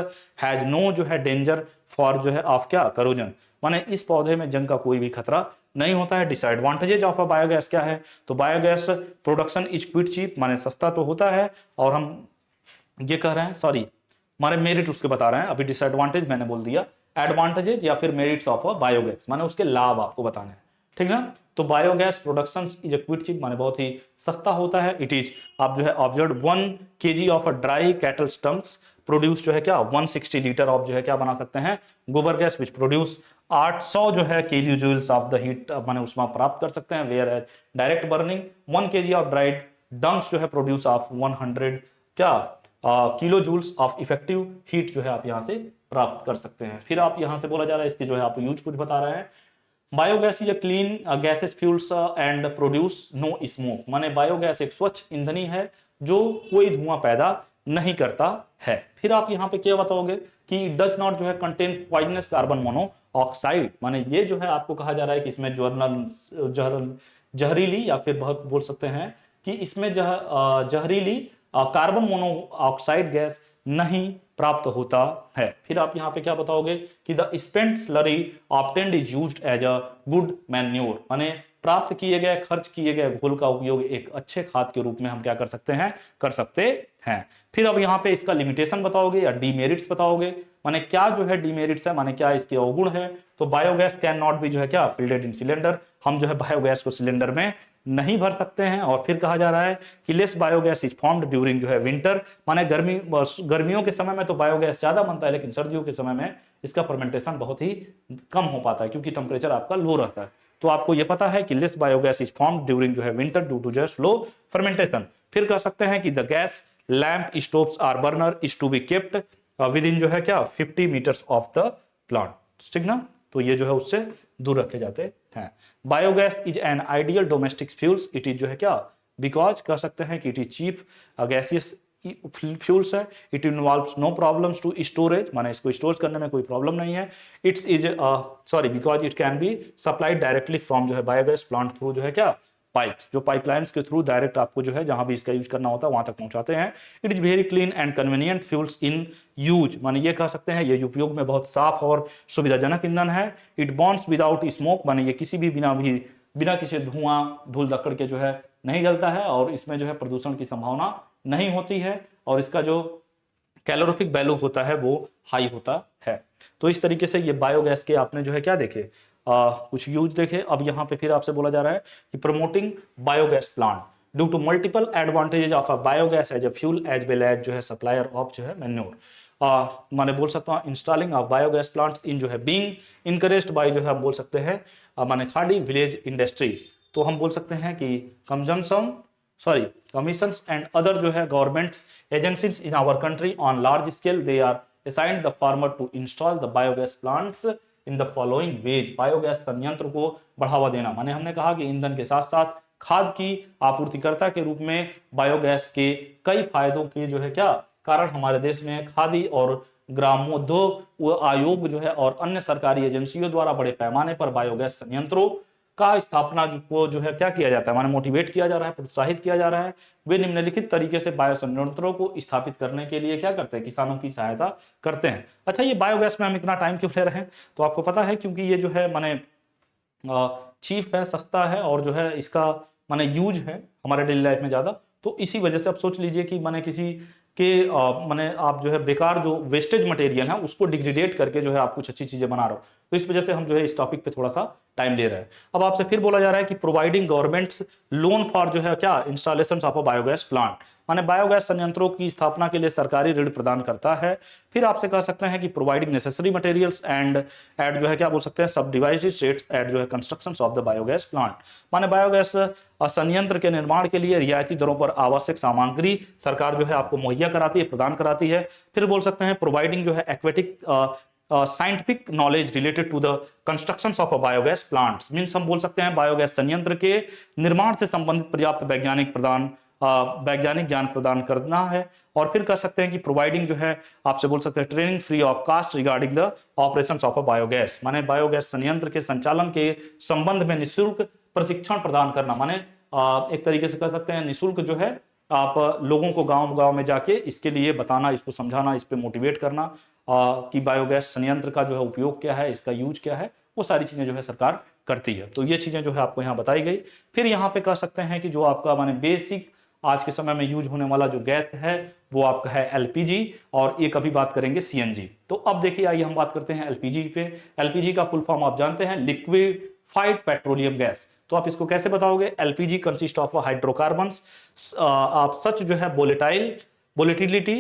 हैज नो जो है डेंजर फॉर जो है ऑफ क्या करोजन, माने इस पौधे में जंग का कोई भी खतरा नहीं होता है। डिसएडवांटेजेज ऑफ अ बायोगैस क्या है, तो biogas production is quite cheap, माने सस्ता तो होता है, और हम ये कह रहे हैं सॉरी माने मेरिट उसके बता रहे हैं, अभी डिसएडवांटेज मैंने बोल दिया, एडवांटेजेज या फिर मेरिट्स ऑफ अ बायोगैस माने उसके लाभ आपको बताने हैं। ठीक ना। तो biogas production is quick cheap, माने बहुत ही सस्ता होता है। इट इज आप जो है observe 1 kg of a dry cattle stumps produce जो है क्या 160 लीटर ऑफ जो है क्या बना सकते हैं गोबर गैस, विच प्रोड्यूस 800 जो है kilo joules of the heat माने उसमें प्राप्त कर सकते हैं। Whereas direct burning 1 kg of dried dungs जो है प्रोड्यूस ऑफ 100 क्या kilo joules of effective heat जो है आप यहां से प्राप्त कर सकते हैं। फिर आप यहां से बोला जा रहा है इसके जो है आप यूज कुछ बता रहे हैं। Biogas is a clean gases fuels and produce no smoke, माने बायोगैस एक स्वच्छ ईंधनी है जो कोई धुआं पैदा नहीं करता है। फिर आप यहाँ पे क्या बताओगे कि डज नॉट जो है कंटेन पॉइजनस कार्बन मोनोऑक्साइड, माने ये जो है आपको कहा जा रहा है कि इसमें जहरीली या फिर बहुत बोल सकते हैं कि इसमें जहरीली कार्बन मोनोऑक्साइड गैस नहीं प्राप्त होता है। फिर आप यहां पे क्या बताओगे कि the spent slurry obtained is used as a good manure, माने प्राप्त किए गए खर्च किए गए घोल का उपयोग एक अच्छे खाद के रूप में हम क्या कर सकते हैं। फिर अब यहाँ पे इसका लिमिटेशन बताओगे या डीमेरिट्स बताओगे, माने क्या जो है डीमेरिट्स है, माने क्या इसके अवगुण है। तो बायोगैस कैन नॉट बी जो है क्या फिल्टेड इन सिलेंडर, हम जो है बायोगैस को सिलेंडर में नहीं भर सकते हैं। और फिर कहा जा रहा है कि less biogas is formed during जो है विंटर, माने गर्मियों के समय में तो बायोगैस ज्यादा बनता है, लेकिन सर्दियों के समय में इसका फर्मेंटेशन बहुत ही कम हो पाता है क्योंकि टेम्परेचर आपका लो रहता है। तो आपको यह पता है कि less biogas is formed during जो है विंटर ड्यू टू जो स्लो फर्मेंटेशन। फिर कह सकते हैं कि the gas lamp stoves or burner is to be kept within जो है क्या 50 मीटर्स ऑफ द प्लांट, ठीक ना। तो ये जो है उससे दूर रखे जाते हैं। Biogas is an ideal domestic fuels, it is जो है क्या बिकॉज कह सकते हैं कि it is cheap gaseous fuels है। It involves no problems to storage, माने इसको स्टोर करने में कोई प्रॉब्लम नहीं है। It's is because it can be supplied directly from जो है बायोगैस प्लांट थ्रू जो है क्या पाइप्स, जो पाइपलाइंस के थ्रू डायरेक्ट आपको जो है जहां भी इसका यूज करना होता है वहां तक पहुंचाते हैं। It is very clean and convenient fuels in use, माने ये कह सकते हैं ये उपयोग में बहुत साफ और सुविधाजनक ईंधन है। इट बॉन्ड्स विदाउट स्मोक, माने ये किसी भी बिना किसी धुआं धूल धक्कड़ के जो है नहीं जलता है और इसमें जो है प्रदूषण की संभावना नहीं होती है और इसका जो कैलोरीफिक वैल्यू होता है वो हाई होता है। तो इस तरीके से ये बायोगैस के आपने जो है क्या देखे कुछ यूज देखे। अब यहाँ पे फिर आपसे बोला जा रहा है कि promoting biogas plant due to multiple advantages of a biogas as a fuel as well as जो है सप्लायर ऑफ जो है मैन्योर, माने बोल सकता हूँ installing of biogas plants in जो है बीइंग इनकरेज्ड बाय जो है हम बोल सकते हैं माने खाड़ी विलेज इंडस्ट्रीज। तो हम बोल सकते हैं कि commissions and other जो है governments agencies in our country on large scale they are assigned the farmer to install the biogas plants in the following ways। Biogas संयंत्र को बढ़ावा देना, माने हमने कहा कि ईंधन के साथ साथ खाद की आपूर्तिकर्ता के रूप में बायोगैस के कई फायदों के जो है क्या कारण हमारे देश में खादी और ग्रामोद्योग आयोग जो है और अन्य सरकारी एजेंसियों द्वारा बड़े पैमाने पर बायोगैस संयंत्रों का स्थापना को जो है क्या किया जाता है, माने मोटिवेट किया जा रहा है, प्रोत्साहित किया जा रहा है। वे निम्नलिखित तरीके से बायो संयंत्रों को स्थापित करने के लिए क्या करते हैं, किसानों की सहायता करते हैं। अच्छा, ये बायोगैस में हम इतना टाइम क्यों ले रहे हैं, तो आपको पता है क्योंकि ये जो है माने चीप है, सस्ता है और जो है इसका माने यूज है हमारे डेली लाइफ में ज्यादा। तो इसी वजह से आप सोच लीजिए कि माने किसी के माने आप जो है बेकार जो वेस्टेज मटेरियल है उसको डिग्रेडेट करके जो है आप कुछ अच्छी चीजें बना रहे हो। तो इस वजह से हम जो है इस टॉपिक पे थोड़ा सा टाइम ले रहे हैं। अब आपसे फिर बोला जा रहा है कि प्रोवाइडिंग गवर्नमेंट्स लोन फॉर जो है क्या installation of a biogas plant, माने बायोगैस संयंत्रों की स्थापना के लिए सरकारी ऋण प्रदान करता है। फिर आपसे कह सकते हैं कि providing necessary materials and at जो है क्या बोल सकते हैं सब डिवाइसेस रेट्स एट जो है construction of the biogas plant, माने बायोगैस संयंत्र के निर्माण के लिए रियायती दरों पर आवश्यक सामग्री सरकार जो है आपको मुहैया कराती है, प्रदान कराती है। फिर बोल सकते हैं प्रोवाइडिंग जो है aquatic scientific knowledge related to the construction of a biogas plants, means हम बोल सकते हैं बायोगैस संयंत्र के निर्माण से संबंधित पर्याप्त वैज्ञानिक ज्ञान प्रदान करना है। और फिर कह सकते हैं कि प्रोवाइडिंग जो है आपसे बोल सकते हैं training free of cost regarding the operations of a biogas, माने बायोगैस संयंत्र के संचालन के संबंध में निःशुल्क प्रशिक्षण प्रदान करना, माने एक तरीके से कह सकते हैं निःशुल्क जो है आप लोगों को गांव में जाके इसके लिए बताना, इसको समझाना, इस पे मोटिवेट करना कि बायोगैस संयंत्र का जो है उपयोग क्या है, इसका यूज क्या है, वो सारी चीजें जो है सरकार करती है। तो ये चीजें जो है आपको यहाँ बताई गई। फिर यहाँ पे कह सकते हैं कि जो आपका माने बेसिक आज के समय में यूज होने वाला जो गैस है वो आपका है एलपीजी, और एक अभी बात करेंगे सीएनजी। तो अब देखिए आइए हम बात करते हैं एलपीजी पे। एलपीजी का फुल फॉर्म आप जानते हैं, लिक्विड लिक्विफाइड पेट्रोलियम गैस। तो आप इसको कैसे बताओगे? एलपीजी कंसिस्ट ऑफ हाइड्रोकार्बन्स आप सच जो है volatility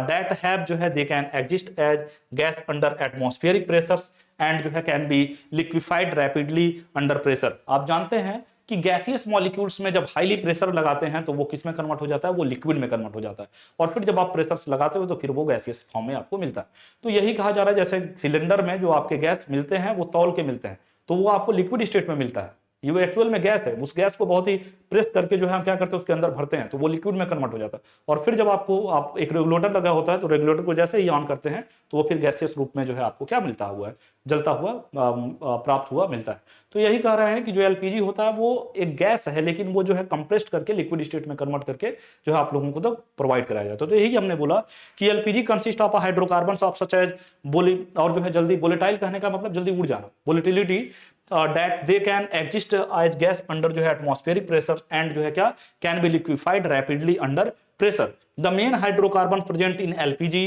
that have जो है they can exist as gas under atmospheric pressures and जो है can be liquefied rapidly under pressure। आप जानते हैं कि गैसियस मॉलिक्यूल्स में जब हाईली प्रेशर लगाते हैं तो वो किस में कन्वर्ट हो जाता है? वो लिक्विड में कन्वर्ट हो जाता है, और फिर जब आप प्रेशर लगाते हो तो फिर वो गैसियस फॉर्म में आपको मिलता है। तो यही कहा जा रहा है जैसे सिलेंडर में जो आपके गैस मिलते हैं वो तौल के मिलते हैं, तो वो आपको लिक्विड स्टेट में मिलता है, ये एक्चुअल में गैस है, उस गैस को बहुत ही प्रेस करके जो है हम क्या करते हैं उसके अंदर भरते हैं तो वो लिक्विड में कन्वर्ट हो जाता है। और फिर जब आप एक रेगुलेटर लगा होता है तो रेगुलेटर को जैसे ही ऑन करते हैं तो वो फिर गैसियस रूप में जो है आपको क्या मिलता हुआ है? जलता हुआ प्राप्त हुआ मिलता है। तो यही कह रहे हैं कि जो एलपीजी होता है वो एक गैस है, लेकिन वो जो है कंप्रेस्ड करके लिक्विड स्टेट में कन्वर्ट करके जो है आप लोगों को तो प्रोवाइड कराया जाता है। तो यही हमने बोला कि LPG consist of hydrocarbons of such as और जो है जल्दी वोलेटाइल कहने का मतलब जल्दी उड़ जाना, volatility that they can exist as gas under जो है atmospheric pressure and जो है क्या can be liquefied rapidly under pressure। The main hydrocarbons present in LPG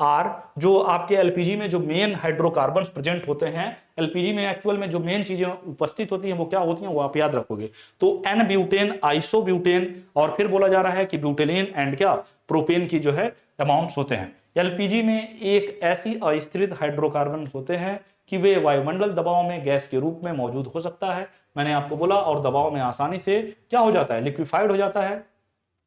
are जो आपके LPG में जो मेन हाइड्रोकार्बन्स प्रेजेंट होते हैं, LPG में एक्चुअल में जो मेन चीजें उपस्थित होती हैं वो क्या होती हैं वो आप याद रखोगे। तो एन ब्यूटेन, आइसोब्यूटेन, और फिर बोला जा रहा है कि ब्यूटेलिन एंड क्या प्रोपेन की जो है अमाउंट्स होते हैं। एलपीजी में एक ऐसी अस्थिर हाइड्रोकार्बन होते हैं कि वे वायुमंडल दबाव में गैस के रूप में मौजूद हो सकता है, मैंने आपको बोला, और दबाव में आसानी से क्या हो जाता है? लिक्विफाइड हो जाता है,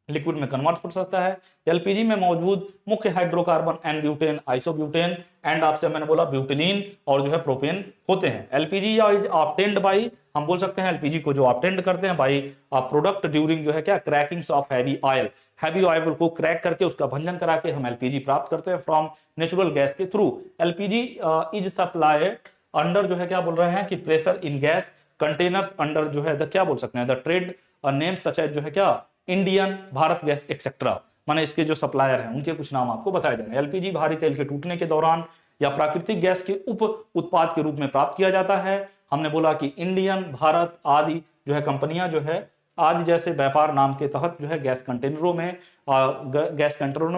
लिक्विड में कन्वर्ट हो सकता है। एलपीजी में मौजूद मुख्य hydrocarbon n butane, isobutane and आपसे मैंने बोला ब्यूटेलिन और जो है प्रोपेन होते हैं। एलपीजी या ऑब्टेन्ड बाई, हम बोल सकते हैं एलपीजी को जो ऑब्टेन्ड करते हैं बाई प्रोडक्ट ड्यूरिंग जो है क्या crackings of heavy oil, heavy oil को क्रैक करके उसका भंजन करा के हम एलपीजी प्राप्त करते हैं फ्रॉम नेचुरल गैस के थ्रू। एलपीजी इज सप्लाइड अंडर जो है क्या बोल रहे हैं कि pressure in gas containers under जो है क्या बोल सकते हैं the trade name such as जो है क्या इंडियन, भारत गैस एक्सेट्रा, माने इसके जो सप्लायर हैं उनके कुछ नाम आपको बताए जाएंगे। एलपीजी भारी तेल के टूटने के दौरान या प्राकृतिक गैस के उप उत्पाद के रूप में प्राप्त किया जाता है। हमने बोला कि इंडियन, भारत आदि जो है कंपनियां जो है आदि जैसे व्यापार नाम के तहत जो है गैस कंटेनरों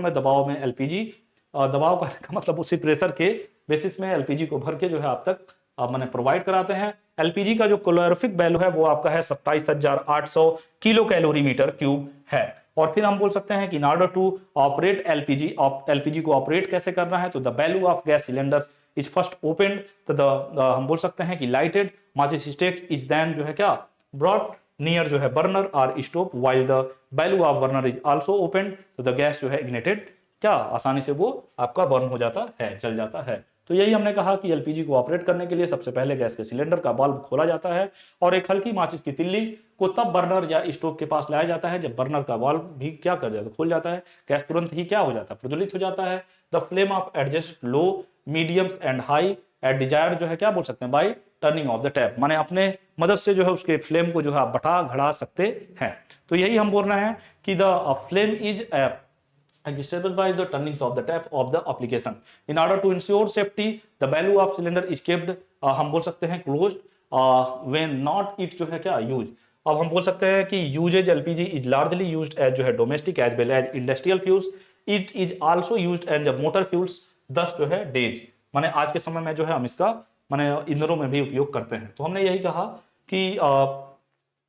में दबाव में एलपीजी दबाव का मतलब उसी प्रेशर के बेसिस में एलपीजी को भर के जो है आप तक मैंने प्रोवाइड कराते हैं। एलपीजी का जो कैलोरीफिक वैल्यू है वो आपका है 27,800 किलो कैलोरी मीटर क्यूब है। और फिर हम बोल सकते हैं कि in order to operate LPG को ऑपरेट कैसे करना है, तो the value of gas cylinders is first opened, तो हम बोल सकते हैं कि लाइटेड माचिस स्टिक इज देन जो है क्या ब्रॉट नियर जो है बर्नर और stove while the value of burner is also opened, तो द गैस जो है इग्निटेड क्या आसानी से वो आपका बर्न हो जाता है, जल जाता है। तो यही हमने कहा कि एलपीजी को ऑपरेट करने के लिए सबसे पहले गैस के सिलेंडर का वाल्व खोला जाता है और एक हल्की माचिस की तिल्ली को तब बर्नर या स्टोव के पास लाया जाता है जब बर्नर का वाल्व भी क्या कर जाता है, खोल जाता है, गैस तुरंत ही क्या हो जाता है, प्रज्वलित हो जाता है। The flame of adjust low, mediums and high at desire जो है क्या बोल सकते हैं by turning of the tap, माने अपने मदद से जो है उसके फ्लेम को जो है आप बढ़ा घड़ा सकते हैं। तो यही हम बोल रहे हैं कि the flame is established by the turnings of the tap of the application. In order to ensure safety, the value of cylinder is kept हम बोल सकते हैं closed when not it जो है क्या use। अब हम बोल सकते हैं कि usage LPG is largely used as जो है domestic as well as industrial fuels. It is also used as the motor fuels, thus जो है DES, माने आज के समय में जो है हम इसका माने इंधनों में भी उपयोग करते हैं। तो हमने यही कहा कि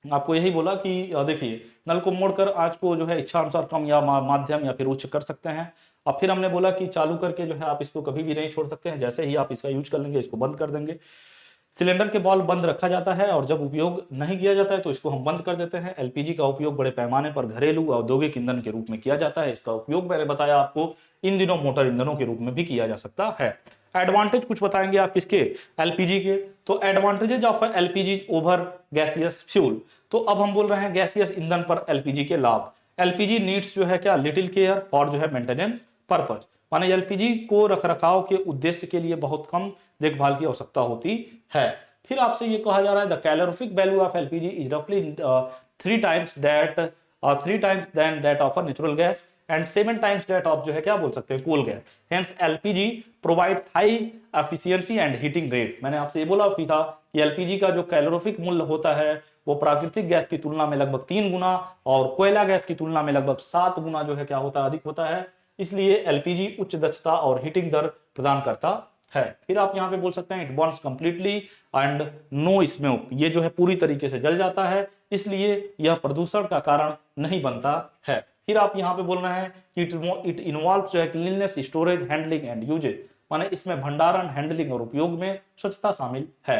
आपको यही बोला कि देखिए नल को मोड़कर आंच को जो है इच्छा अनुसार कम या माध्यम या फिर उच्च कर सकते हैं। अब फिर हमने बोला कि चालू करके जो है आप इसको कभी भी नहीं छोड़ सकते हैं, जैसे ही आप इसका यूज कर लेंगे इसको बंद कर देंगे। सिलेंडर के बॉल बंद रखा जाता है और जब उपयोग नहीं किया जाता है तो इसको हम बंद कर देते हैं। एलपीजी का उपयोग बड़े पैमाने पर घरेलू औद्योगिक ईंधन के रूप में किया जाता है। इसका उपयोग मैंने बताया आपको इन दिनों मोटर ईंधनों के रूप में भी किया जा सकता है। एडवांटेज कुछ बताएंगे आप किसके, एलपीजी के। तो advantages of LPG over gaseous fuel, तो अब हम बोल रहे हैं गैसियस ईंधन पर एलपीजी के लाभ। एलपीजी नीड्स जो है क्या लिटिल केयर फॉर जो है मेंटेनेंस पर्पज, माने एलपीजी को रखरखाव के उद्देश्य के लिए बहुत कम देखभाल की आवश्यकता होती है। फिर आपसे ये कहा जा रहा है the calorific value of LPG is रफली 3 times than that of a natural gas and 7 times that of जो है क्या बोल सकते हैं coal gas. Hence LPG provide high efficiency and heating rate. मैंने आपसे ये बोला भी था कि एलपीजी का जो कैलोरीफिक मूल्य होता है वो प्राकृतिक गैस की तुलना में लगभग 3 गुना और कोयला गैस की तुलना में लगभग 7 गुना जो है क्या होता है अधिक होता है। इसलिए एलपीजी उच्च दक्षता और हीटिंग दर प्रदान करता है। फिर आप यहाँ पे बोल सकते हैं it burns completely and no smoke, ये जो है पूरी तरीके से जल जाता है, इसलिए यह प्रदूषण का कारण नहीं बनता है। फिर आप यहाँ पे बोल रहे हैं कि इट इन्वॉल्व जो है cleanness, storage, handling and uses, माने इसमें भंडारण, हैंडलिंग और उपयोग में स्वच्छता शामिल है।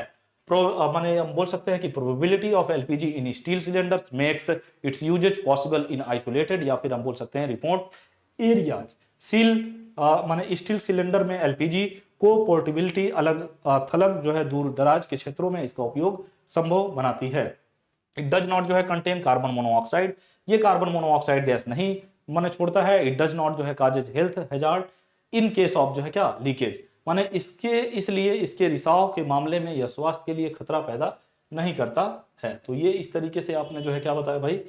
माने हम बोल सकते हैं कि probability of LPG in steel cylinders makes its uses possible in isolated, या फिर हम बोल सकते हैं रिमोट एरियाज। सील माने स्टील सिलेंडर में एलपीजी को पोर्टेबिलिटी अलग थलग जो है दूर दराज के क्षेत्रों में इसका उपयोग संभव बनाती है। इट डज नॉट जो है कंटेन कार्बन मोनोऑक्साइड, ये कार्बन मोनोऑक्साइड गैस नहीं माने छोड़ता है। इट डज नॉट जो है causes health hazard in case of जो है क्या लीकेज, माने इसके इसलिए इसके रिसाव के मामले में यह स्वास्थ्य के लिए खतरा पैदा नहीं करता है। तो ये इस तरीके से आपने जो है क्या बताया भाई,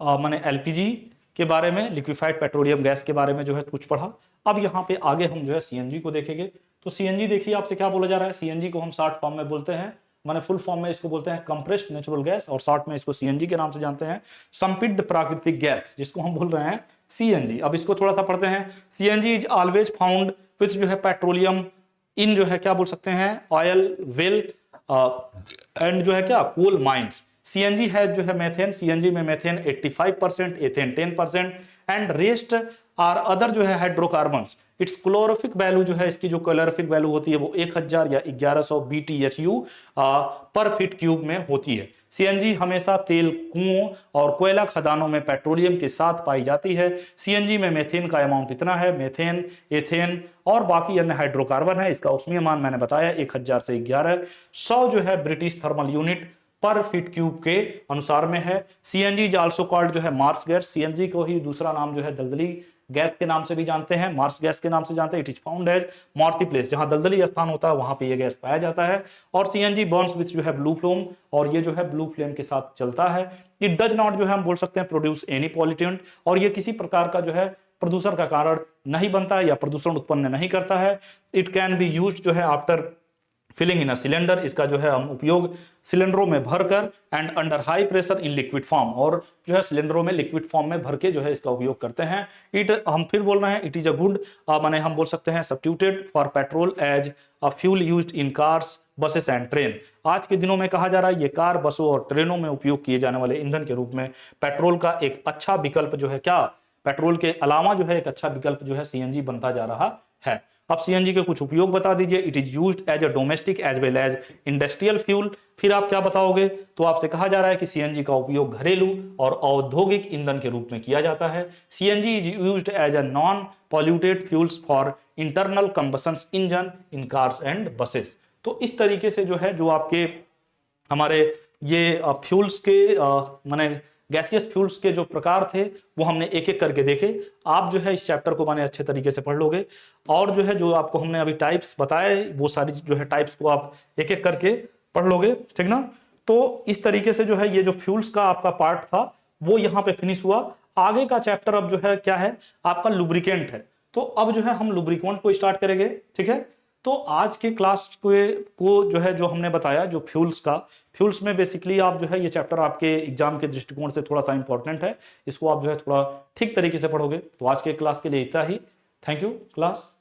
माने एलपीजी के बारे में, लिक्विफाइड पेट्रोलियम गैस के बारे में जो है कुछ पढ़ा। अब यहाँ पे आगे हम जो है सीएनजी को देखेंगे। तो सीएनजी देखिए आपसे क्या बोला जा रहा है, सीएनजी को हम शॉर्ट फॉर्म में बोलते हैं, माने फुल फॉर्म में इसको बोलते हैं कंप्रेस्ड नेचुरल गैस, और शॉर्ट में इसको सीएनजी के नाम से जानते हैं, संपीड्य प्राकृतिक गैस, जिसको हम बोल रहे हैं सीएनजी। अब इसको थोड़ा सा पढ़ते हैं। CNG is always found which जो है पेट्रोलियम इन जो है क्या बोल सकते हैं ऑयल वेल एंड जो है क्या कोल माइंस। सीएनजी है जो है मेथेन, सीएनजी में methane 85%, ethane 10% and rest are other जो है हाइड्रोकार्बन्स। इट्स क्लोरोफिक वैल्यू जो है, इसकी जो क्लोरोफिक वैल्यू होती है वो 1000 या 1100 BTU पर फीट क्यूब में होती है। सीएनजी हमेशा तेल कुओं और कोयला खदानों में पेट्रोलियम के साथ पाई जाती है। सीएनजी में मेथेन का अमाउंट इतना है, मेथेन, एथेन और बाकी अन्य हाइड्रोकार्बन है। इसका ऊष्मीय मान मैंने बताया 1000 से 1100 जो है ब्रिटिश थर्मल यूनिट पर फीट क्यूब के अनुसार में है। सीएनजी इज आल्सो कॉल्ड जो है मार्स गैस, सीएनजी को ही दूसरा नाम जो है दलदली गैस के नाम से भी जानते हैं, मार्स गैस के नाम से जानते हैं। It is found as marshy place, जहां दलदली स्थान होता है वहां पे ये गैस पाया जाता है। और सीएनजी बर्न्स विच जो है ब्लू फ्लेम, और ये जो है ब्लू फ्लेम के साथ चलता है। इट डज नॉट जो है हम बोल सकते हैं प्रोड्यूस एनी पॉल्यूटेंट, और ये किसी प्रकार का जो है प्रदूषण का कारण नहीं बनता है या प्रदूषण उत्पन्न नहीं करता है। इट कैन बी यूज्ड जो है after filling in a cylinder, इसका जो है हम उपयोग सिलेंडरों में भरकर and under high pressure in liquid form, और जो है सिलेंडरों में लिक्विड फॉर्म में भर के जो है इसका उपयोग करते हैं। इट हम फिर बोल रहे हैं इट इज अ गुड माने हम बोल सकते हैं substituted for petrol as a fuel used in cars, buses and train. आज के दिनों में कहा जा रहा है ये कार, बसों और ट्रेनों में उपयोग किए जाने वाले ईंधन के रूप में पेट्रोल का एक अच्छा विकल्प जो है क्या, पेट्रोल के अलावा जो है एक अच्छा विकल्प जो है सीएनजी बनता जा रहा है। अब सीएनजी के कुछ उपयोग बता दीजिए। It is used as a domestic as well as industrial fuel. फिर आप क्या बताओगे, तो आपसे कहा जा रहा है कि सीएनजी का उपयोग घरेलू और औद्योगिक ईंधन के रूप में किया जाता है। CNG is used as a non polluted fuels for internal combustion engine in cars and buses. तो इस तरीके से जो है जो आपके हमारे ये फ्यूल्स के माने गैसियस फ्यूल्स के जो प्रकार थे वो हमने एक एक करके देखे। आप जो है इस चैप्टर को माने अच्छे तरीके से पढ़ लोगे, और जो है जो आपको हमने अभी टाइप्स बताए वो सारी जो है टाइप्स को आप एक एक करके पढ़ लोगे, ठीक ना। तो इस तरीके से जो है ये जो फ्यूल्स का आपका पार्ट था वो यहाँ पे फिनिश हुआ। आगे का चैप्टर अब जो है क्या है आपका लुब्रिकेंट है। तो अब जो है हम लुब्रिकेंट को स्टार्ट करेंगे, ठीक है। तो आज के क्लास को जो है जो हमने बताया जो फ्यूल्स का, फ्यूल्स में बेसिकली आप जो है ये चैप्टर आपके एग्जाम के दृष्टिकोण से थोड़ा सा इंपॉर्टेंट है, इसको आप जो है थोड़ा ठीक तरीके से पढ़ोगे। तो आज के क्लास के लिए इतना ही। Thank you class.